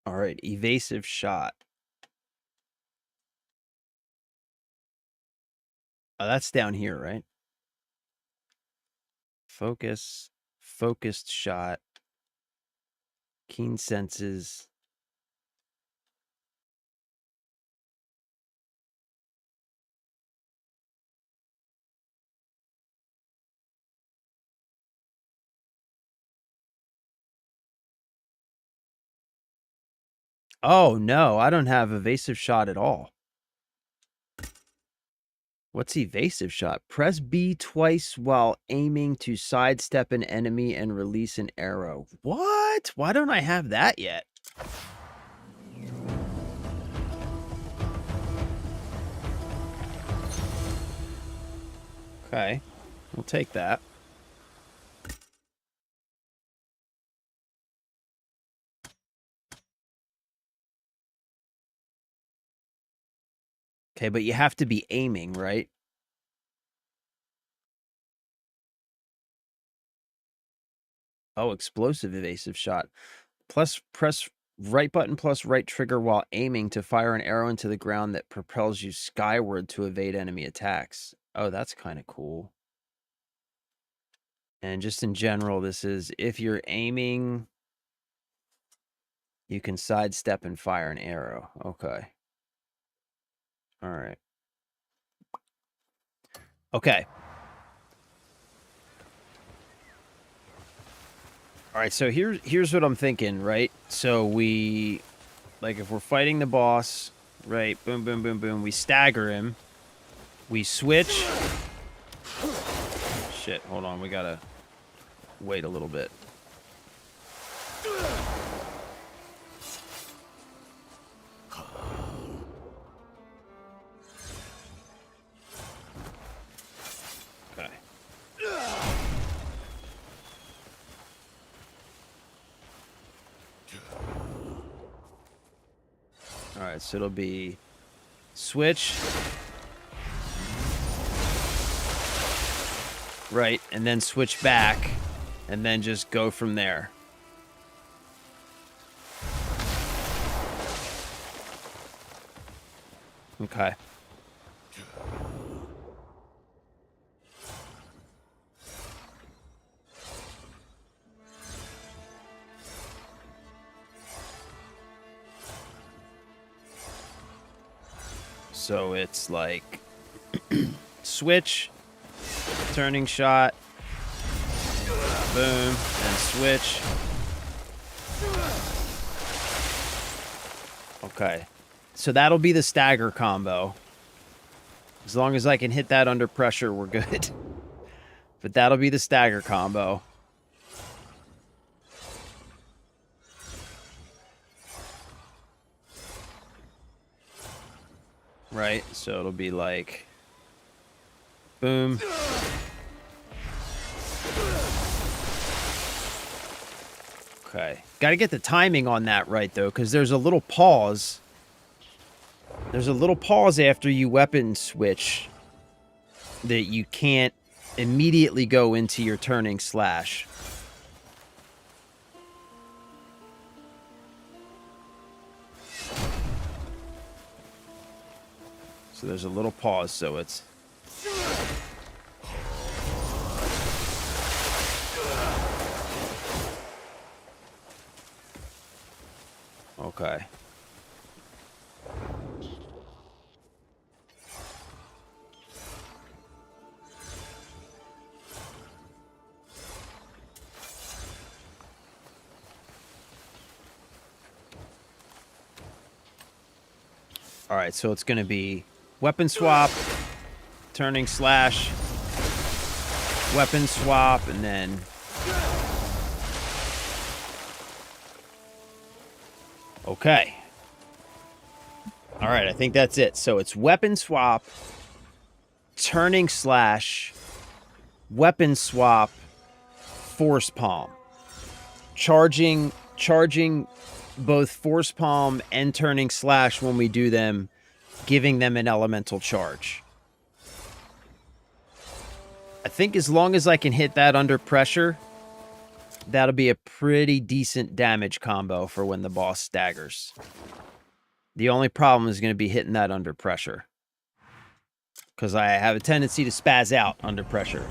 All right, evasive shot. Oh, that's down here, right? Focus, focused shot, keen senses. Oh, no, I don't have evasive shot at all. What's evasive shot? Press B twice while aiming to sidestep an enemy and release an arrow. What? Why don't I have that yet? Okay, we'll take that. Okay, but you have to be aiming, right? Oh, explosive evasive shot. Plus, press right button plus right trigger while aiming to fire an arrow into the ground that propels you skyward to evade enemy attacks. Oh, that's kind of cool. And just in general, this is if you're aiming, you can sidestep and fire an arrow. Okay. All right. Okay. All right, so here's what I'm thinking, right? So we, like, if we're fighting the boss, right? Boom, boom, boom, boom. We stagger him. We switch. Shit, hold on. We gotta wait a little bit. Okay. All right, so it'll be switch. Right, and then switch back, and then just go from there. Okay. So it's like switch, turning shot, boom, and switch. Okay. So that'll be the stagger combo. As long as I can hit that under pressure, we're good. But that'll be the stagger combo. Right? So it'll be like... boom. Okay. Got to get the timing on that right, though, because there's a little pause. There's a little pause after you weapon switch that you can't immediately go into your turning slash. So there's a little pause, so it's... okay. All right, so it's going to be weapon swap, turning slash, weapon swap, and then... okay. All right, I think that's it. So it's weapon swap, turning slash, weapon swap, force palm. Charging both force palm and turning slash when we do them, giving them an elemental charge. I think as long as I can hit that under pressure, that'll be a pretty decent damage combo for when the boss staggers. The only problem is going to be hitting that under pressure, because I have a tendency to spaz out under pressure.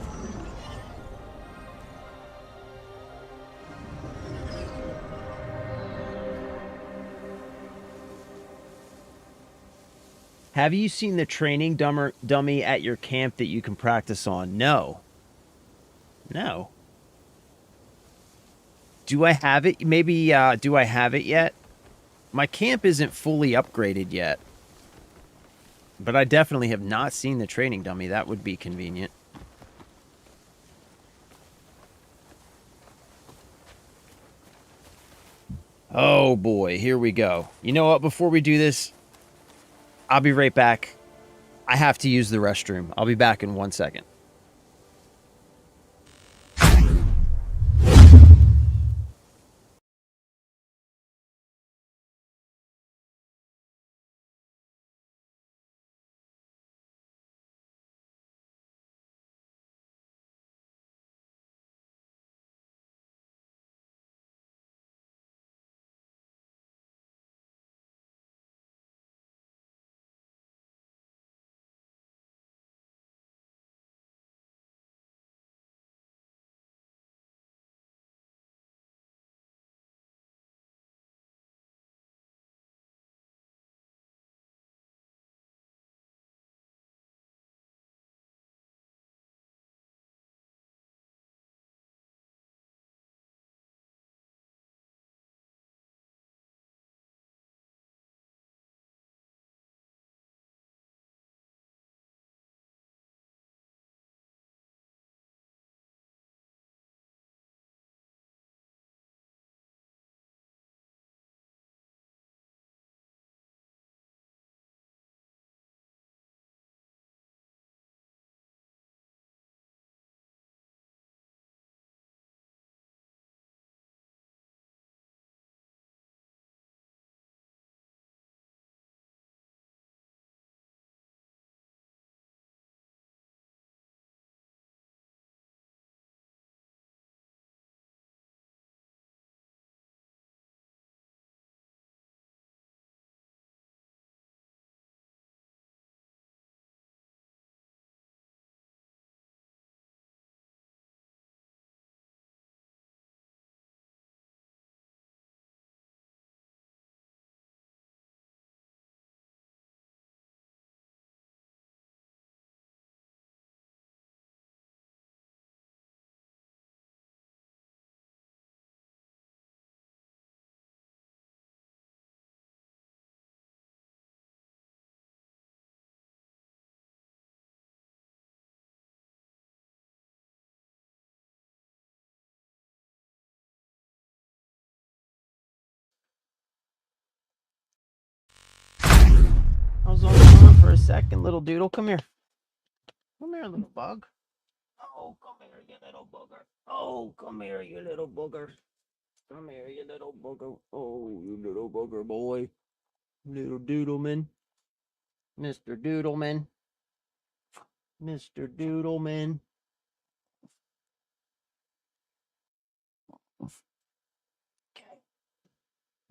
Have you seen the training dummy at your camp that you can practice on? No. No. Do I have it? Maybe, do I have it yet? My camp isn't fully upgraded yet. But I definitely have not seen the training dummy. That would be convenient. Oh boy, here we go. You know what? Before we do this, I'll be right back. I have to use the restroom. I'll be back in 1 second. second, little doodle. Come here. Come here, little bug. Oh, come here, you little booger. Oh, come here, you little booger. Come here, you little booger. Oh, you little booger boy. Little Doodleman. Mr. Doodleman. Mr. Doodleman. Okay.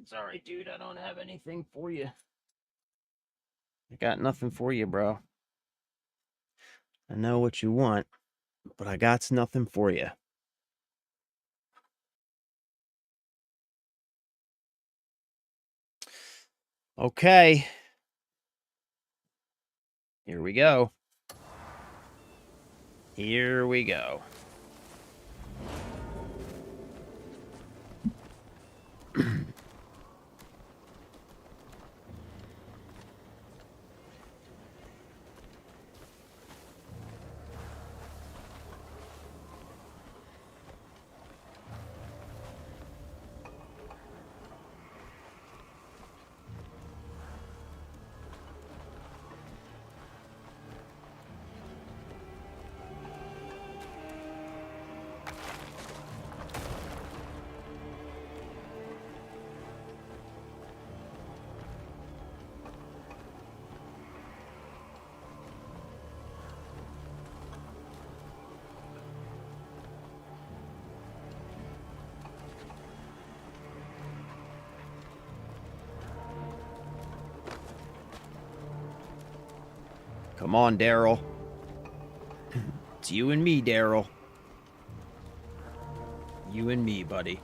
Sorry, dude, I don't have anything for you. I got nothing for you, bro. I know what you want, but I got nothing for you. Okay. Here we go. Here we go. Come on, Daryl. It's you and me, Daryl. You and me, buddy.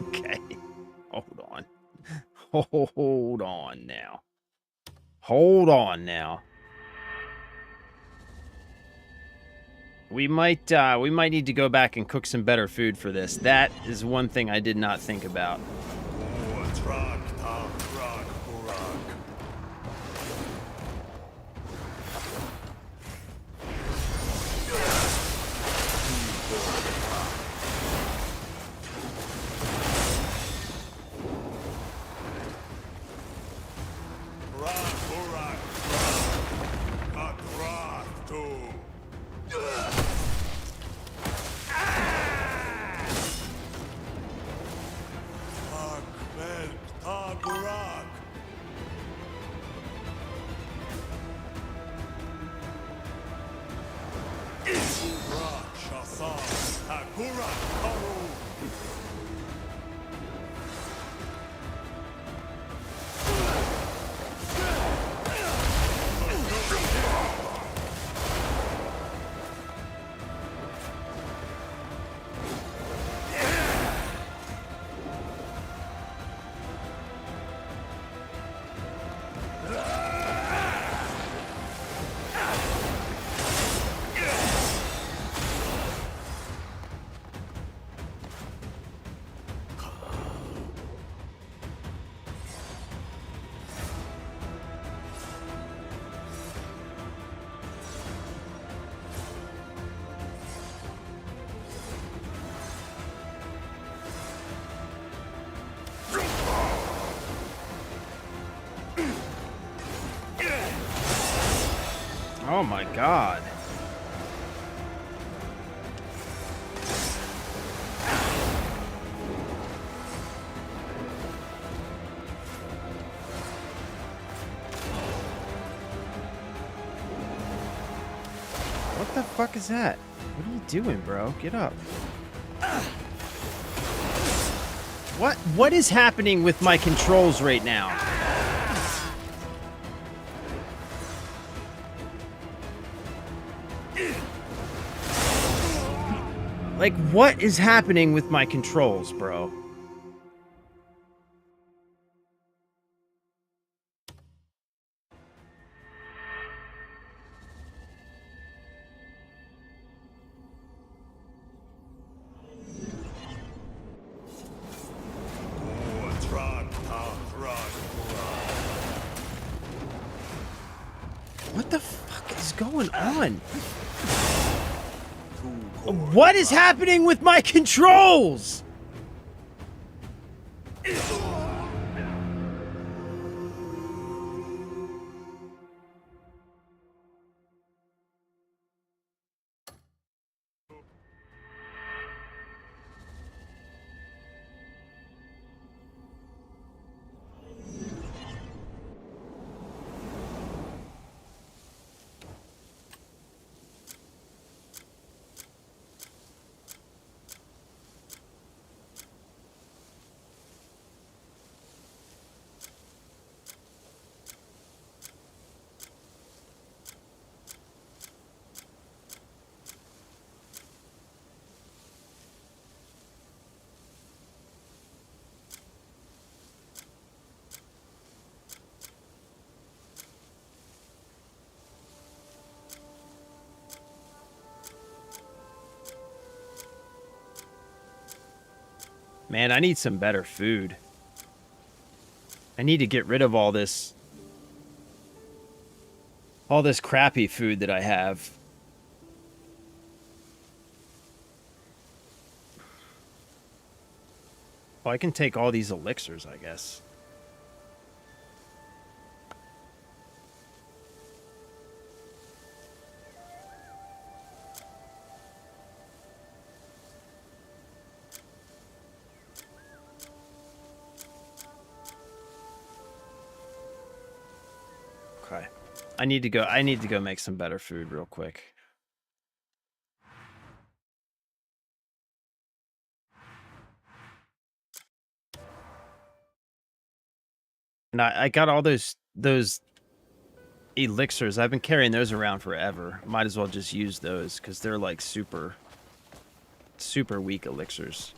Okay. Hold on. Hold on now. Hold on now. We might need to go back and cook some better food for this. That is one thing I did not think about. Oh my god. What the fuck is that? What are you doing, bro? Get up. What is happening with my controls right now? Like, what is happening with my controls, bro? What the fuck is going on? What is happening with my controls? Man, I need some better food. I need to get rid of all this crappy food that I have. Well, I can take all these elixirs, I guess. Okay. I need to go make some better food real quick. And I got all those elixirs. I've been carrying those around forever. Might as well just use those because they're like super weak elixirs.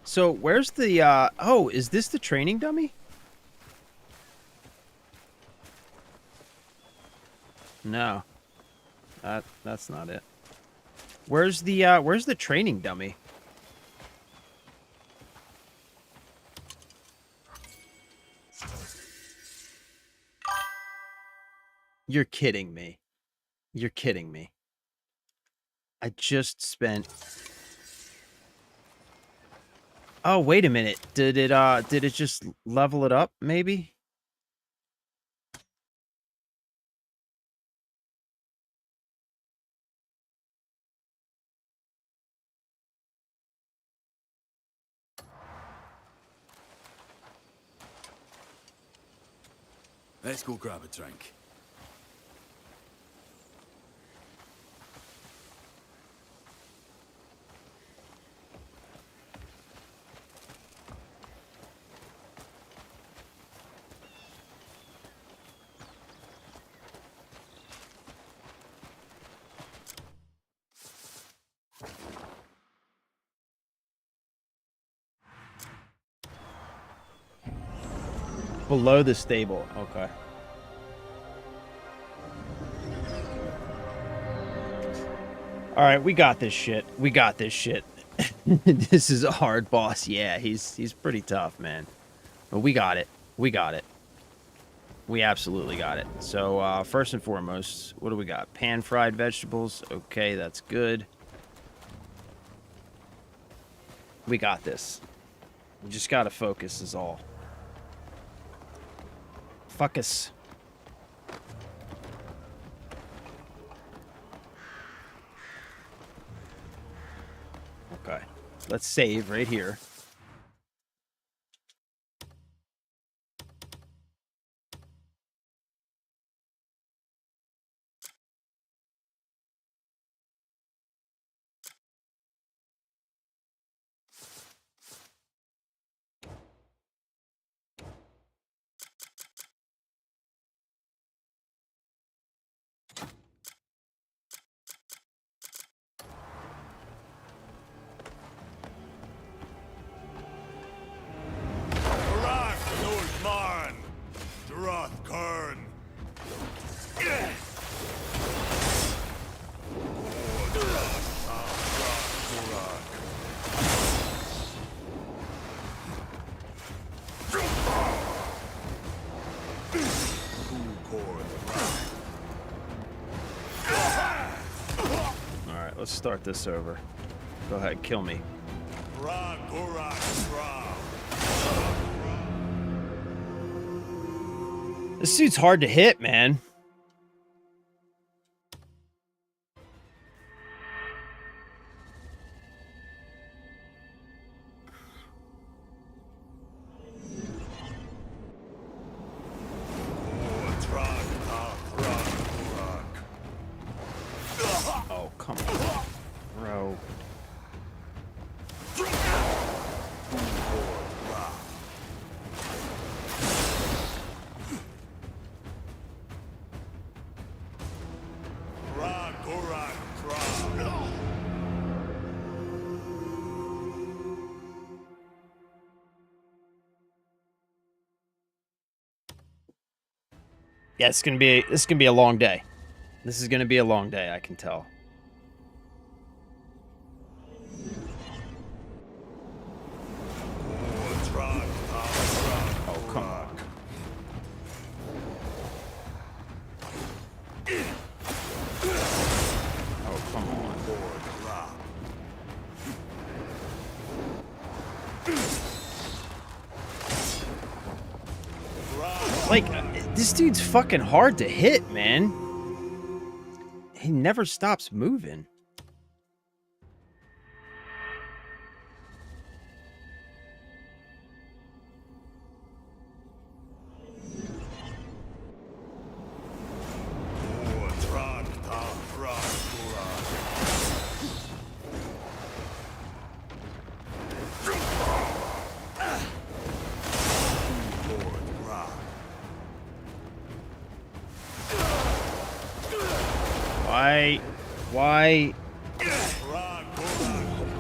So where's the oh, is this the training dummy? No. That's not it. Where's the training dummy? You're kidding me. You're kidding me. I just spent... Oh, wait a minute. Did it just level it up, maybe?
Let's go grab a drink.
Below the stable. Okay. All right, we got this shit. We got this shit. This is a hard boss. Yeah, he's pretty tough, man. But we got it. We got it. We absolutely got it. So, first and foremost, what do we got? Pan-fried vegetables. Okay, that's good. We got this. We just gotta focus is all. Focus. Okay. Let's save right here. Alright, let's start this over. Go ahead, kill me. This dude's hard to hit, man. Oh, come on, bro. Yeah, this is gonna be a long day. This is gonna be a long day, I can tell. Oh, come on. Oh, come on. Like, this dude's fucking hard to hit, man. He never stops moving.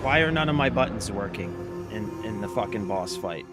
Why are none of my buttons working in the fucking boss fight?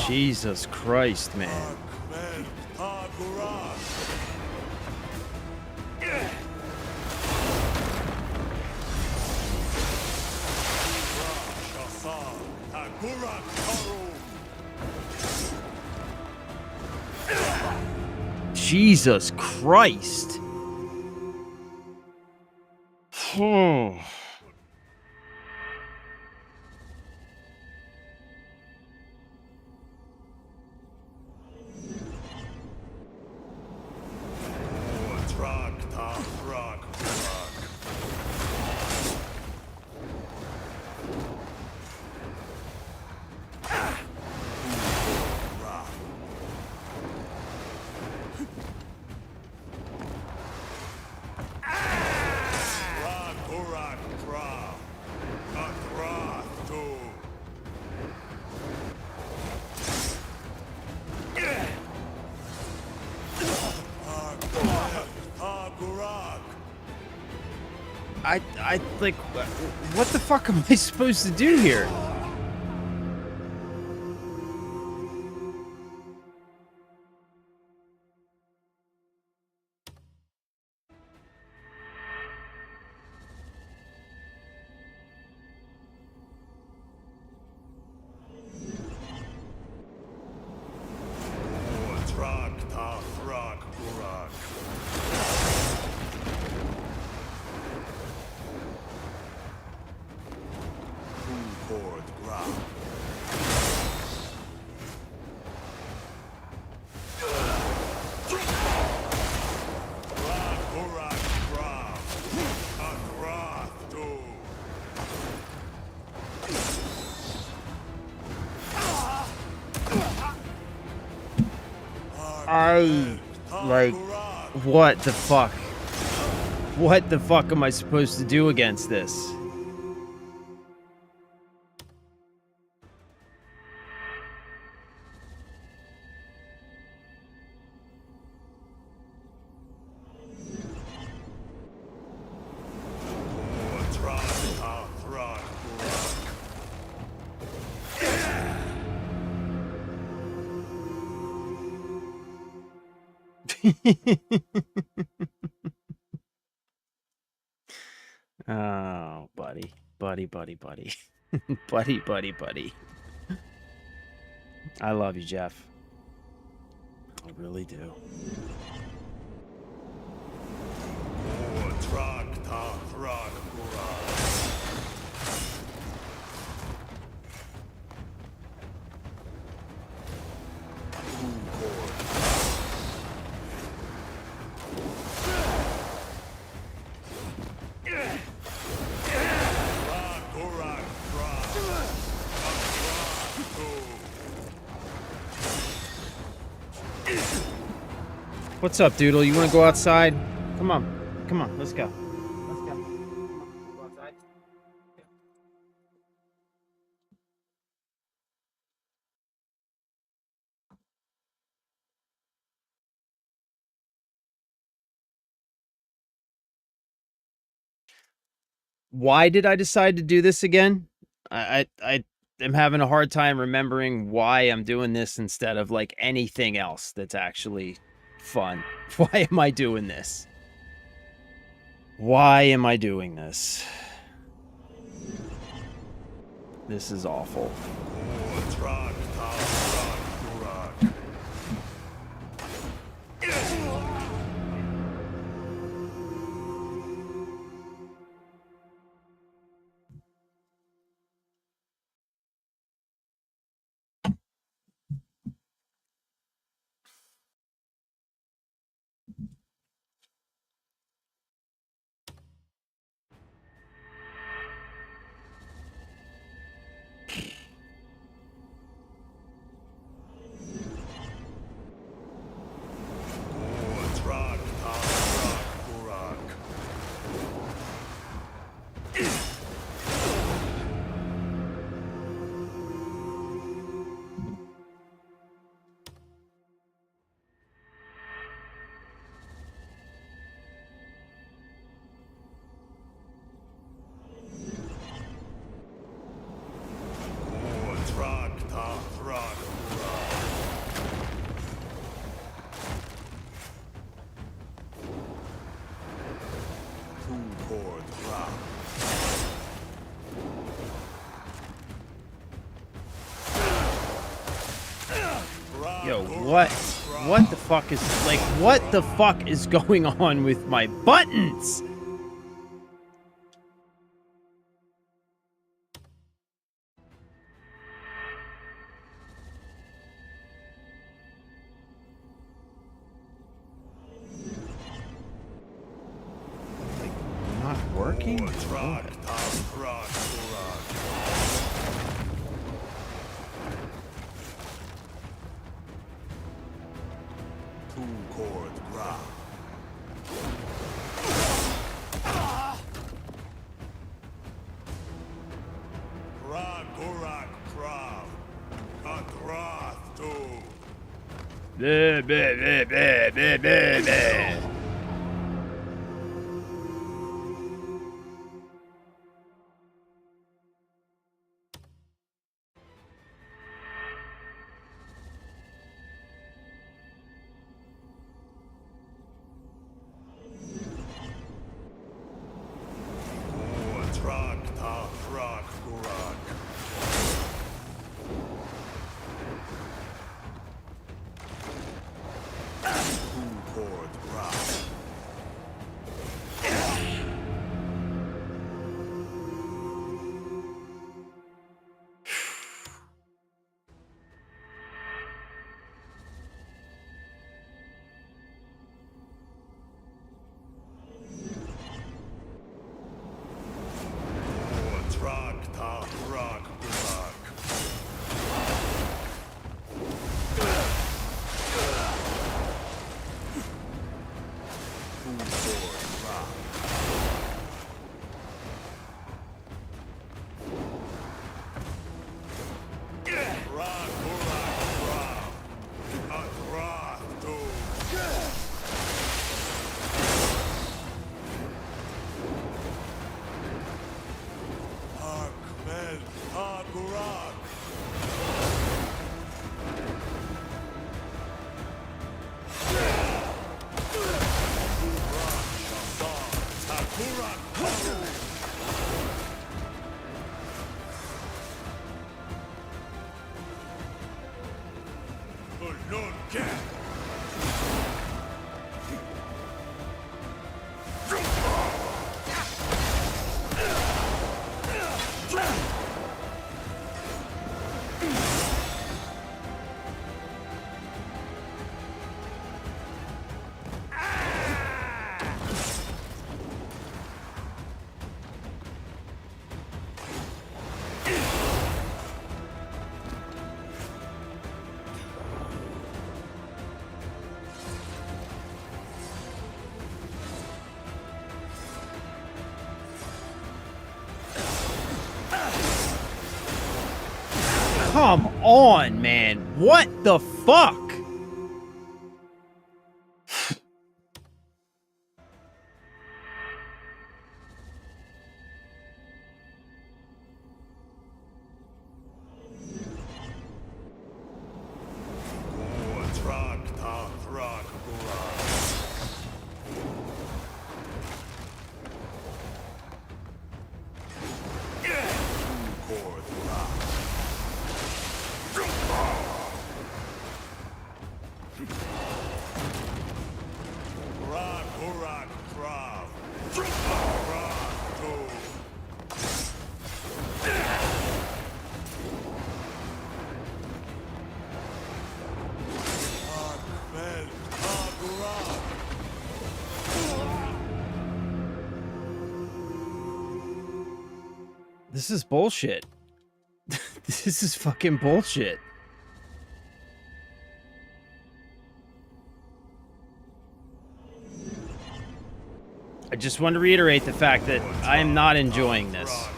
Jesus Christ, man.
Hurak Harum.
Jesus Christ. Oh.
Trak ta Trak Hurak. Trak Hurak Tra. Atra Tu. Hagurak.
I like, what the fuck am I supposed to do here?
Trak ta Trak Hurak. Cord Grab. Trak Hurak Grab. Agrath Tu.
Like, what the fuck? What the fuck am I supposed to do against this?
Trak ta Trak Hurak.
Oh, buddy. Buddy. buddy. I love you, Jeff. I really do.
Trak ta Trak Hurak. Trak Hurak Grab. Agrath Tu.
What's up, Doodle? You want to go outside? Come on, let's go. Why did I decide to do this again? I am having a hard time remembering why I'm doing this instead of like anything else that's actually fun. Why am I doing this? Why am I doing this? This is awful.
Trak ta Trak Hurak.
Yo, what? What the fuck is... Like, what the fuck is going on with my buttons? Not working? Bleh, bleh, bleh, bleh, bleh, bleh, bleh. Come on, man. What the fuck? This is bullshit. This is fucking bullshit. I just want to reiterate the fact that I am not enjoying this.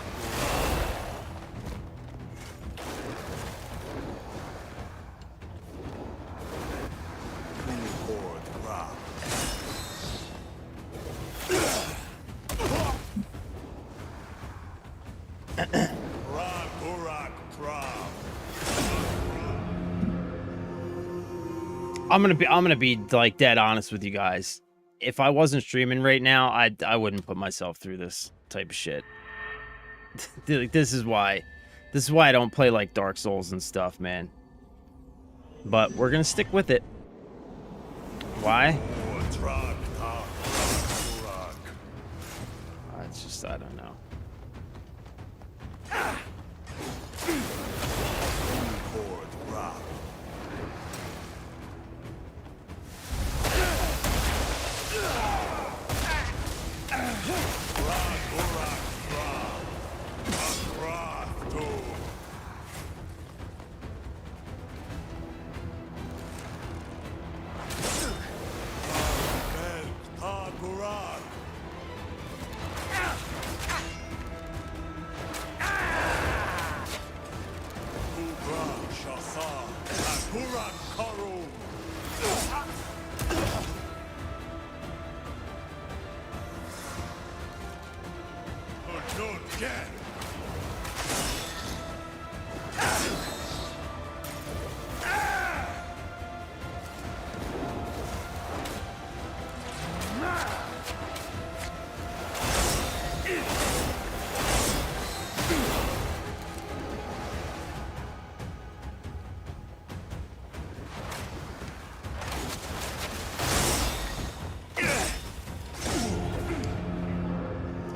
I'm gonna be like dead honest with you guys. If I wasn't streaming right now, I wouldn't put myself through this type of shit. Like, this is why I don't play like Dark Souls and stuff, man. But we're going to stick with it. Why? It's just, I don't know.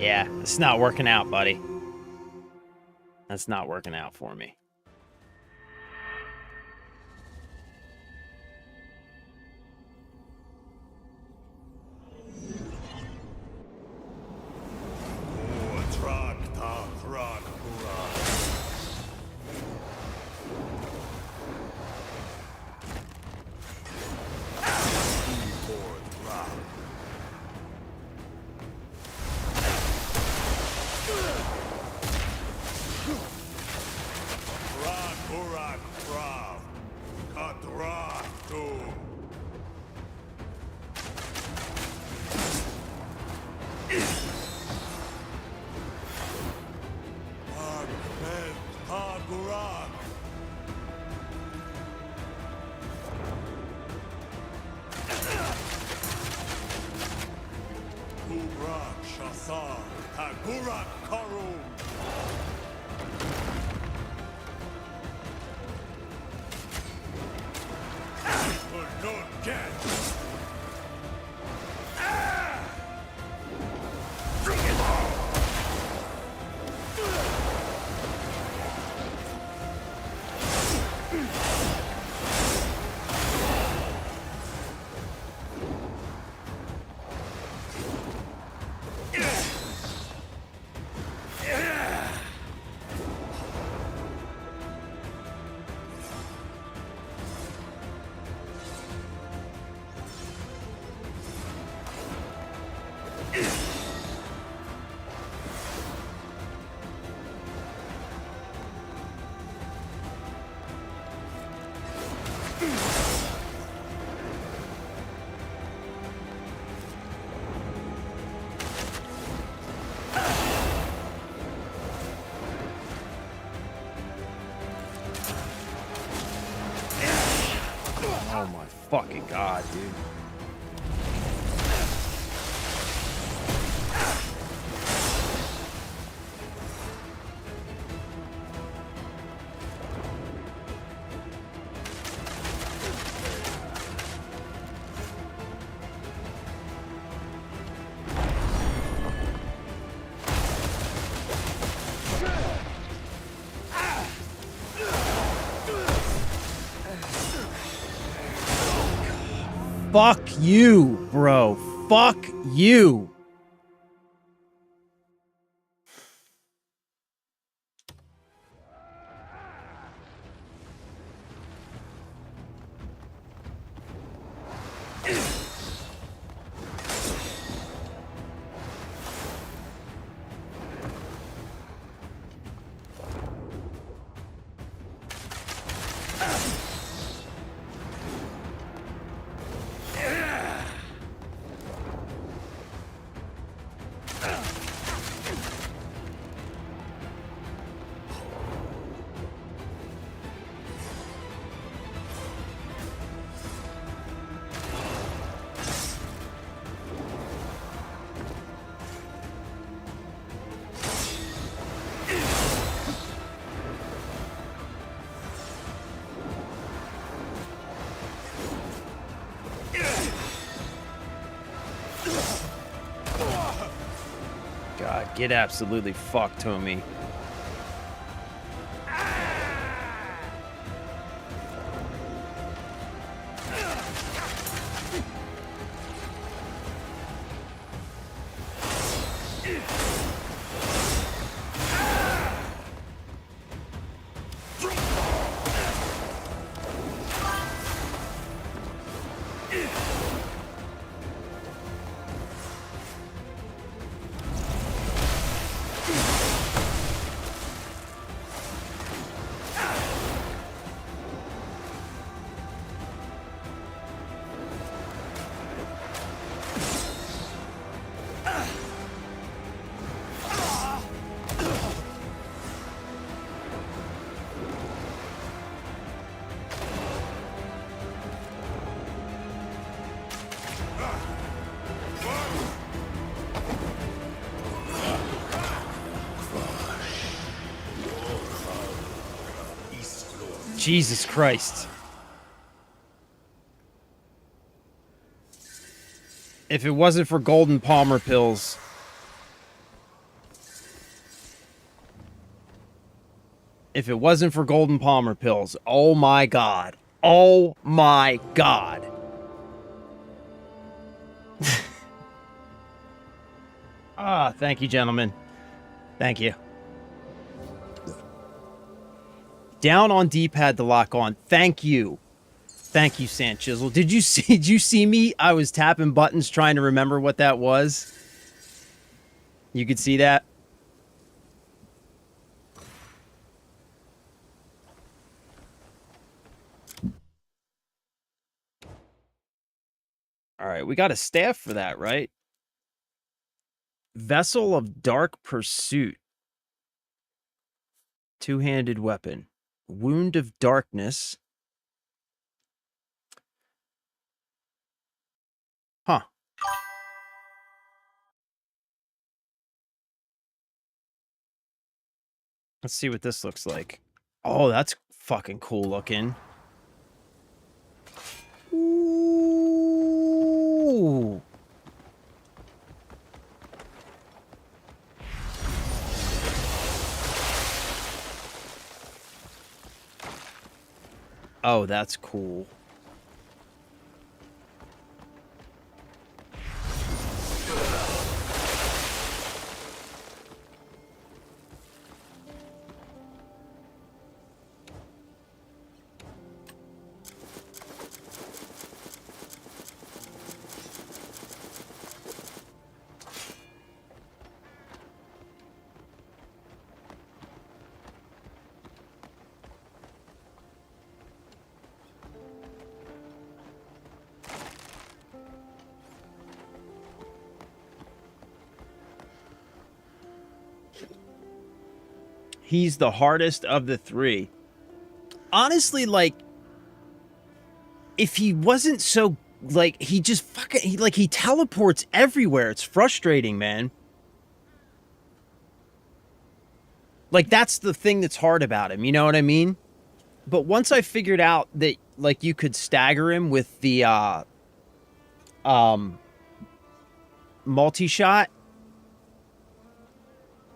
Yeah, it's not working out, buddy. That's not working out for me. Oh my fucking god, dude. Fuck you, bro. Fuck you. God, get absolutely fucked, homie. Jesus Christ. If it wasn't for Golden Palmer pills. If it wasn't for Golden Palmer pills. Oh my God. Oh my God. Ah, thank you, gentlemen. Thank you. Down on D-pad to lock on. Thank you. Thank you, Sant Chisel. Did you see me? I was tapping buttons trying to remember what that was. You could see that? All right, we got a staff for that, right? Vessel of Dark Pursuit. Two-handed weapon. Wound of Darkness. Huh. Let's see what this looks like. Oh, that's fucking cool looking. Ooh. Oh, that's cool. He's the hardest of the three. Honestly, like, if he wasn't so, like, he just fucking, he teleports everywhere. It's frustrating, man. Like, that's the thing that's hard about him, you know what I mean? But once I figured out that, like, you could stagger him with the, multi-shot,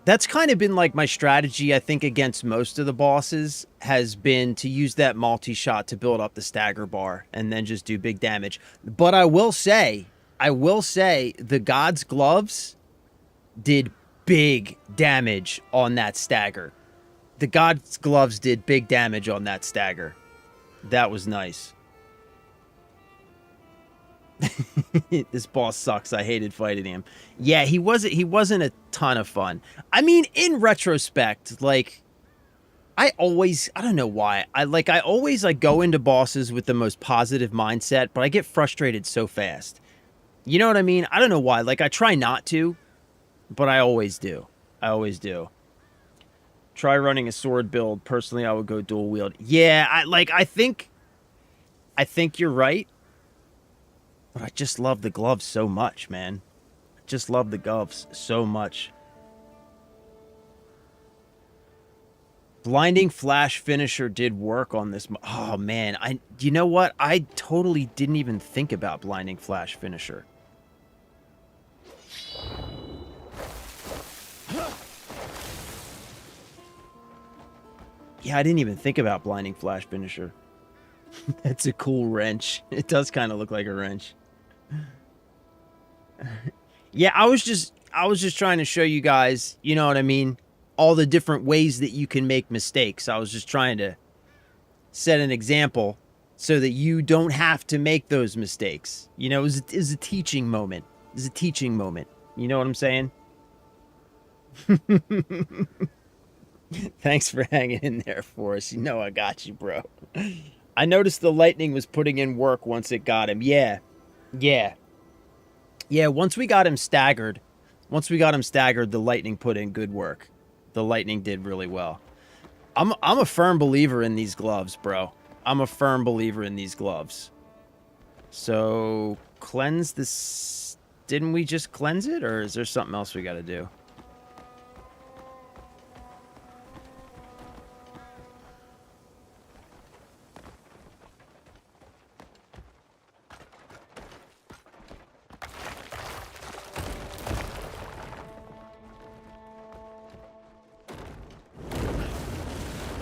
that's kind of been like my strategy, I think, against most of the bosses, has been to use that multi-shot to build up the stagger bar and then just do big damage. But I will say, the God's Gloves did big damage on that stagger. The God's Gloves did big damage on that stagger. That was nice. This boss sucks. I hated fighting him. Yeah, he wasn't a ton of fun. I mean, in retrospect, like, I don't know why. I always go into bosses with the most positive mindset, but I get frustrated so fast. You know what I mean? I don't know why. Like, I try not to, but I always do. I always do. Try running a sword build. Personally, I would go dual wield. Yeah, I think you're right. But I just love the gloves so much, man. I just love the gloves so much. Blinding Flash Finisher did work on this. Oh, man. You know what? I totally didn't even think about Blinding Flash Finisher. Yeah, I didn't even think about blinding flash finisher. That's a cool wrench. It does kind of look like a wrench. Yeah, I was just trying to show you guys, you know what I mean? All the different ways that you can make mistakes. I was just trying to set an example so that you don't have to make those mistakes. You know, it was a teaching moment. It was a teaching moment. You know what I'm saying? Thanks for hanging in there for us. You know I got you, bro. I noticed the lightning was putting in work once it got him. Yeah. Yeah. Yeah, once we got him staggered, the lightning put in good work. The lightning did really well. I'm a firm believer in these gloves, bro. I'm a firm believer in these gloves. So, cleanse this. Didn't we just cleanse it, or is there something else we got to do?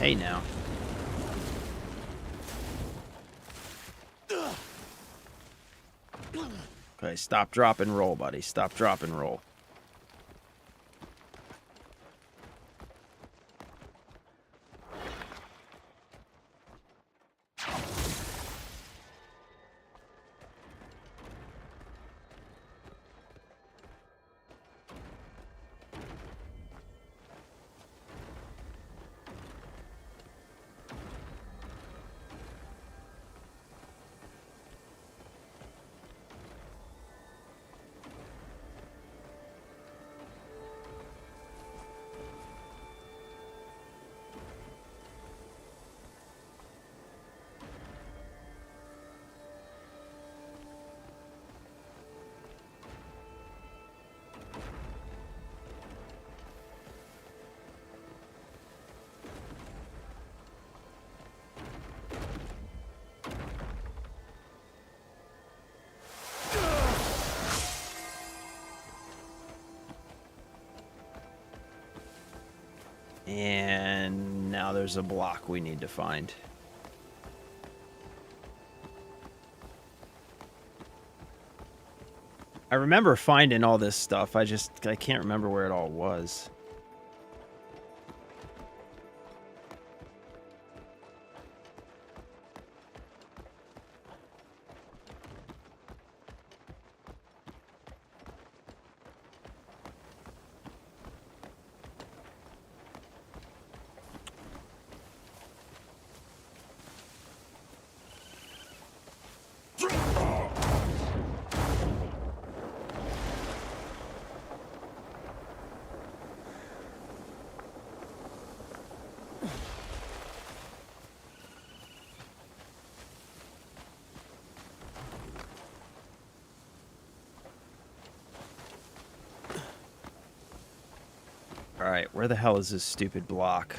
Hey, now. Okay, stop, drop, and roll, buddy. Stop, drop, and roll. And now there's a block we need to find. I remember finding all this stuff. I can't remember where it all was. Alright, where the hell is this stupid block?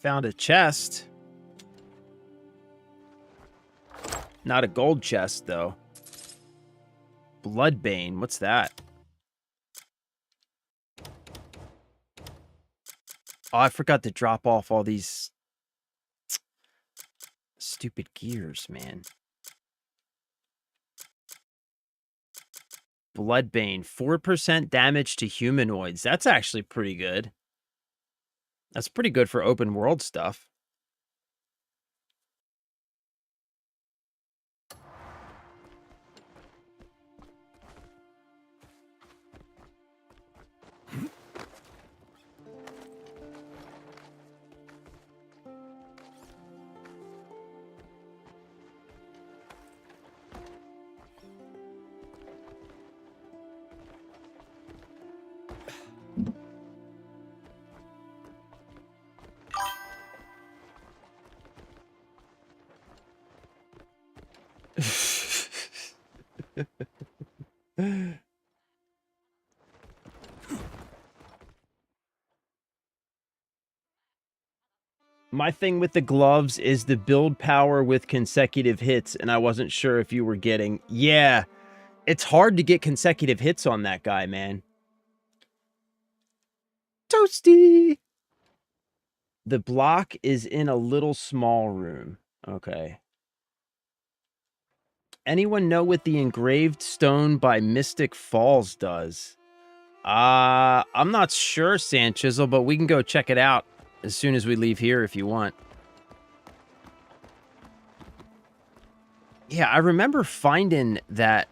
Found a chest. Not a gold chest, though. Bloodbane, what's that? Oh, I forgot to drop off all these stupid gears, man. Bloodbane, 4% damage to humanoids. That's actually pretty good. That's pretty good for open world stuff. My thing with the gloves is the build power with consecutive hits, and I wasn't sure if you were getting... Yeah, it's hard to get consecutive hits on that guy, man. Toasty! The block is in a little small room. Okay. Anyone know what the engraved stone by Mystic Falls does? I'm not sure, Sand Chisel, but we can go check it out as soon as we leave here if you want. Yeah, I remember finding that.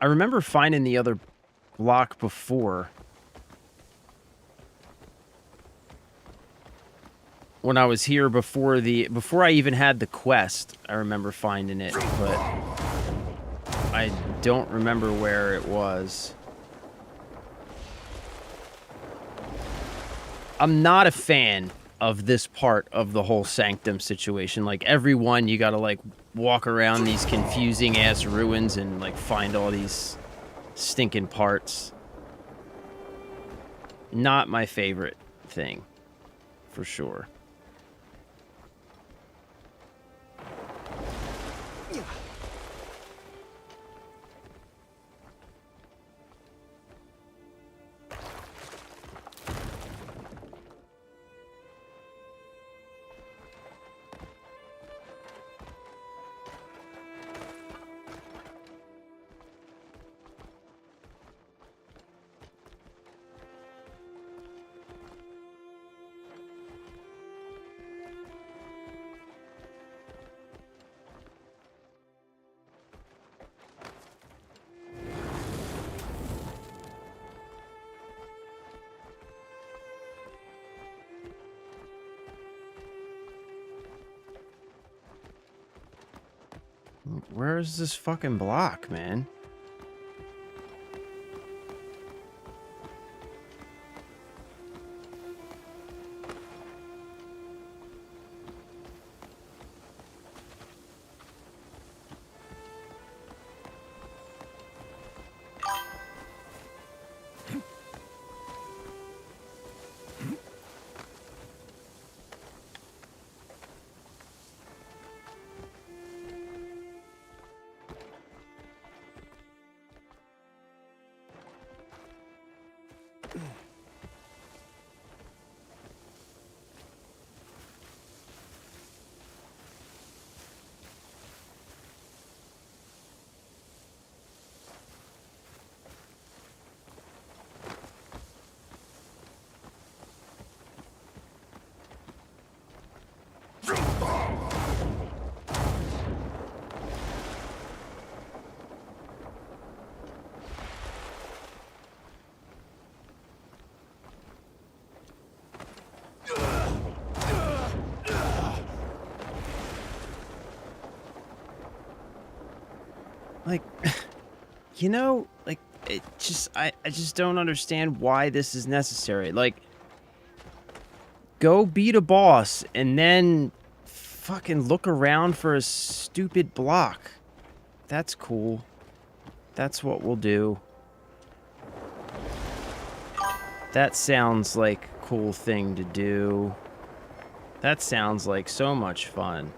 I remember finding the other block before. When I was here before I even had the quest, I remember finding it, but I don't remember where it was. I'm not a fan of this part of the whole Sanctum situation. Like, everyone, you gotta, like, walk around these confusing-ass ruins and, like, find all these stinking parts. Not my favorite thing, for sure. Where's this fucking block, man? Like, you know, like, it just, I just don't understand why this is necessary. Like, go beat a boss and then fucking look around for a stupid block. That's cool. That's what we'll do. That sounds like a cool thing to do. That sounds like so much fun.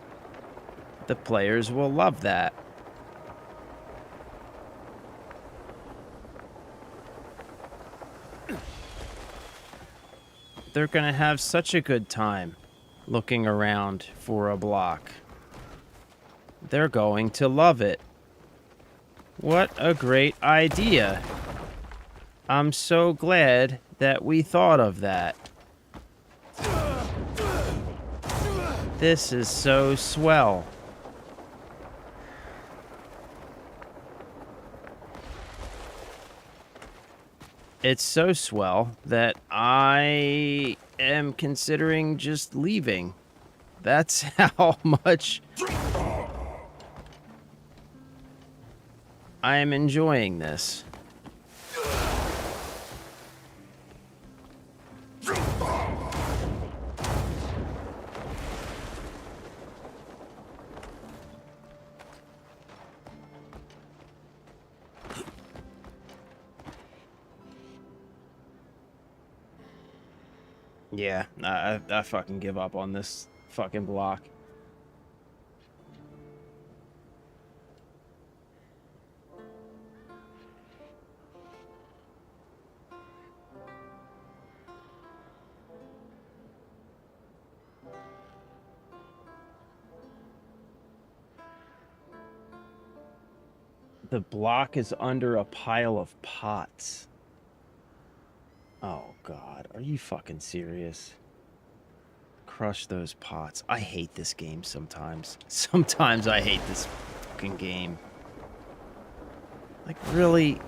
The players will love that. They're gonna have such a good time looking around for a block. They're going to love it. What a great idea. I'm so glad that we thought of that. This is so swell. It's so swell that I am considering just leaving. That's how much I am enjoying this. Yeah, I fucking give up on this fucking block. The block is under a pile of pots. Oh, God. Are you fucking serious? Crush those pots. I hate this game sometimes. Sometimes I hate this fucking game. Like, really?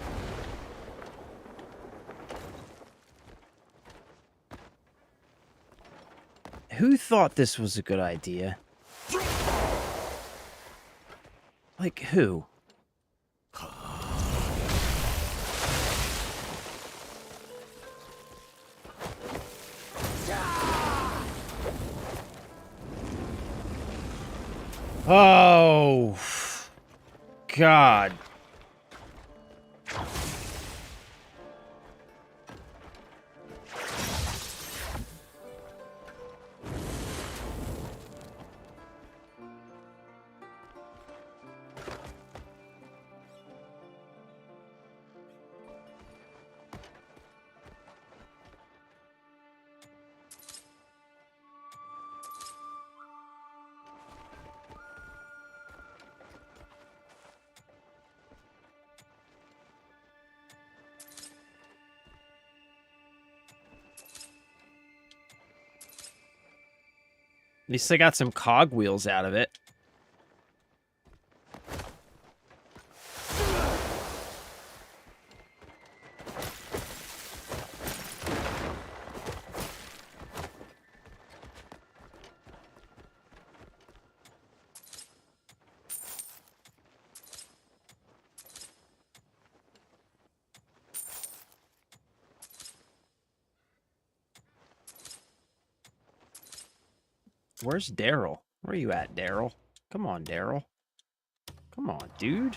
Who thought this was a good idea? Like, who? Oh, God. At least I got some cogwheels out of it. Where's Daryl? Where are you at, Daryl? Come on, Daryl. Come on, dude.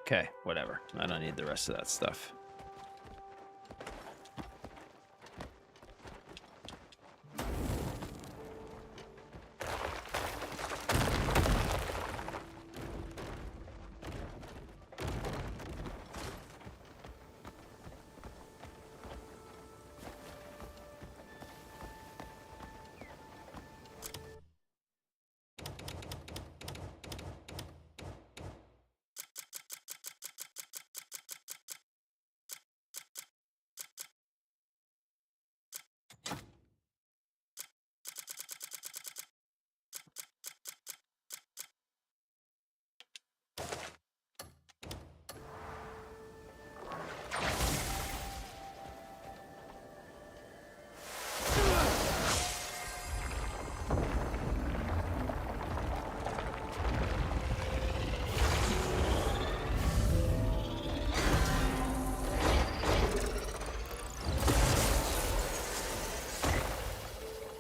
Okay, whatever. I don't need the rest of that stuff.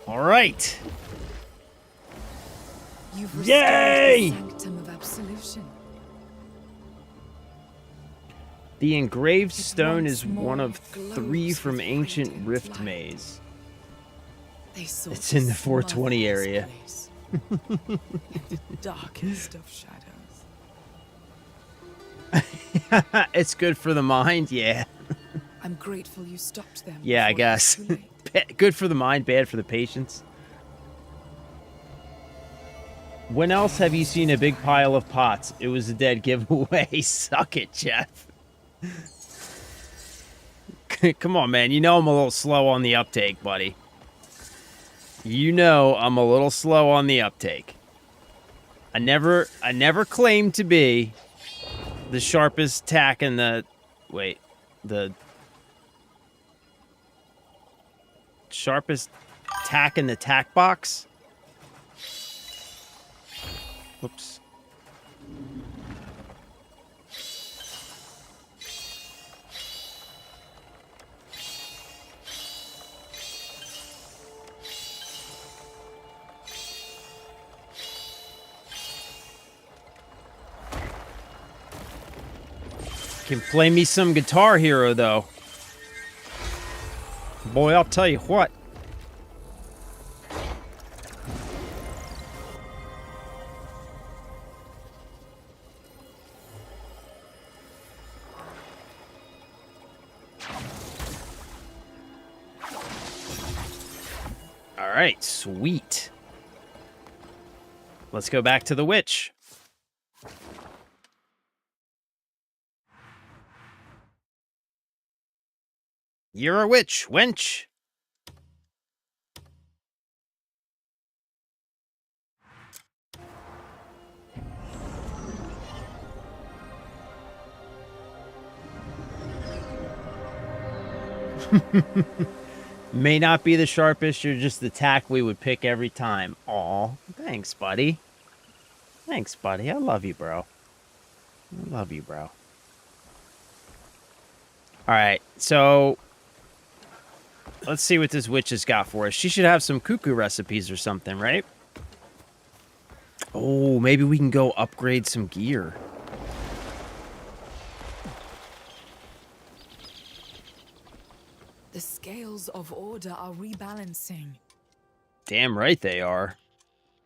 All right.
You've restored
Yay!
the sanctum of absolution.
The engraved
It
stone
once
is one
more
of
glows
3
with
from ancient
radiant
Rift
light.
Maze.
They sought
It's
to
in the
smother
420
this
area.
place in the darkest of shadows.
It's good for the mind, yeah.
I'm grateful you stopped them.
Yeah, I
before it was
guess.
too late.
Good for the mind, bad for the patience. When else have you seen a big pile of pots? It was a dead giveaway. Suck it, Jeff. Come on, man. You know I'm a little slow on the uptake, buddy. You know I'm a little slow on the uptake. I never claimed to be the sharpest tack in the... Wait. The sharpest tack in the tack box? Whoops. Can play me some Guitar Hero, though. Boy, I'll tell you what. All right, sweet. Let's go back to the witch. You're a witch, wench. May not be the sharpest, you're just the tack we would pick every time. Aw, thanks, buddy. Thanks, buddy. I love you, bro. I love you, bro. Alright, so... let's see what this witch has got for us. She should have some cuckoo recipes or something, right? Oh, maybe we can go upgrade some gear.
The scales of order are rebalancing.
Damn right they are.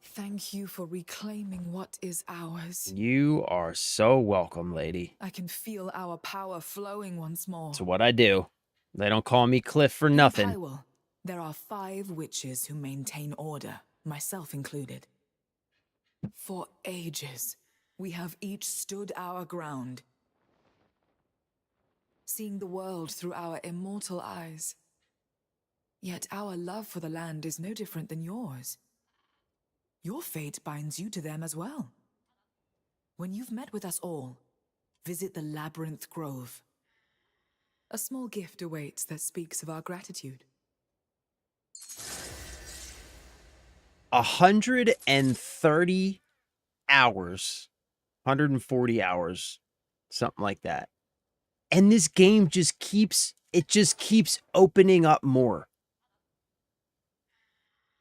Thank you for reclaiming what is ours.
You are so welcome, lady.
I can feel our power flowing once more.
It's what I do. They don't call me Cliff for
In
nothing.
Hyrule, there are 5 witches who maintain order, myself included. For ages, we have each stood our ground, seeing the world through our immortal eyes. Yet our love for the land is no different than yours. Your fate binds you to them as well. When you've met with us all, visit the Labyrinth Grove. A small gift awaits that speaks of our gratitude.
130 hours. 140 hours. Something like that. And this game just keeps opening up more.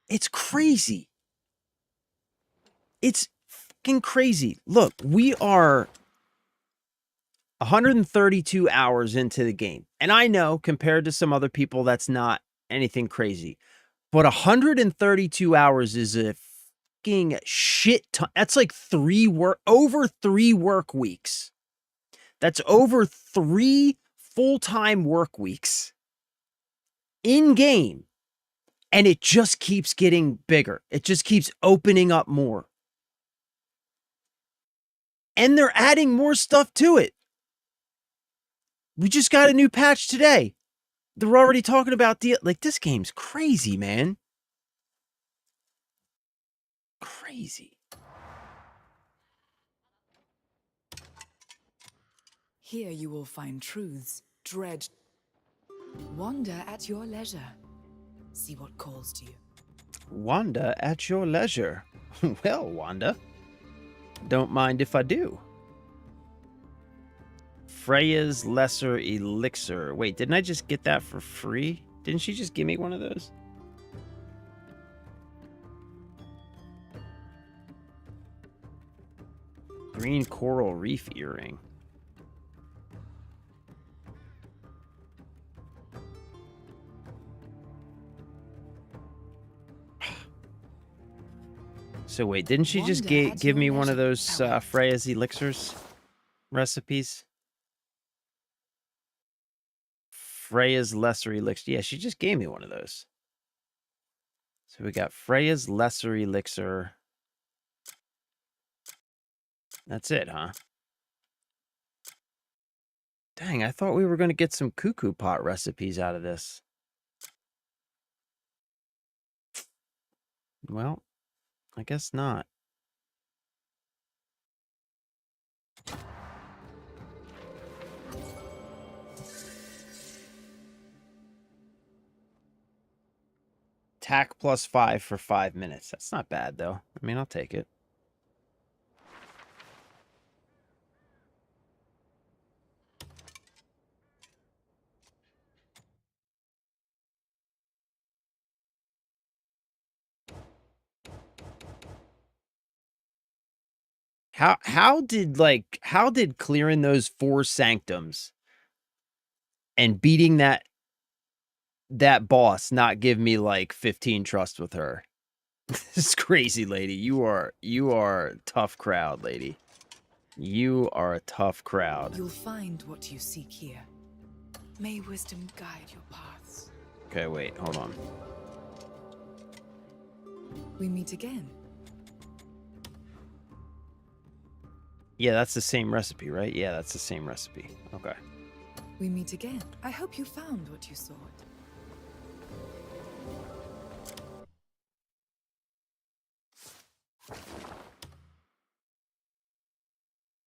It's crazy. It's fucking crazy. Look, we are 132 hours into the game. And I know, compared to some other people, that's not anything crazy. But 132 hours is a fucking shit ton. That's like over 3 work weeks. That's over 3 full-time work weeks in game. And it just keeps getting bigger. It just keeps opening up more. And they're adding more stuff to it. We just got a new patch today. They're already talking about like, this game's crazy, man. Crazy.
Here you will find truths, dread. Wander at your leisure. See what calls to you.
Wanda at your leisure. Well, Wanda. Don't mind if I do. Freya's Lesser Elixir. Wait, didn't I just get that for free? Didn't she just give me one of those? Green coral reef earring. So wait, didn't she just
Wander at
give me
your
one of
leisure,
those
farewell.
Freya's elixirs recipes? Freya's lesser elixir. Yeah, she just gave me one of those. So we got Freya's lesser elixir. That's it, huh? Dang, I thought we were going to get some cuckoo pot recipes out of this. Well, I guess not. Tack +5 for 5 minutes. That's not bad, though. I mean, I'll take it. How did clearing those 4 sanctums and beating that boss not give me like 15 trust with her? This is crazy, lady. You are a tough crowd, lady. You are a tough crowd.
You'll find what you seek here. May wisdom guide your paths.
Okay, wait, hold on.
We meet again.
Yeah, that's the same recipe, right? Yeah, that's the same recipe. Okay.
We meet again. I hope you found what you sought.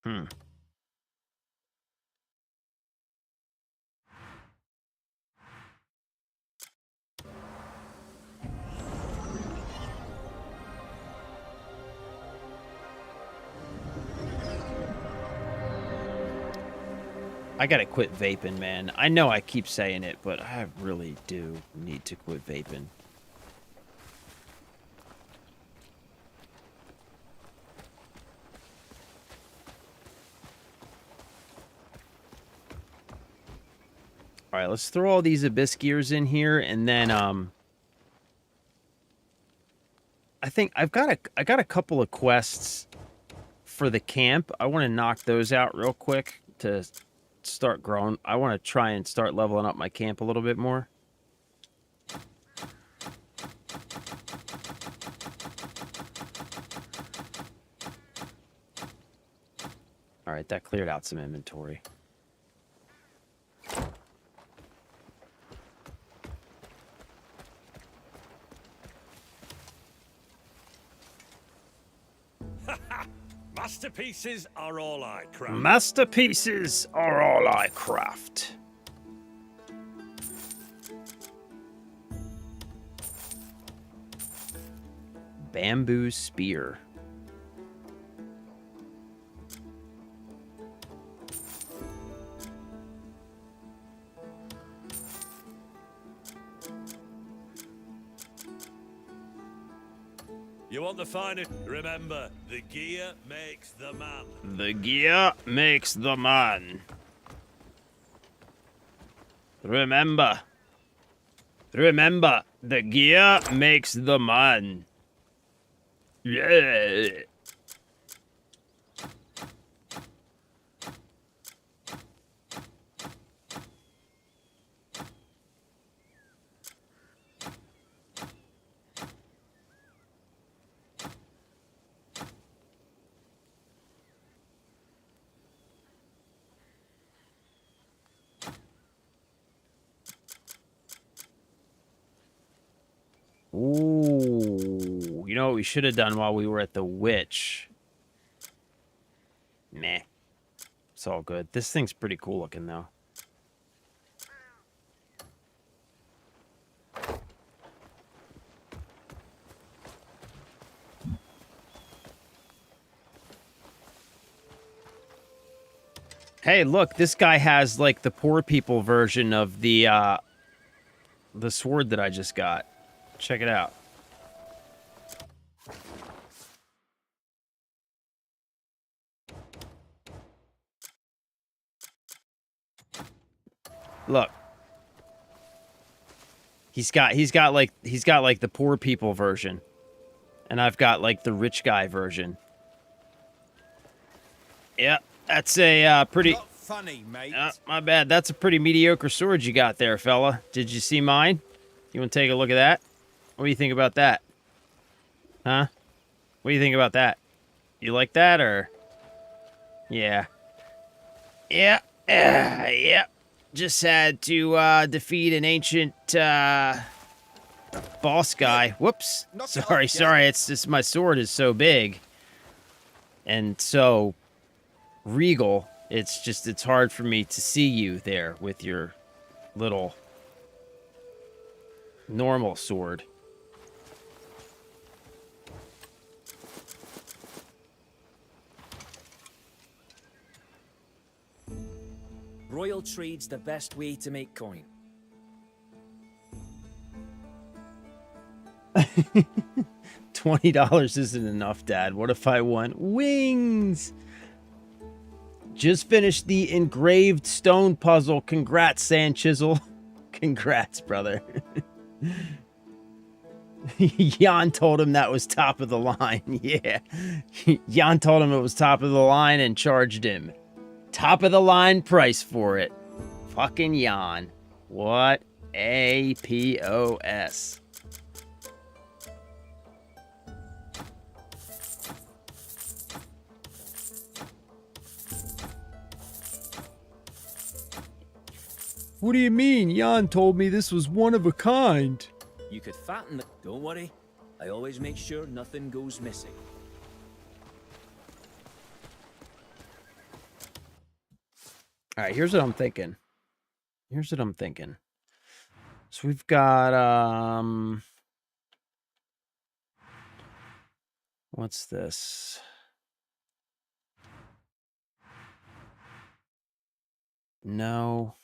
Hmm. I gotta quit vaping, man. I know I keep saying it, but I really do need to quit vaping. All right, let's throw all these abyss gears in here, and then I think I got a couple of quests for the camp. I want to knock those out real quick to start growing. I want to try and start leveling up my camp a little bit more. All right, that cleared out some inventory.
Masterpieces are all I craft.
Masterpieces are all I craft. Bamboo spear.
You want the finest? Remember, the gear makes the man.
The gear makes the man. Remember, the gear makes the man. Yeah. Ooh, you know what we should have done while we were at the witch? Meh. It's all good. This thing's pretty cool looking, though. Hey, look, this guy has, like, the poor people version of the sword that I just got. Check it out. Look. He's got like the poor people version. And I've got like the rich guy version. Yeah, that's a pretty
Not funny, mate.
my bad. That's a pretty mediocre sword you got there, fella. Did you see mine? You want to take a look at that? What do you think about that? Huh? What do you think about that? You like that, or? Yeah. Yeah. Yeah. Just had to defeat an ancient boss guy. Whoops. Sorry. It's just my sword is so big and so regal. It's hard for me to see you there with your little normal sword.
Royal trade's the best way to make coin.
$20 isn't enough, Dad. What if I want wings? Just finished the engraved stone puzzle. Congrats, Sand Chisel. Congrats, brother. Jan told him that was top of the line. Yeah. Jan told him it was top of the line and charged him top of the line price for it. Fucking Jan. What a POS. What do you mean? Jan told me this was one of a kind.
You could fatten the... Don't worry. I always make sure nothing goes missing.
All right, here's what I'm thinking. So we've got, what's this? No.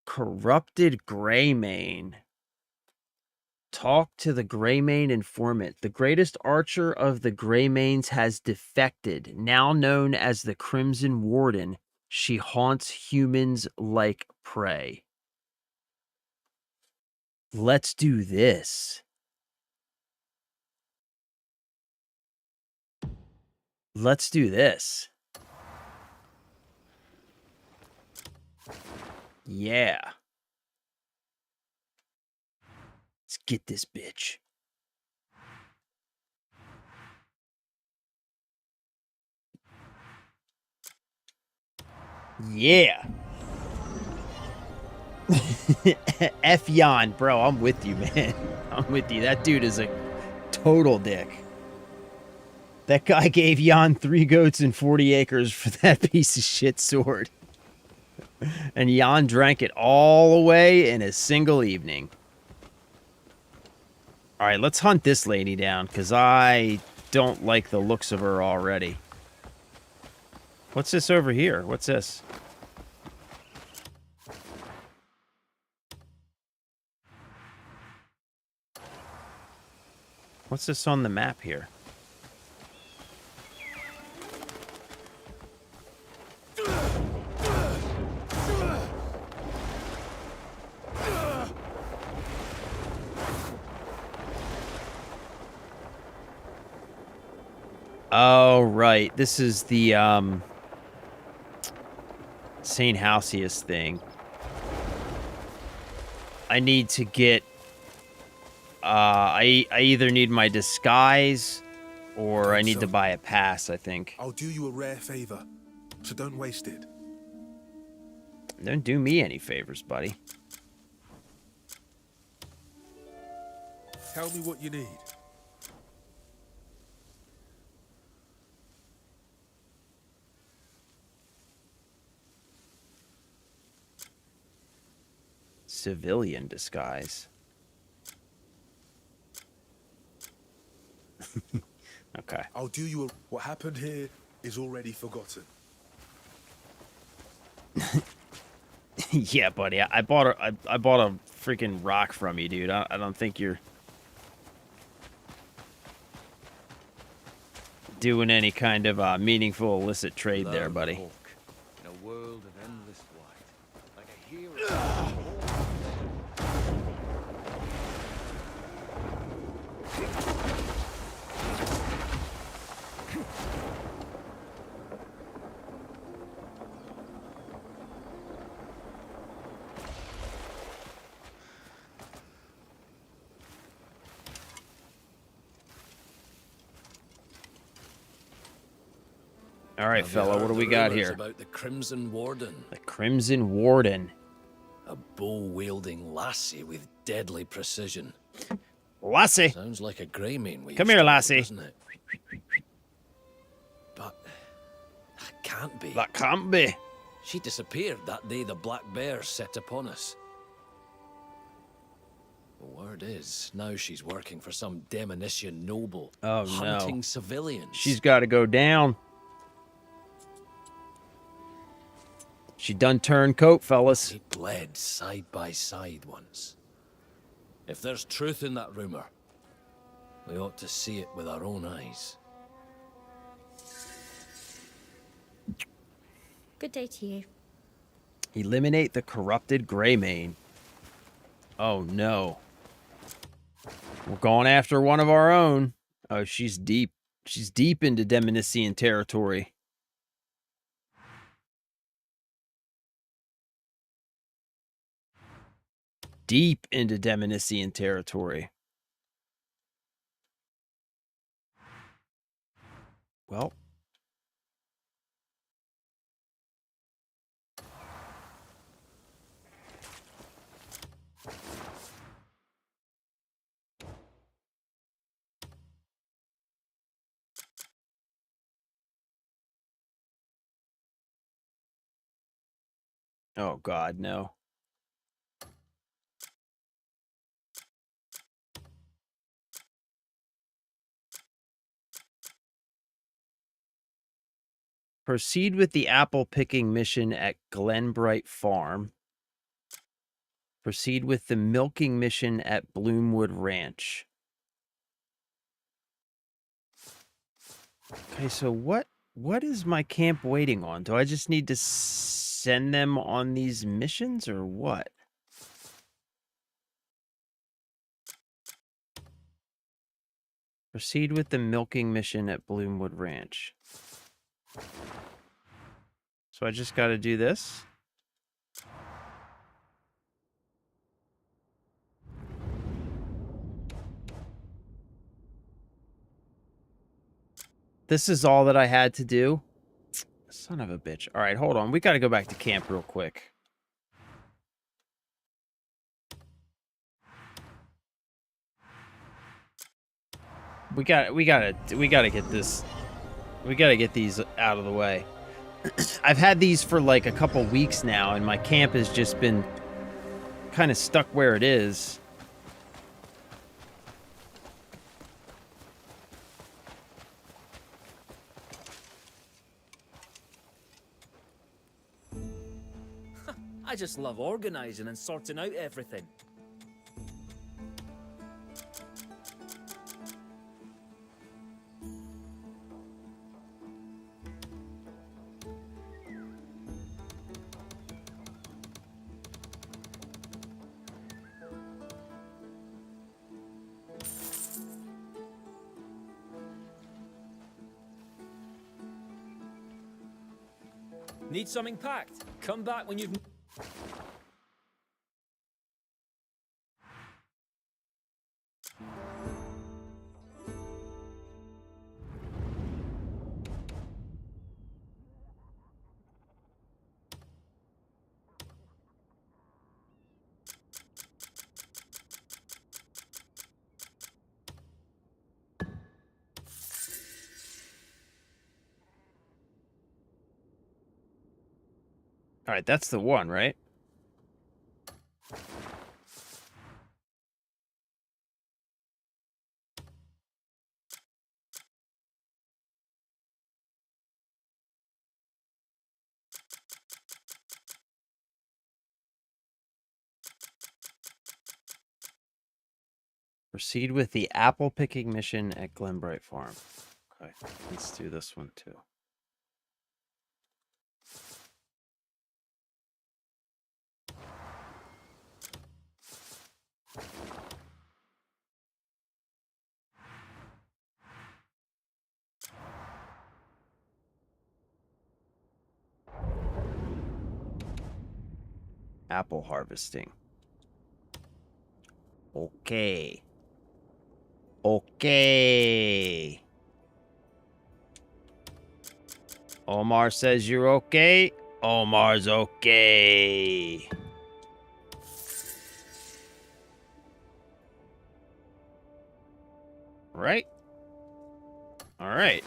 Corrupted Greymane. Talk to the Greymane informant. The greatest archer of the Greymanes has defected. Now known as the Crimson Warden, she haunts humans like prey. Let's do this. Let's do this. Yeah. Let's get this bitch. Yeah. F Jan, bro, I'm with you, man. I'm with you. That dude is a total dick. That guy gave Jan 3 goats and 40 acres for that piece of shit sword. And Jan drank it all away in a single evening. All right, let's hunt this lady down, because I don't like the looks of her already. What's this over here? What's this? What's this on the map here? Oh, right. This is the, St. Halcyus thing. I need to get, I either need my disguise or I need to buy a pass, I think.
I'll do you a rare favor, so don't waste it.
Don't do me any favors, buddy.
Tell me what you need.
Civilian disguise. Okay.
I'll do you a... What happened here is already forgotten.
Yeah, buddy. I bought a freaking rock from you, dude. I don't think you're... doing any kind of meaningful illicit trade there,
Learn
buddy.
Hulk in a world of endless white, like a hero.
All right,
Have you
fella, what
heard
do
the
we got
rumours
here?
about the Crimson Warden?
The Crimson Warden.
A bow-wielding lassie with deadly precision.
Lassie.
Sounds like a Greymane we
Come
used
here,
to know,
lassie.
doesn't it? But that can't be.
That can't be.
She disappeared that day the Black Bear set upon us. The word is, now she's working for some demonition noble,
Oh, no.
hunting civilians.
She's got to go down. She done turned coat, fellas.
They bled side by side once. If there's truth in that rumor, we ought to see it with our own eyes.
Good day to you.
Eliminate the corrupted Greymane. Oh, no. We're going after one of our own. Oh, she's deep. She's deep into Demonician territory. Deep into Demonician territory. Well. Oh, God, no. Proceed with the apple picking mission at Glenbright Farm. Proceed with the milking mission at Bloomwood Ranch. Okay, so what is my camp waiting on? Do I just need to send them on these missions or what? Proceed with the milking mission at Bloomwood Ranch. So I just got to do this. This is all that I had to do. Son of a bitch. All right, hold on. We got to go back to camp real quick. We got to get this. We got to get these out of the way. I've had these for like a couple weeks now, and my camp has just been kind of stuck where it is.
I just love organizing and sorting out everything. Need something packed? Come back when you've...
All right, that's the one, right? Proceed with the apple picking mission at Glenbright Farm. Okay, let's do this one too. Apple harvesting. Okay. Okay. Omar says you're okay. Omar's okay. Right? All right.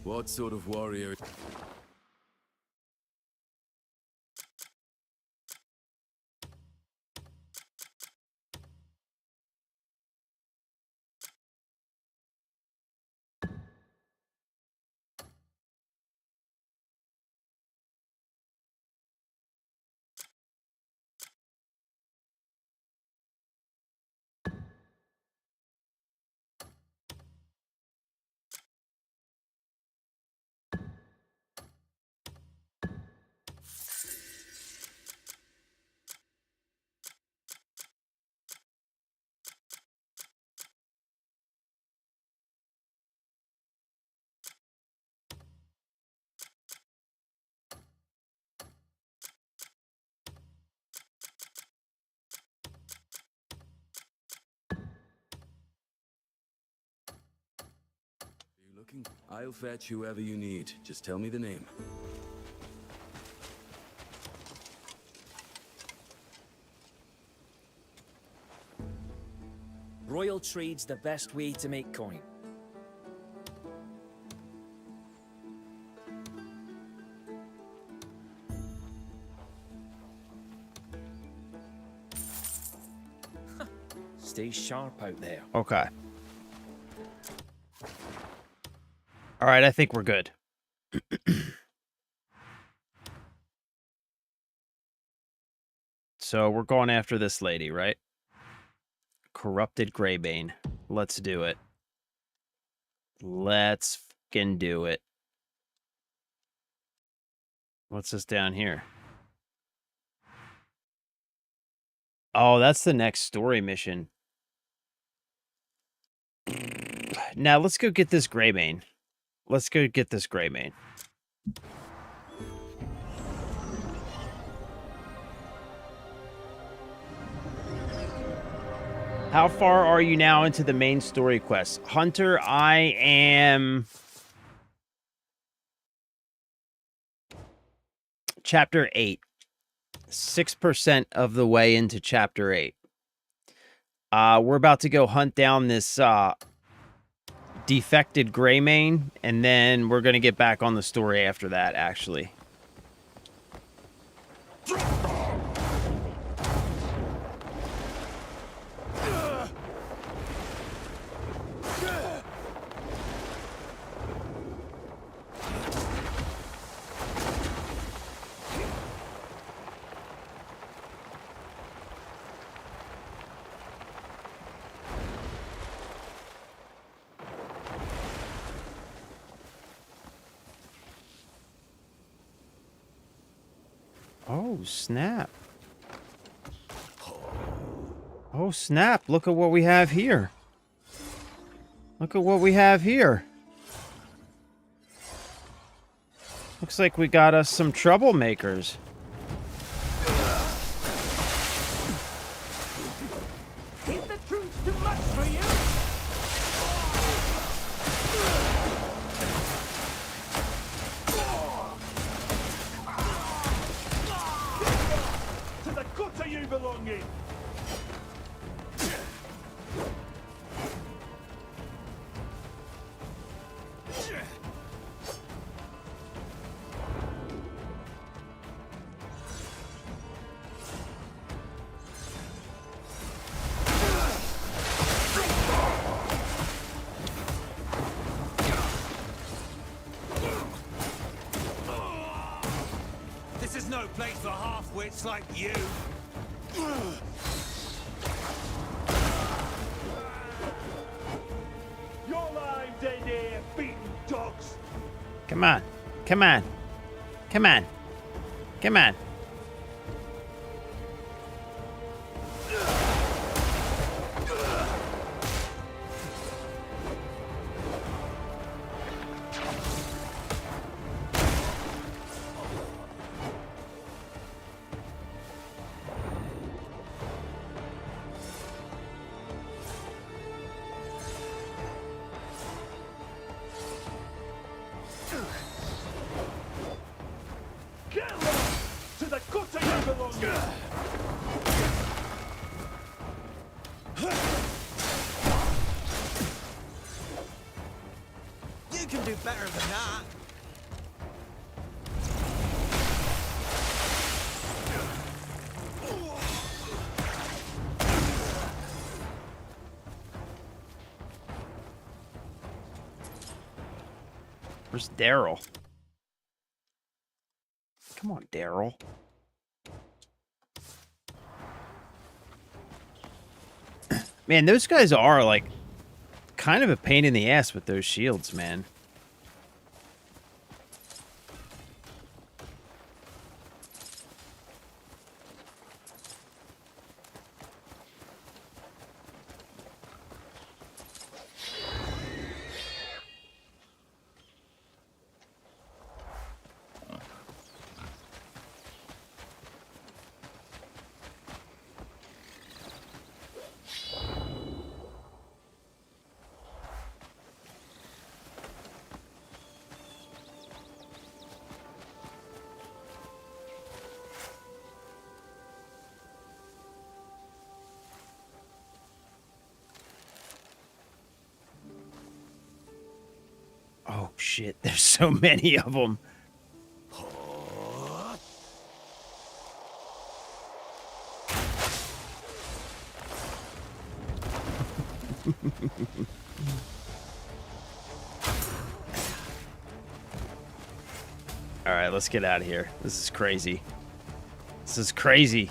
What sort of warrior? You looking? I'll fetch whoever you need. Just tell me the name.
Royal trade's the best way to make coin. Stay sharp out there.
Okay. All right, I think we're good. So we're going after this lady, right? Corrupted Greybane. Let's do it. Let's fucking do it. What's this down here? Oh, that's the next story mission. Now, let's go get this Greybane. Let's go get this Greybane. How far are you now into the main story quest? Hunter, I am... Chapter 8. 6% of the way into Chapter 8. We're about to go hunt down this defected Greymane, and then we're going to get back on the story after that, actually. Oh, snap. Oh, snap. Look at what we have here. Look at what we have here. Looks like we got us some troublemakers.
no place for half-wits like you.
You're lying dead here, beaten dogs.
Come on. Come on. Come on. Come on.
Get lost to the gutter you belong in.
You can do better than that.
Where's Daryl? Come on, Daryl. Man, those guys are, like, kind of a pain in the ass with those shields, man. Oh, shit. There's so many of them. All right, let's get out of here. This is crazy. This is crazy.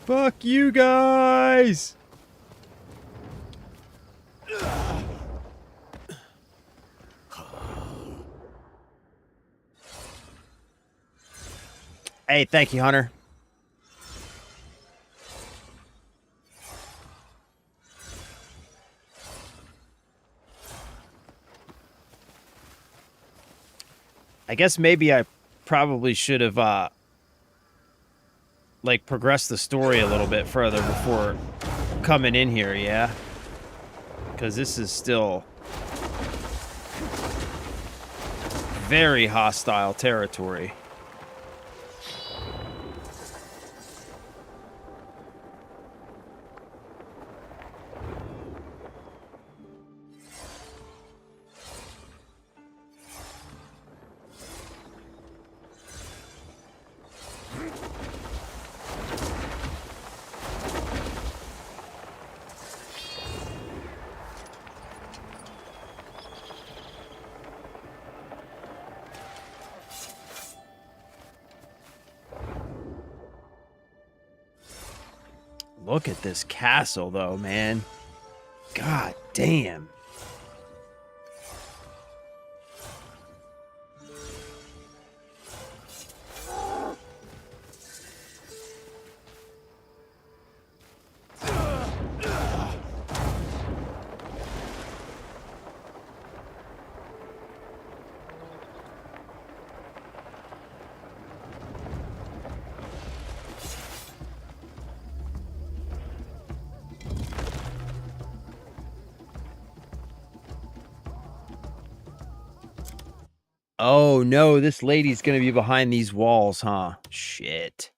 Fuck you guys! Hey, thank you, Hunter. I guess maybe I probably should have, like, progressed the story a little bit further before coming in here, yeah? Because this is still very hostile territory. Look at this castle, though, man. God damn. Oh no, this lady's gonna be behind these walls, huh? Shit.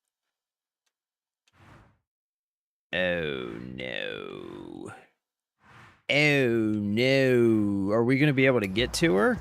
Oh no. Oh no. Are we gonna be able to get to her?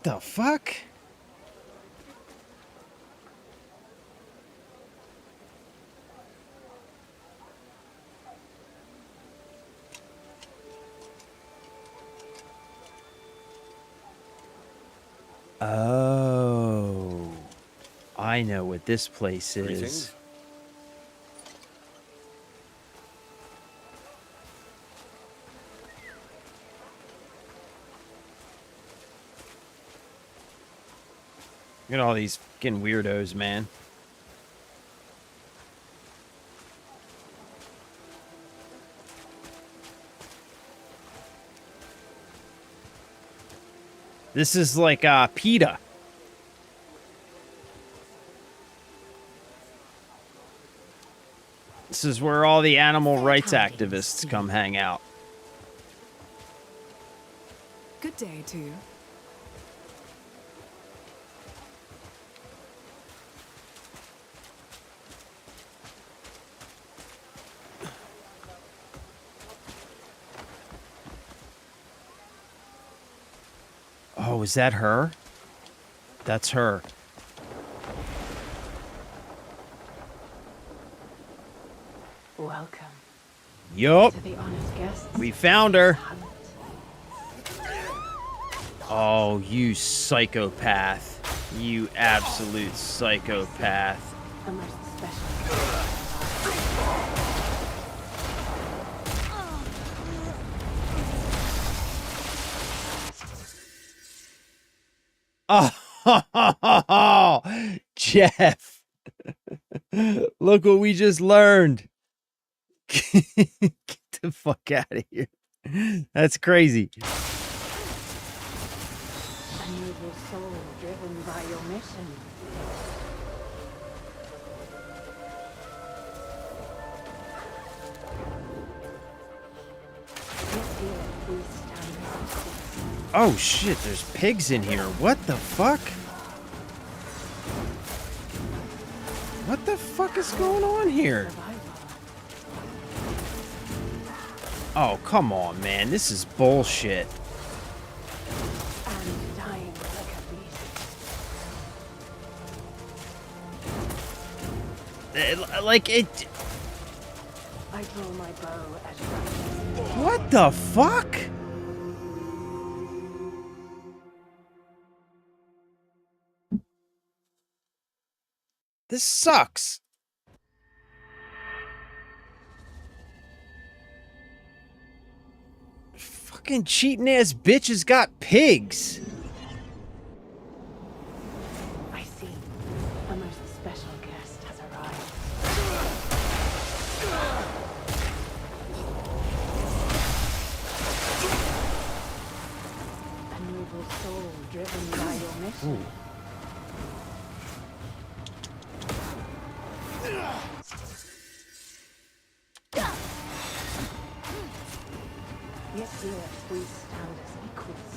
The fuck? Oh, I know what this place is.
Greetings.
Look at all these fucking weirdos, man. This is like PETA. This is where all the animal rights activists come hang out.
Good day to you.
Oh, is that her? That's her.
Welcome
Yup.
to the honored guests.
We found her.
Hunt.
Oh, you psychopath. You absolute psychopath.
A most special.
Oh, Jeff. Look what we just learned. Get the fuck out of here. That's crazy.
A noble soul driven by your mission. This year we stand equals.
Oh shit, there's pigs in here. What the fuck? What the fuck is going on here?
Survival.
Oh, come on, man. This is bullshit.
And dying like a beast.
Like it.
I draw my bow at right.
What the fuck? This sucks. Fucking cheating ass bitch has got pigs.
I see. A most special guest has arrived. A noble soul driven by your mission. Yet here we stand as equals.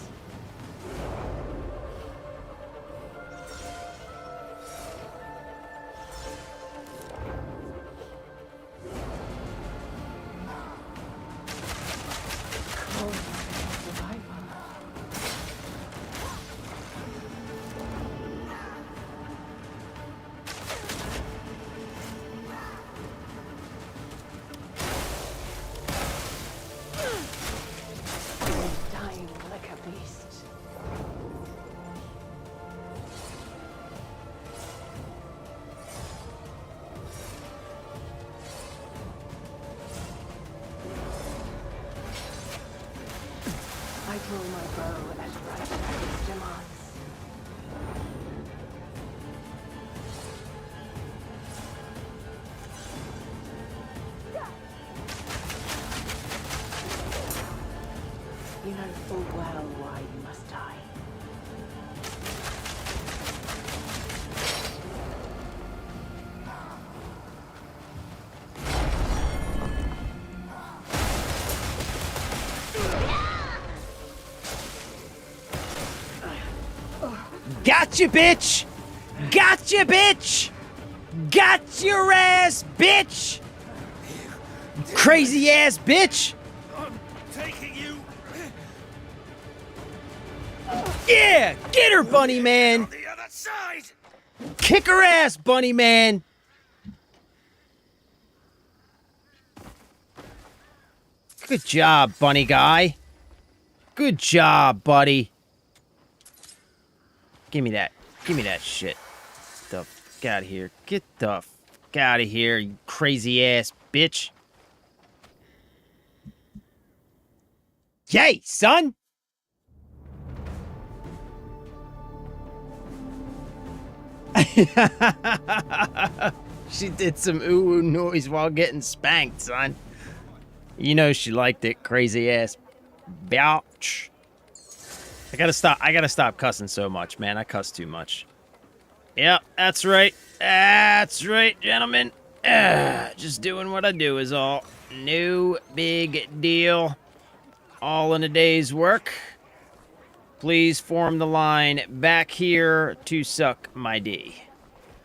Gotcha, bitch! Gotcha, bitch! Got your ass, bitch! Crazy ass bitch!
I'm taking you
Yeah! Get her, bunny man!
on the other side!
Kick her ass, bunny man! Good job, bunny guy. Good job, buddy. Give me that. Give me that shit. Get the fuck out of here. Get the fuck out of here, you crazy ass bitch. Yay, son! She did some ooh noise while getting spanked, son. You know she liked it, crazy ass bitch. I gotta stop cussing so much, man. I cuss too much. Yep, that's right. That's right, gentlemen. Just doing what I do is all. No big deal. All in a day's work. Please form the line back here to suck my D.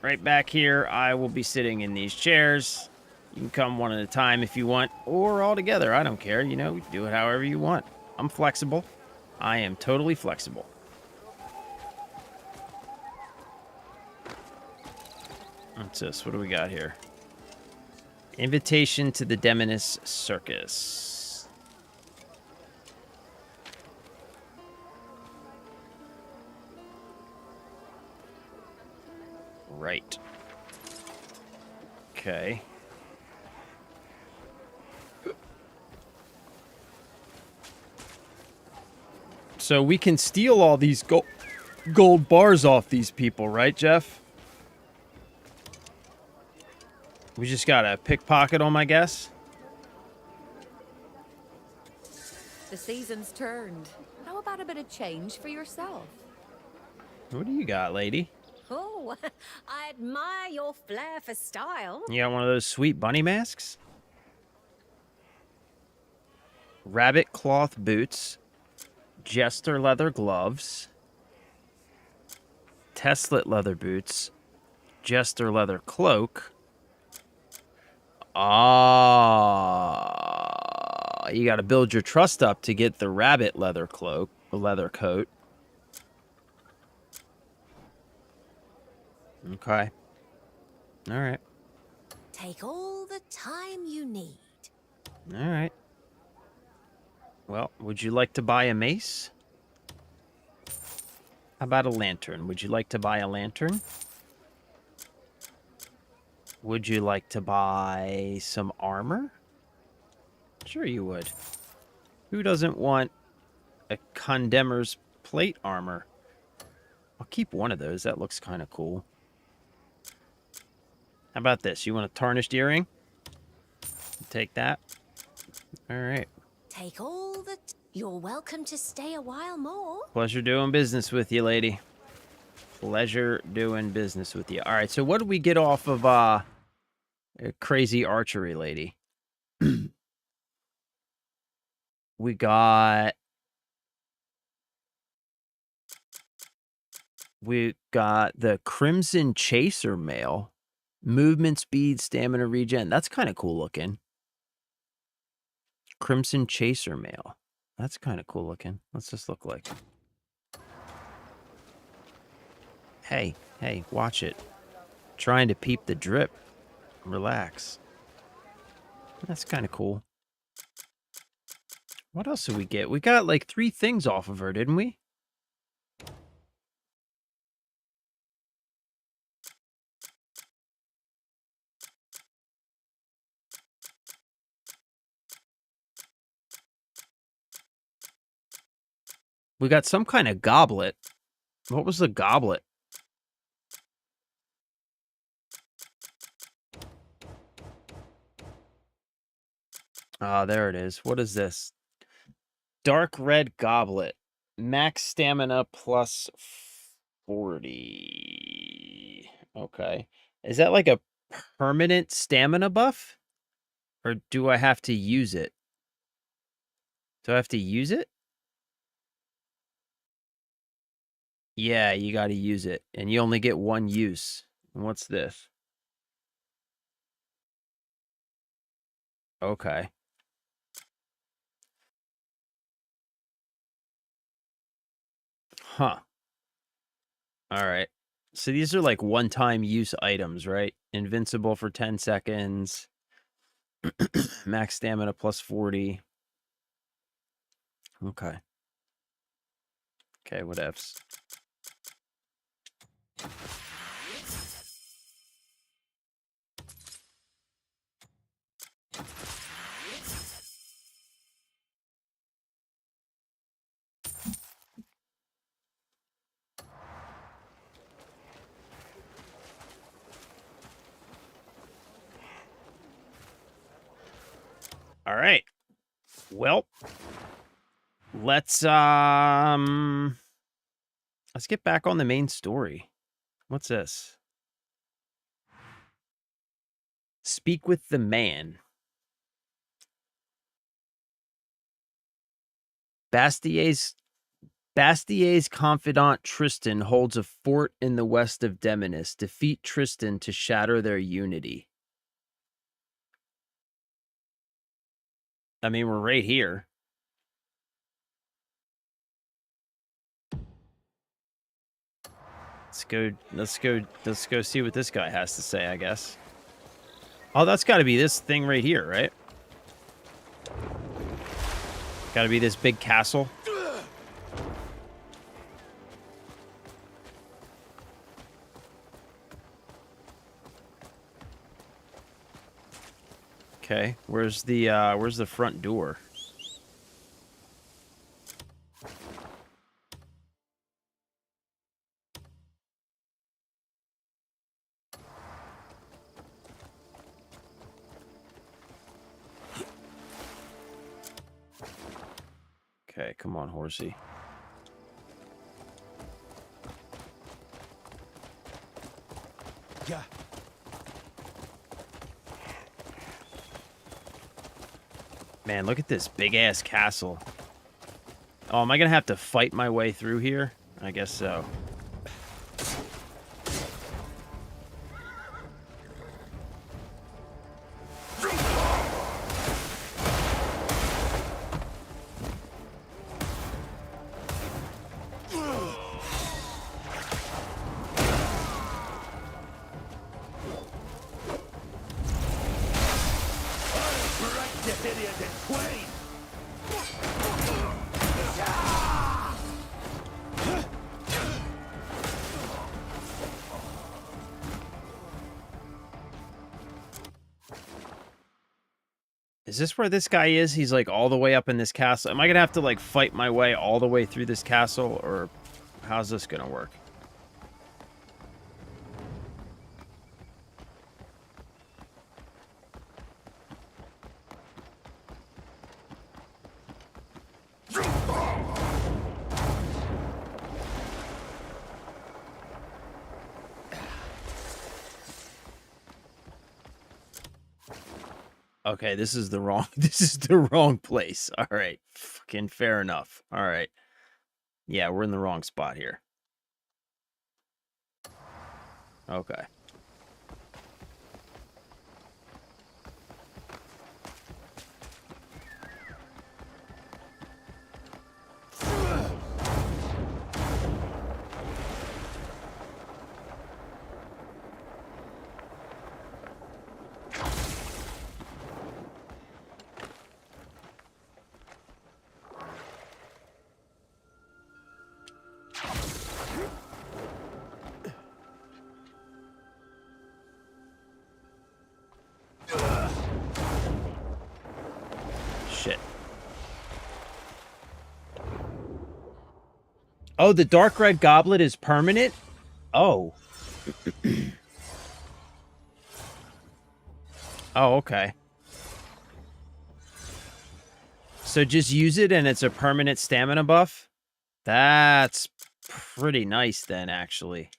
Right back here, I will be sitting in these chairs. You can come one at a time if you want, or all together. I don't care. You know, do it however you want. I'm flexible. I am totally flexible. What's this? What do we got here? Invitation to the Demonis Circus. Right. Okay. So we can steal all these gold bars off these people, right, Jeff? We just gotta pickpocket them, I guess.
The season's turned. How about a bit of change for yourself?
What do you got, lady?
Oh, I admire your flair for style.
You got one of those sweet bunny masks? Rabbit cloth boots. Jester leather gloves. Teslet leather boots. Jester leather cloak. Ah, you got to build your trust up to get the rabbit leather cloak, the leather coat. Okay. All right.
Take all the time you need.
All right. Well, would you like to buy a mace? How about a lantern? Would you like to buy a lantern? Would you like to buy some armor? Sure you would. Who doesn't want a Condemner's plate armor? I'll keep one of those. That looks kind of cool. How about this? You want a tarnished earring? Take that. All right.
Take all the... You're welcome to stay a while more.
Pleasure doing business with you, lady. Pleasure doing business with you. All right, so what did we get off of a crazy archery lady? We got the Crimson Chaser mail. Movement speed, stamina regen. That's kind of cool looking. Crimson Chaser mail. That's kind of cool looking. What's this look like? Hey, watch it. Trying to peep the drip. Relax. That's kind of cool. What else did we get? We got like 3 things off of her, didn't we? We got some kind of goblet. What was the goblet? Ah, there it is. What is this? Dark red goblet. Max stamina plus 40. Okay. Is that like a permanent stamina buff? Or do I have to use it? Do I have to use it? Yeah, you got to use it. And you only get one use. And what's this? Okay. Huh. All right. So these are like one-time use items, right? Invincible for 10 seconds. Max stamina plus 40. Okay. Okay, whatevs. All right. Well, let's get back on the main story. What's this? Speak with the man. Bastier's confidant Tristan holds a fort in the west of Demonis. Defeat Tristan to shatter their unity. I mean, we're right here. Let's go see what this guy has to say, I guess. Oh, that's got to be this thing right here, right? Got to be this big castle. Okay, where's the front door? Okay, come on, horsey.
Yeah.
Man, look at this big-ass castle. Oh, am I gonna have to fight my way through here? I guess so. Is this where this guy is? He's like all the way up in this castle. Am I gonna have to like fight my way all the way through this castle, or how's this gonna work? Okay, this is the wrong place. All right. Fucking fair enough. All right. Yeah, we're in the wrong spot here. Okay. Shit. Oh, the dark red goblet is permanent? Oh. Oh, okay. So just use it and it's a permanent stamina buff? That's pretty nice then, actually.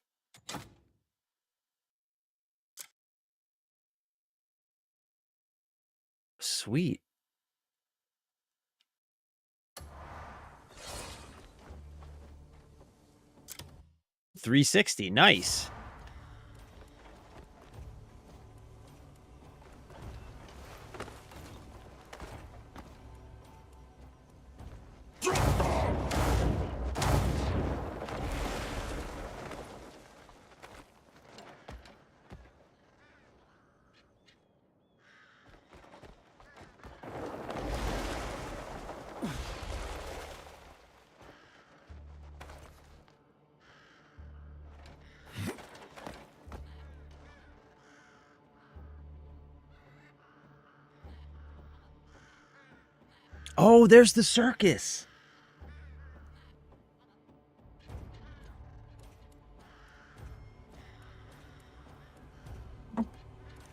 Sweet. 360. Nice. Oh, there's the circus.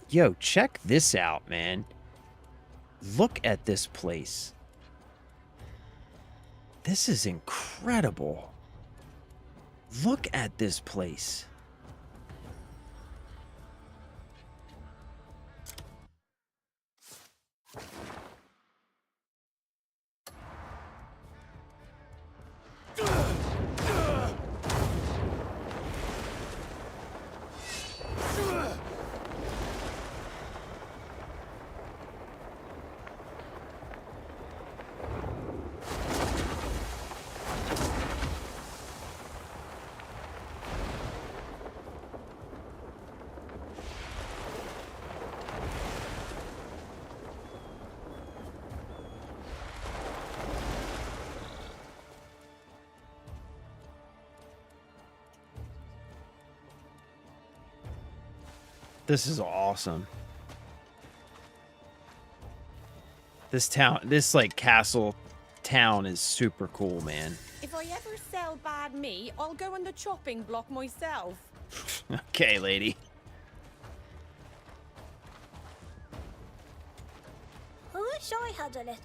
Yo, check this out, man. Look at this place. This is incredible. Look at this place. This is awesome. This town, this like castle town is super cool, man.
If I ever sell bad meat, I'll go on the chopping block myself.
Okay, lady.
I wish I had a little.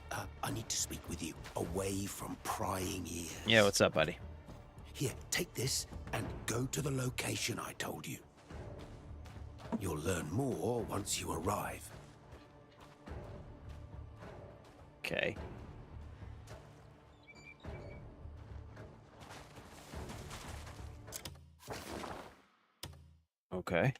I need to speak with you, away from prying ears.
Yeah, what's up, buddy?
Here, take this and go to the location I told you. You'll learn more once you arrive.
Okay. Okay.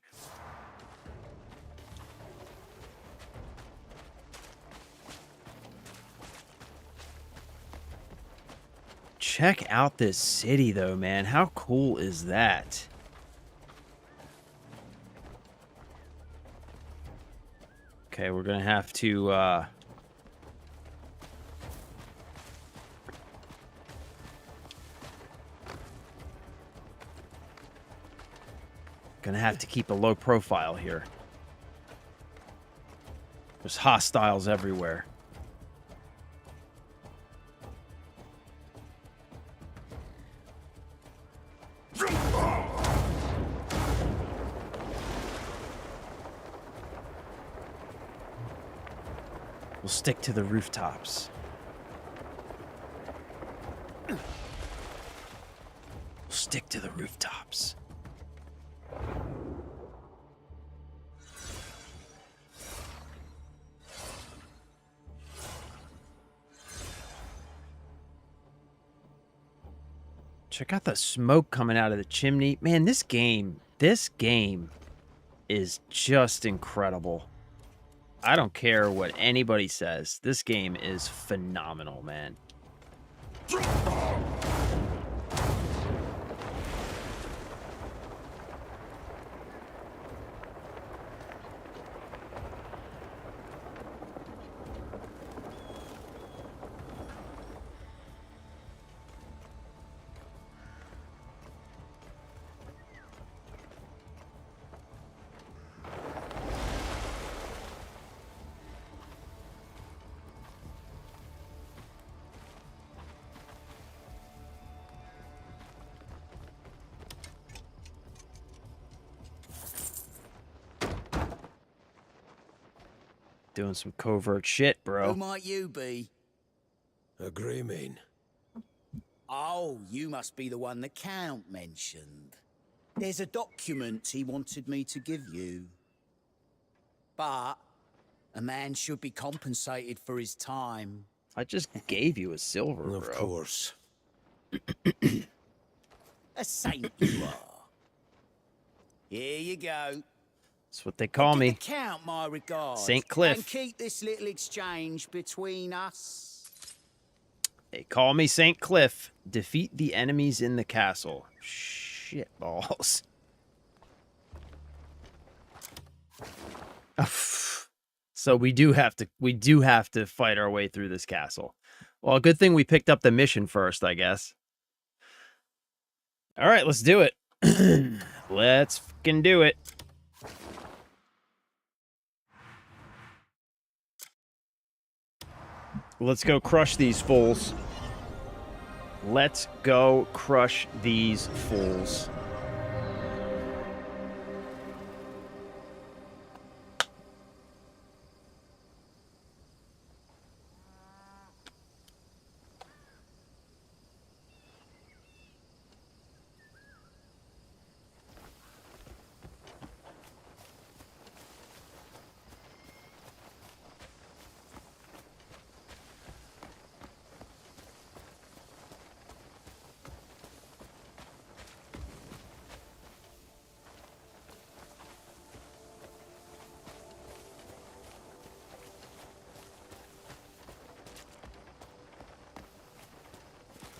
Check out this city, though, man. How cool is that? Okay, we're gonna have to, gonna have to keep a low profile here. There's hostiles everywhere. We'll stick to the rooftops. We'll stick to the rooftops. Check out the smoke coming out of the chimney. Man, this game is just incredible. I don't care what anybody says. This game is phenomenal, man. Doing some covert shit, bro.
Who might you be?
A Greymane.
Oh, you must be the one the Count mentioned. There's a document he wanted me to give you. But a man should be compensated for his time.
I just gave you a silver, bro.
Of course.
A saint you are. Here you go.
That's what they call
Give
me.
the Count my regards.
St. Cliff.
And keep this little exchange between us.
They call me St. Cliff. Defeat the enemies in the castle. Shit balls. So we do have to fight our way through this castle. Well, good thing we picked up the mission first, I guess. All right, let's do it. Let's fucking do it. Let's go crush these fools. Let's go crush these fools.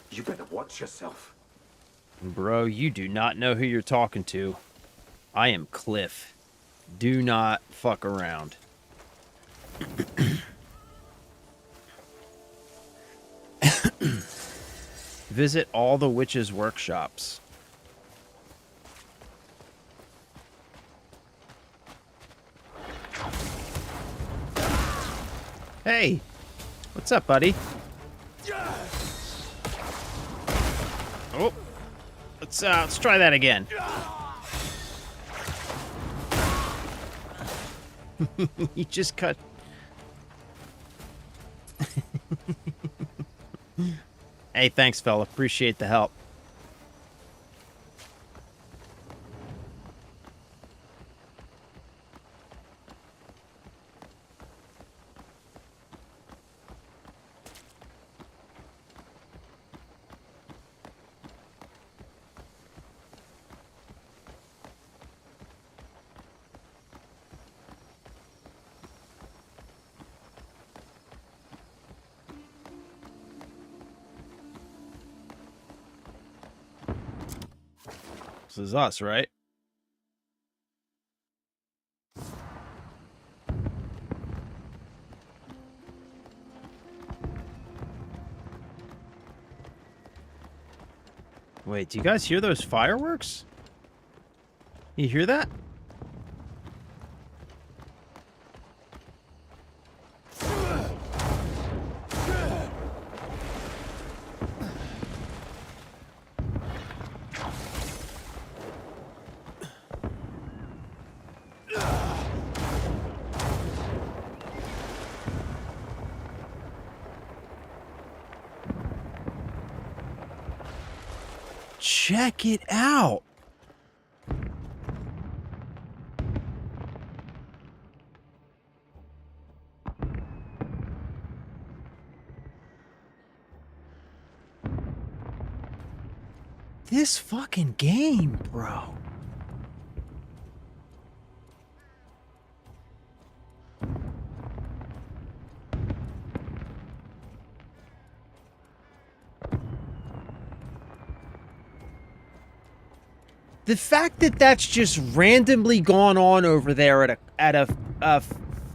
You better watch yourself.
Bro, you do not know who you're talking to. I am Cliff. Do not fuck around. Visit all the witches' workshops. Hey, what's up, buddy? Oh, let's try that again. You just cut. Hey, thanks, fella. Appreciate the help. This is us, right? Wait, do you guys hear those fireworks? You hear that? Check it out. This fucking game, bro. The fact that that's just randomly gone on over there at a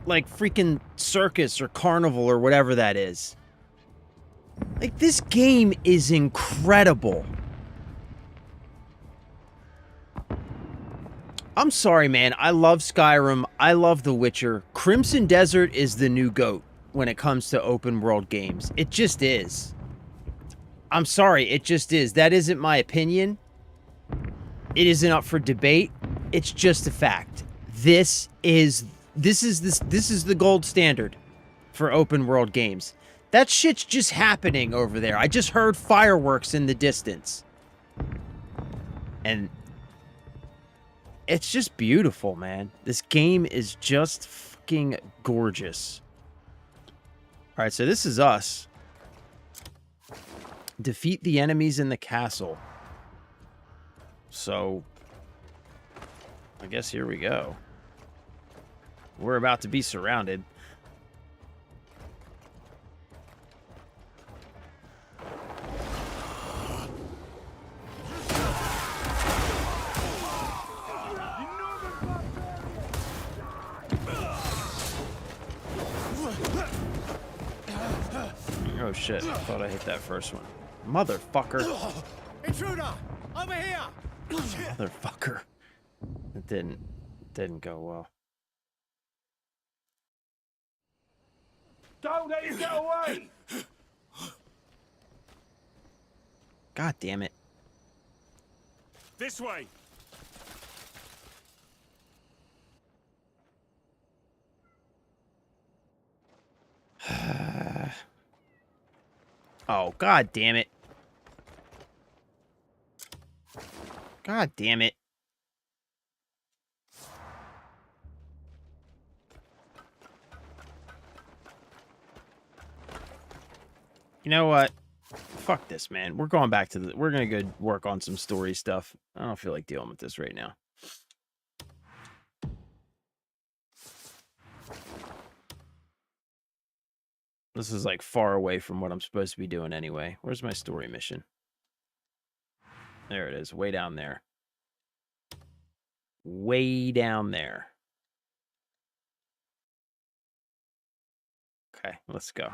like freaking circus or carnival or whatever that is. Like, this game is incredible. I'm sorry, man. I love Skyrim. I love The Witcher. Crimson Desert is the new GOAT when it comes to open world games. It just is. I'm sorry, it just is. That isn't my opinion. It isn't up for debate. It's just a fact. This is the gold standard for open world games. That shit's just happening over there. I just heard fireworks in the distance. And it's just beautiful, man. This game is just fucking gorgeous. All right, so this is us. Defeat the enemies in the castle. So I guess here we go. We're about to be surrounded. Oh shit, I thought I hit that first one. Motherfucker.
Intruder! Over here!
Motherfucker. It didn't go well.
Don't let him get away!
God damn it.
This way.
Oh, god damn it. God damn it. You know what? Fuck this, man. We're going back to the... We're going to go work on some story stuff. I don't feel like dealing with this right now. This is like far away from what I'm supposed to be doing anyway. Where's my story mission? There it is. Way down there. Way down there. Okay, let's go.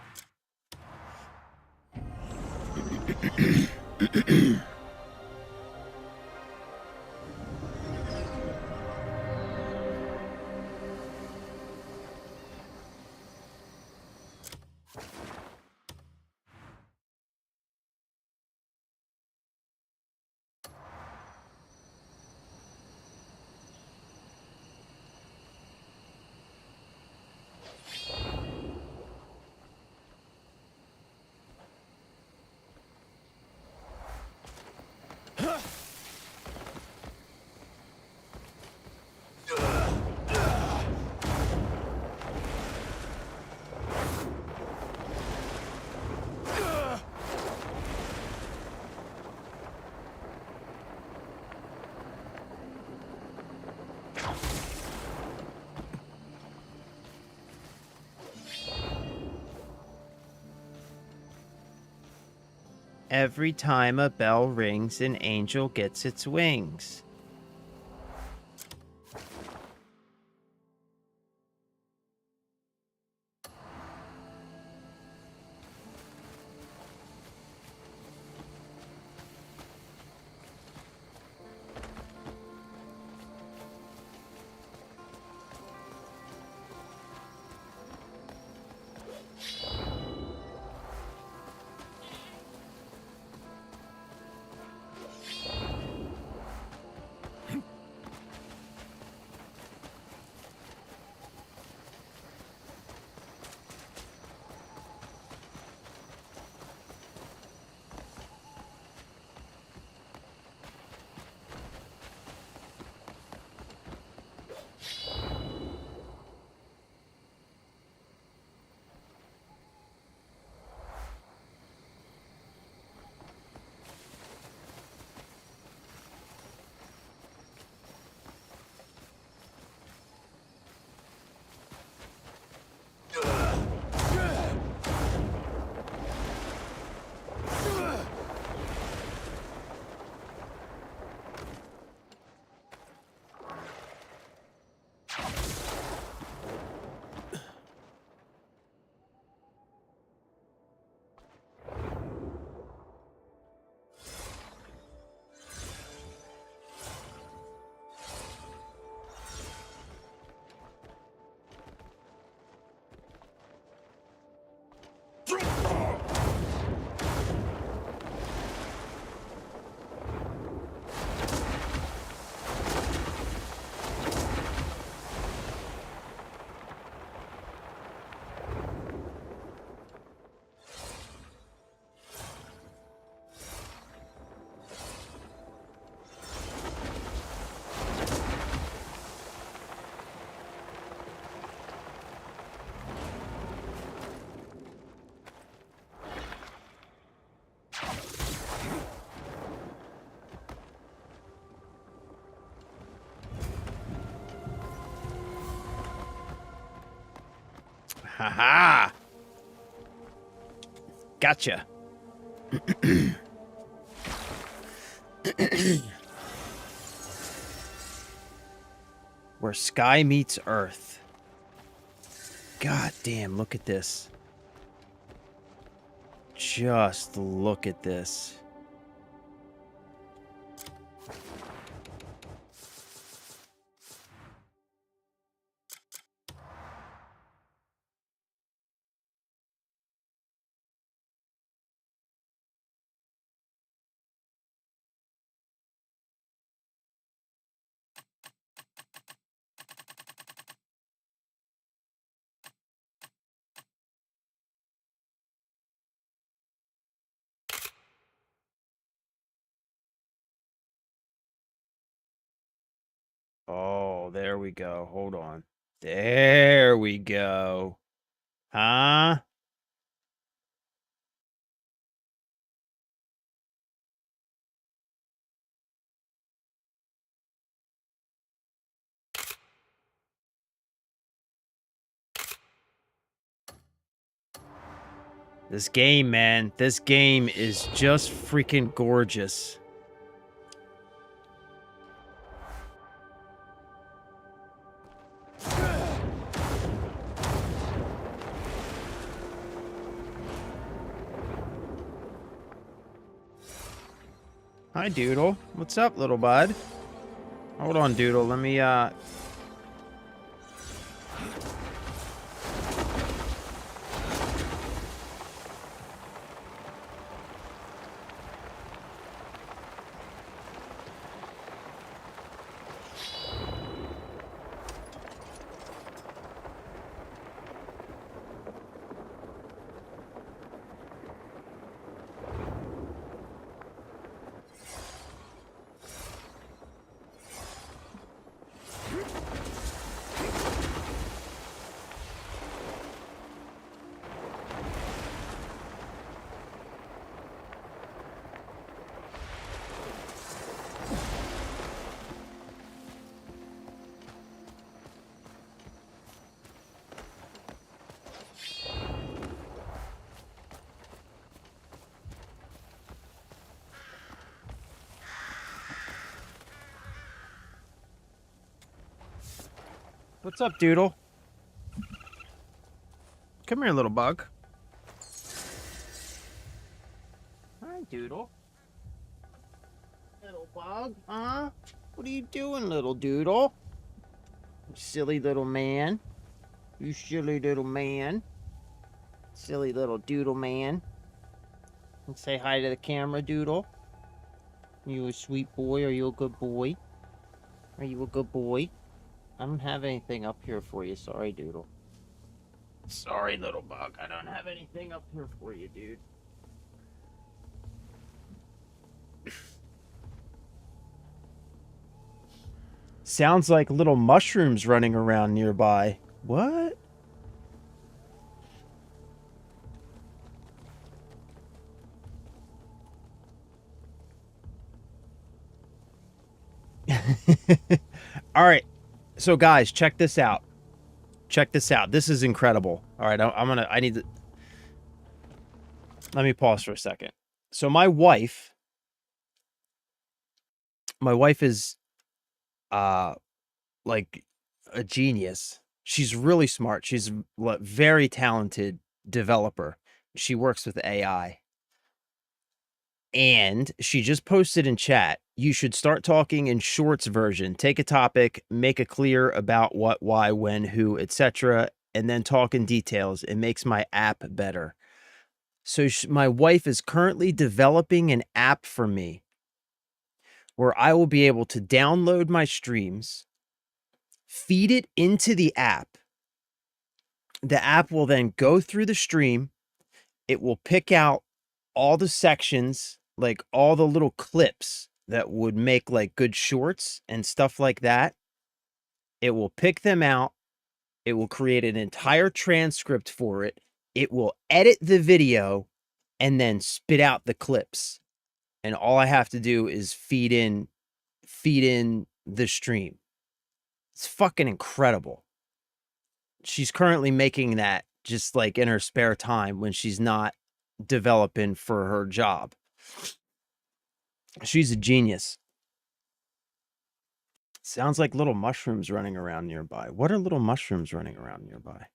Every time a bell rings, an angel gets its wings. Ha-ha! Gotcha. Where sky meets earth. God damn, look at this. Just look at this. Oh, there we go. Hold on. There we go. Huh? This game, man. This game is just freaking gorgeous. Hi, Doodle. What's up, little bud? Hold on, Doodle. Let me, What's up, Doodle? Come here, little bug. Hi, Doodle. Little bug, huh? What are you doing, little Doodle? You silly little man. You silly little man. Silly little Doodle man. And say hi to the camera, Doodle. You a sweet boy? Are you a good boy? Are you a good boy? I don't have anything up here for you. Sorry, Doodle. Sorry, little bug. I don't have anything up here for you, dude. Sounds like little mushrooms running around nearby. What? All right. So guys, check this out. Check this out. This is incredible. All right, I need to, let me pause for a second. So my wife is like a genius. She's really smart. She's a very talented developer. She works with AI. And she just posted in chat, you should start talking in shorts version. Take a topic, make it clear about what, why, when, who, etc., and then talk in details. It makes my app better. So my wife is currently developing an app for me where I will be able to download my streams, feed it into the app. The app will then go through the stream. It will pick out all the sections, like all the little clips that would make like good shorts and stuff like that. It will pick them out. It will create an entire transcript for it. It will edit the video and then spit out the clips. And all I have to do is feed in the stream. It's fucking incredible. She's currently making that just like in her spare time when she's not developing for her job. She's a genius. Sounds like little mushrooms running around nearby. What are little mushrooms running around nearby?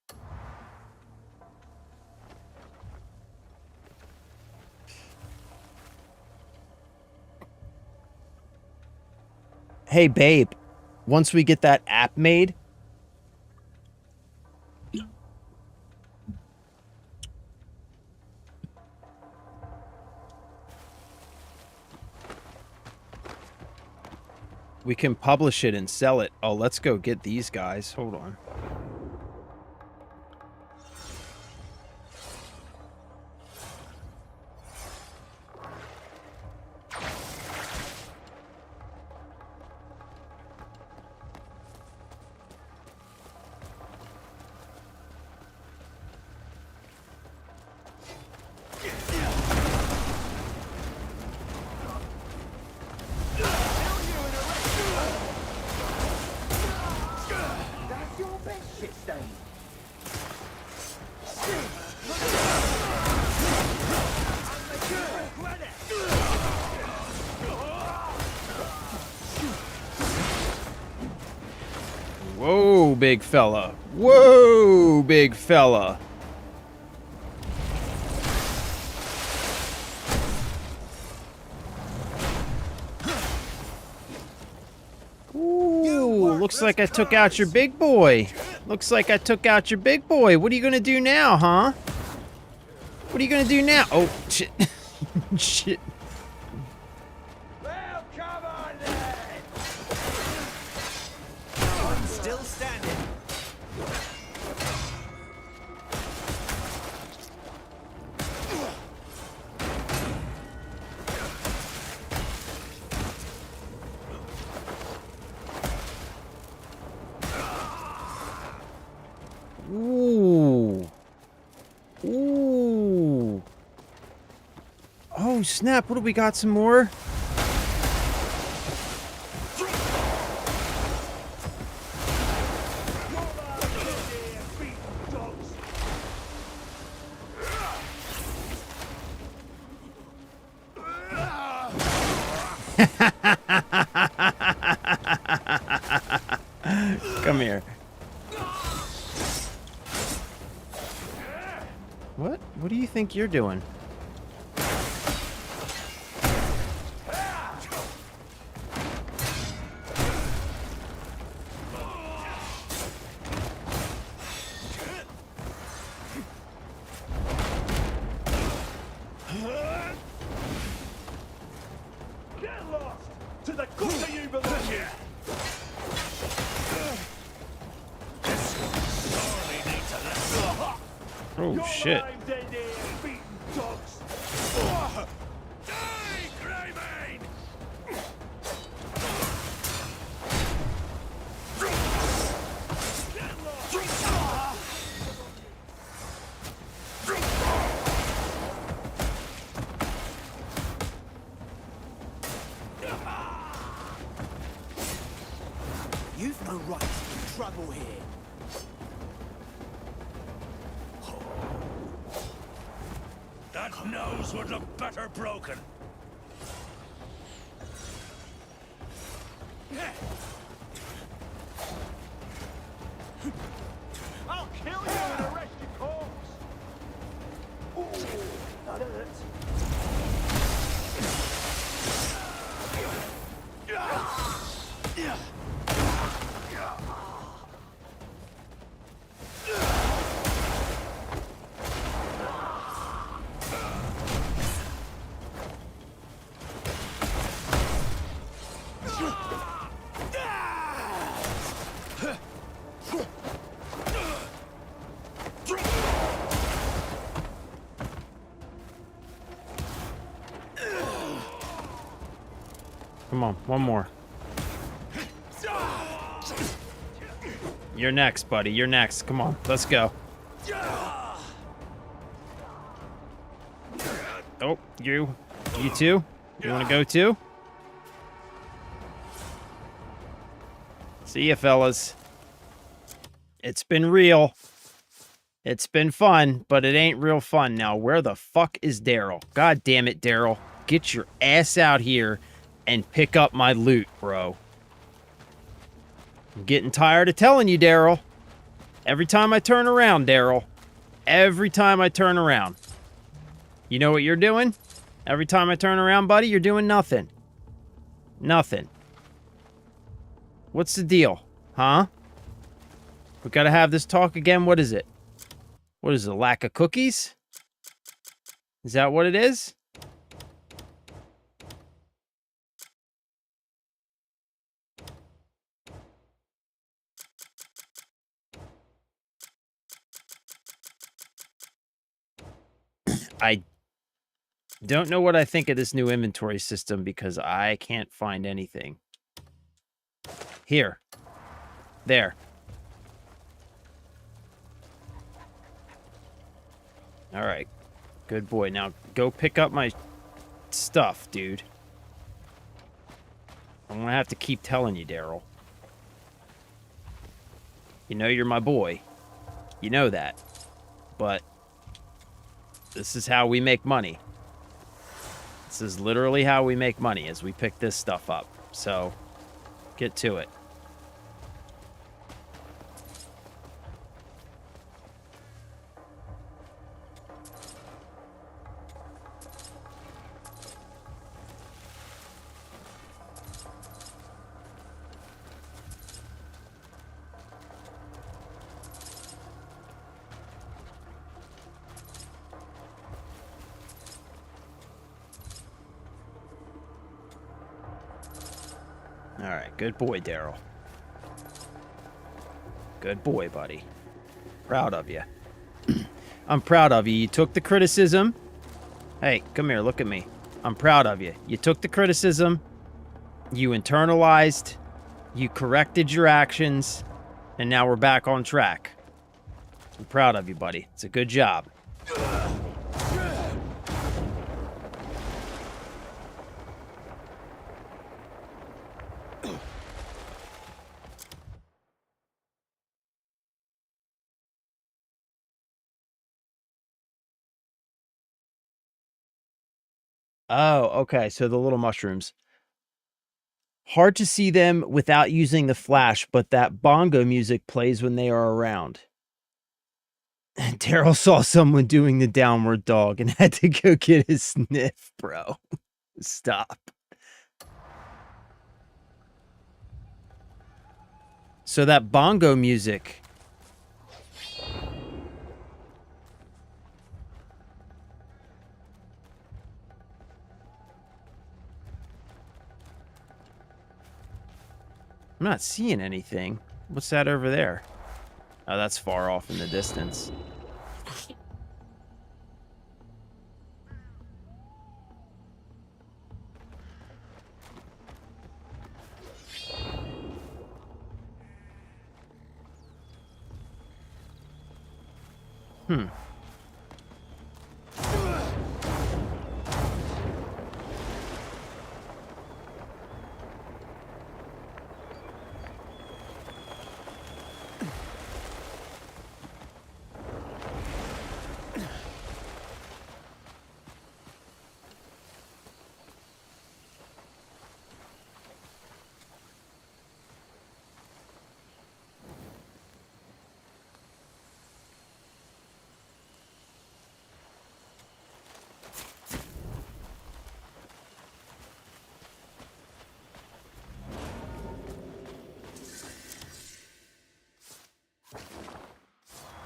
Hey, babe, once we get that app made, we can publish it and sell it. Oh, let's go get these guys. Hold on. Whoa, big fella. Whoa, big fella. Ooh, looks like I took out your big boy. Looks like I took out your big boy. What are you gonna do now, huh? What are you gonna do now? Oh, shit. Shit.
Well, come on then!
I'm still standing.
Ooh. Ooh. Oh, snap. What do we got? Some more? Come here. What? What do you think you're doing?
Get lost! To the gutter you belong in!
Oh, shit.
Alive, dead here, beaten dogs! Die, Greymane! Get lost!
You've no right to be in trouble here.
That nose would look better broken.
I'll kill you and arrest your corpse! Ooh, that hurts.
Come on, one more. You're next, buddy. You're next. Come on, let's go. Oh, you too? You want to go too? See ya, fellas. It's been real. It's been fun, but it ain't real fun now. Where the fuck is Daryl? God damn it, Daryl. Get your ass out here and pick up my loot, bro. I'm getting tired of telling you, Daryl. Every time I turn around, Daryl. Every time I turn around. You know what you're doing? Every time I turn around, buddy, you're doing nothing. Nothing. What's the deal? Huh? We gotta have this talk again? What is it? What is it, a lack of cookies? Is that what it is? I don't know what I think of this new inventory system because I can't find anything. Here. There. All right. Good boy. Now go pick up my stuff, dude. I'm gonna have to keep telling you, Daryl. You know you're my boy. You know that. But this is how we make money. This is literally how we make money as we pick this stuff up. So, get to it. Alright, good boy, Daryl. Good boy, buddy. Proud of you. I'm proud of you. You took the criticism. Hey, come here, look at me. I'm proud of you. You took the criticism. You internalized. You corrected your actions. And now we're back on track. I'm proud of you, buddy. It's a good job. Oh, okay. So the little mushrooms. Hard to see them without using the flash, but that bongo music plays when they are around. Daryl saw someone doing the downward dog and had to go get his sniff, bro. Stop. So that bongo music. I'm not seeing anything. What's that over there? Oh, that's far off in the distance. Hmm.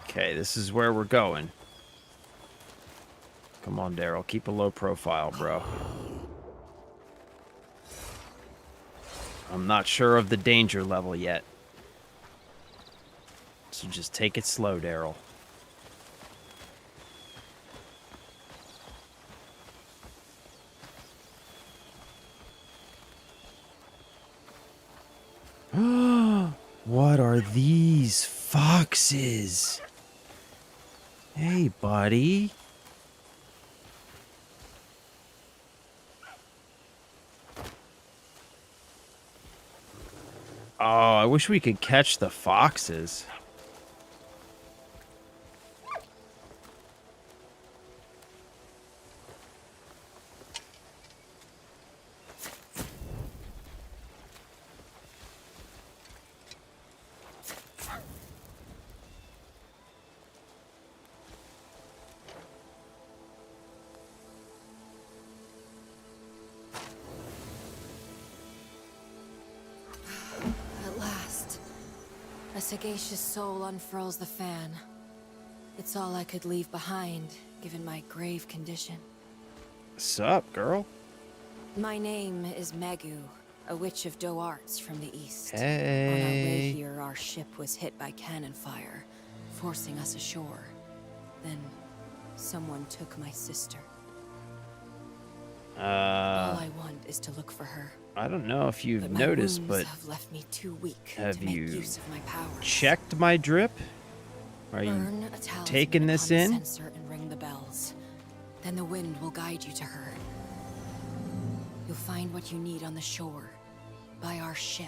Okay, this is where we're going. Come on, Daryl. Keep a low profile, bro. I'm not sure of the danger level yet. So just take it slow, Daryl. What are these foxes? Hey, buddy. Oh, I wish we could catch the foxes.
A sagacious soul unfurls the fan. It's all I could leave behind, given my grave condition.
Sup, girl?
My name is Megu, a witch of Do Arts from the east.
Hey.
On our way here, our ship was hit by cannon fire, forcing us ashore. Then, someone took my sister. All I want is to look for her.
I don't know if you've
But my
noticed,
wounds
but
have left me too weak
have
to make
you
use of my powers.
checked my drip? Are you
Burn a talisman
taking this
upon the
in?
censer and ring the bells. Then the wind will guide you to her. You'll find what you need on the shore, by our ship.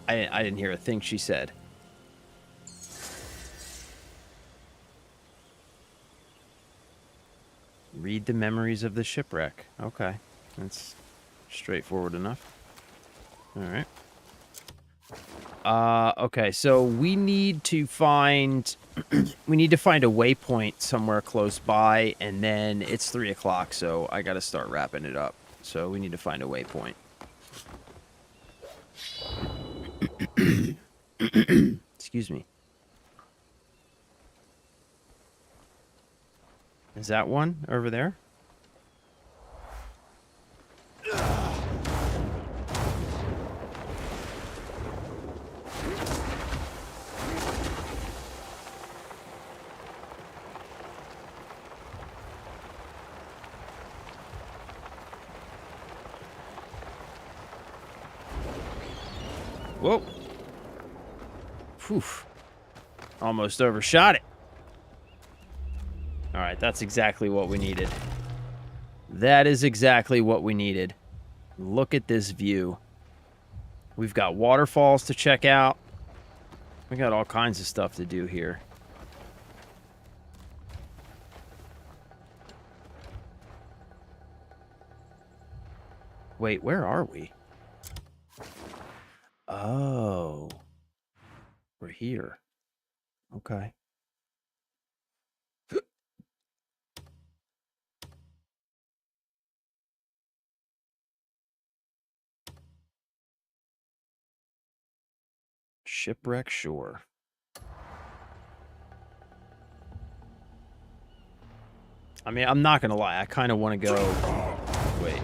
I didn't hear a thing she said. Read the memories of the shipwreck. Okay. That's straightforward enough. All right. Okay, so we need to find a waypoint somewhere close by, and then it's 3 o'clock, so I gotta start wrapping it up. So we need to find a waypoint. Excuse me. Is that one over there? Whoa. Phew. Almost overshot it. All right, that's exactly what we needed. That is exactly what we needed. Look at this view. We've got waterfalls to check out. We got all kinds of stuff to do here. Wait, where are we? Oh. We're here. Okay. Shipwreck shore. I mean, I'm not gonna lie. I kind of want to go... Wait.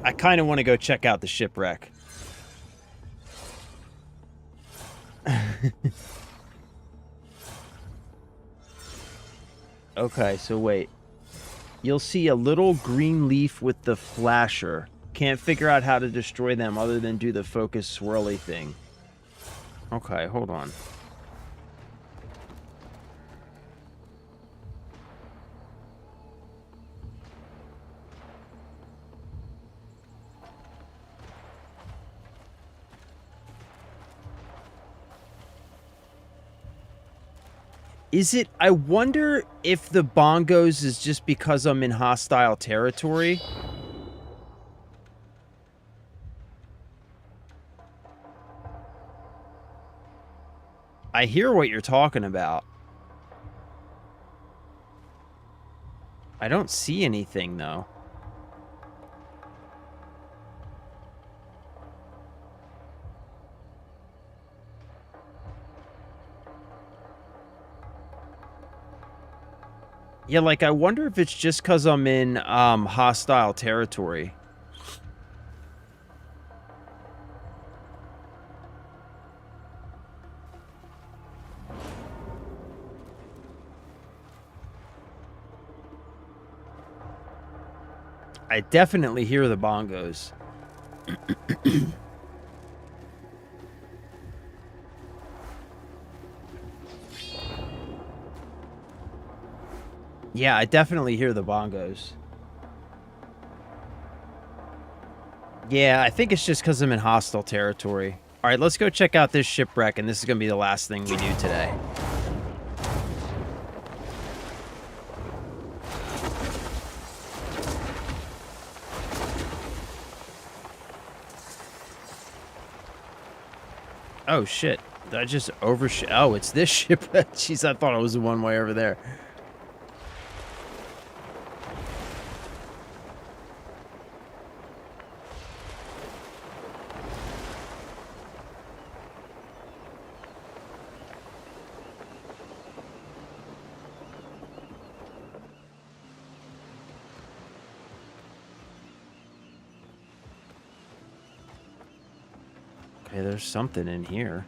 I kind of want to go check out the shipwreck. Okay, so wait. You'll see a little green leaf with the flasher. Can't figure out how to destroy them other than do the focus swirly thing. Okay, hold on. Is it... I wonder if the bongos is just because I'm in hostile territory. I hear what you're talking about. I don't see anything, though. Yeah, like, I wonder if it's just because I'm in, hostile territory. I definitely hear the bongos. Yeah, I definitely hear the bongos. Yeah, I think it's just because I'm in hostile territory. All right, let's go check out this shipwreck, and this is going to be the last thing we do today. Oh, shit. Did I just overshoot? Oh, it's this ship. Jeez, I thought it was the one way over there. Okay, there's something in here.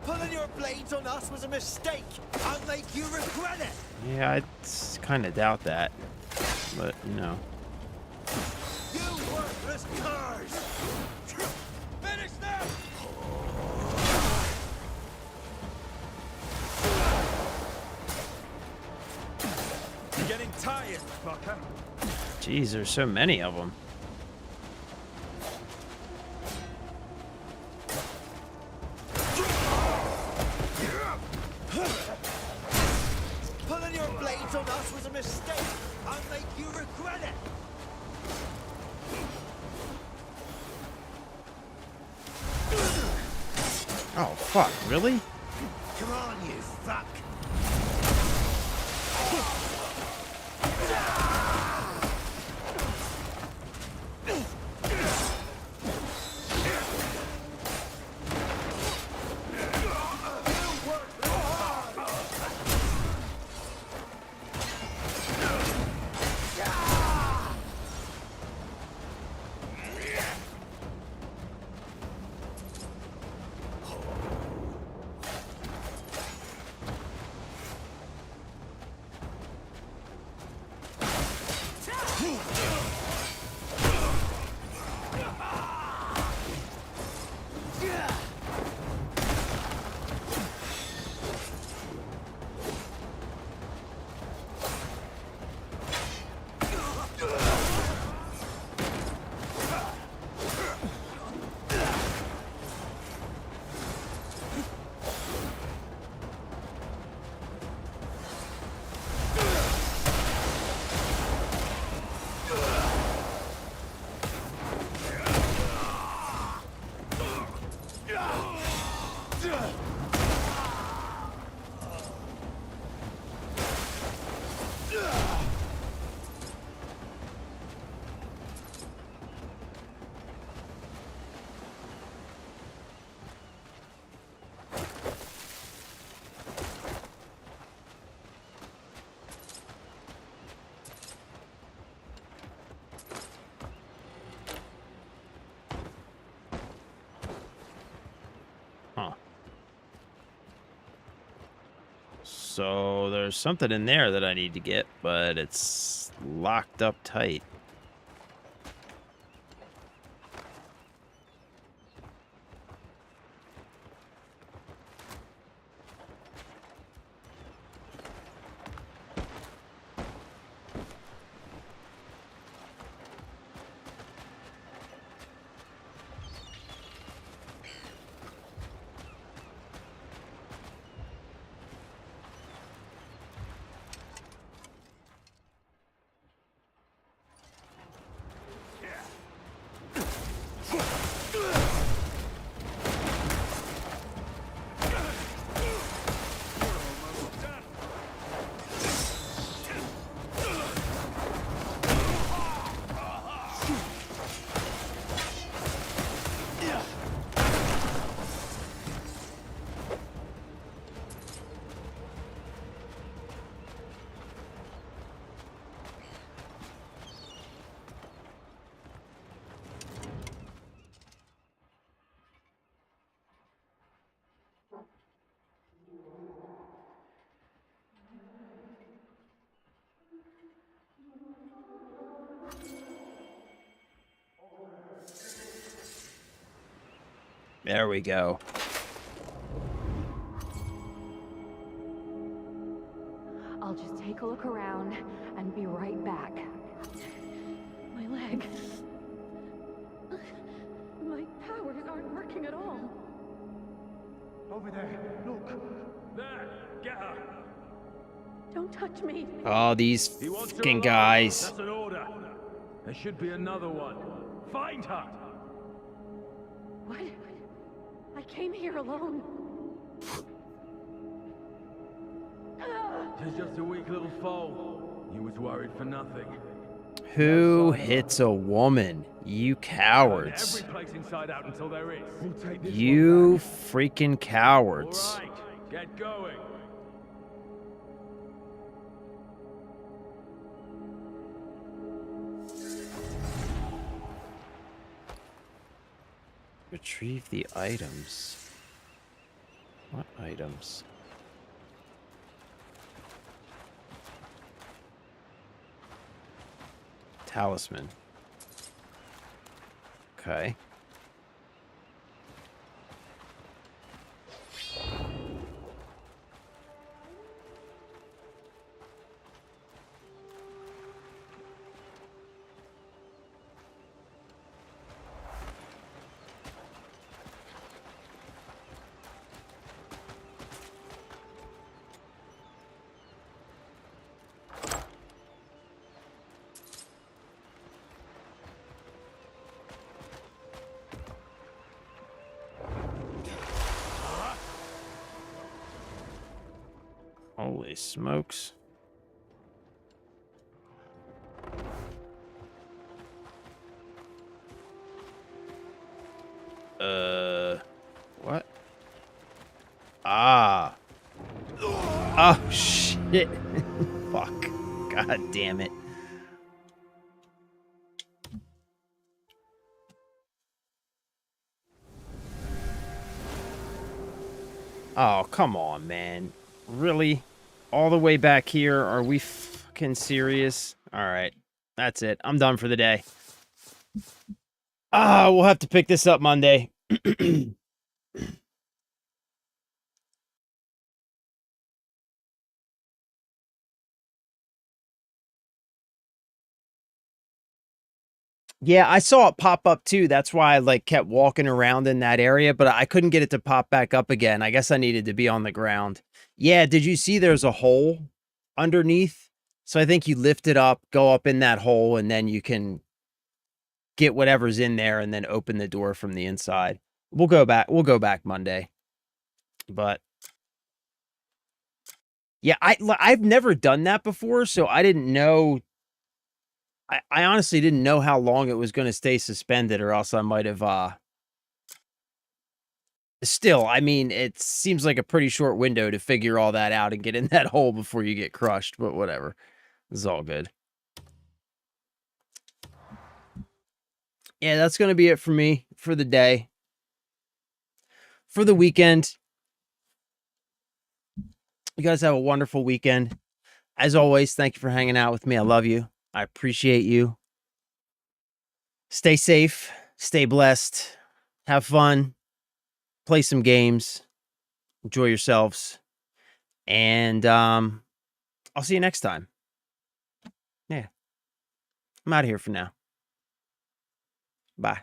Pulling your blades on us was a mistake. I'll make you regret it.
Yeah, I kind of doubt that. But, you know.
You worthless curs! Finish them! You're getting tired, fucker.
Jeez, there's so many of them.
Pulling your blades on us was a mistake. I'll make you regret it.
Oh, fuck, really?
Come on, you fuck.
Huh. So there's something in there that I need to get, but it's locked up tight. There we go.
I'll just take a look around and be right back. My leg. My powers aren't working at all.
Over there, look.
There, get her.
Don't touch me.
Oh, these
He wants her
fucking
alive.
guys.
That's an order. There should be another one. Find her.
What? I came here alone.
She's just a weak little foal. You was worried for nothing.
Who hits a woman? You cowards.
Every place inside out until there is. We'll take this
You
one back.
freaking cowards.
All right, get going.
Retrieve the items. What items? Talisman. Okay. Holy smokes. What? Ah. Oh, shit. Fuck. God damn it. Oh, come on, man. Really? All the way back here? Are we fucking serious? All right. That's it. I'm done for the day. We'll have to pick this up Monday. Yeah, I saw it pop up too. That's why I like kept walking around in that area, but I couldn't get it to pop back up again. I guess I needed to be on the ground. Yeah, did you see there's a hole underneath? So I think you lift it up, go up in that hole, and then you can get whatever's in there and then open the door from the inside. We'll go back Monday. But yeah, I've never done that before, so I didn't know. I honestly didn't know how long it was going to stay suspended, or else I might have, still, I mean, it seems like a pretty short window to figure all that out and get in that hole before you get crushed, but whatever. It's all good. Yeah, that's going to be it for me for the day. For the weekend. You guys have a wonderful weekend. As always, thank you for hanging out with me. I love you. I appreciate you. Stay safe. Stay blessed. Have fun. Play some games. Enjoy yourselves. And I'll see you next time. Yeah. I'm out of here for now. Bye.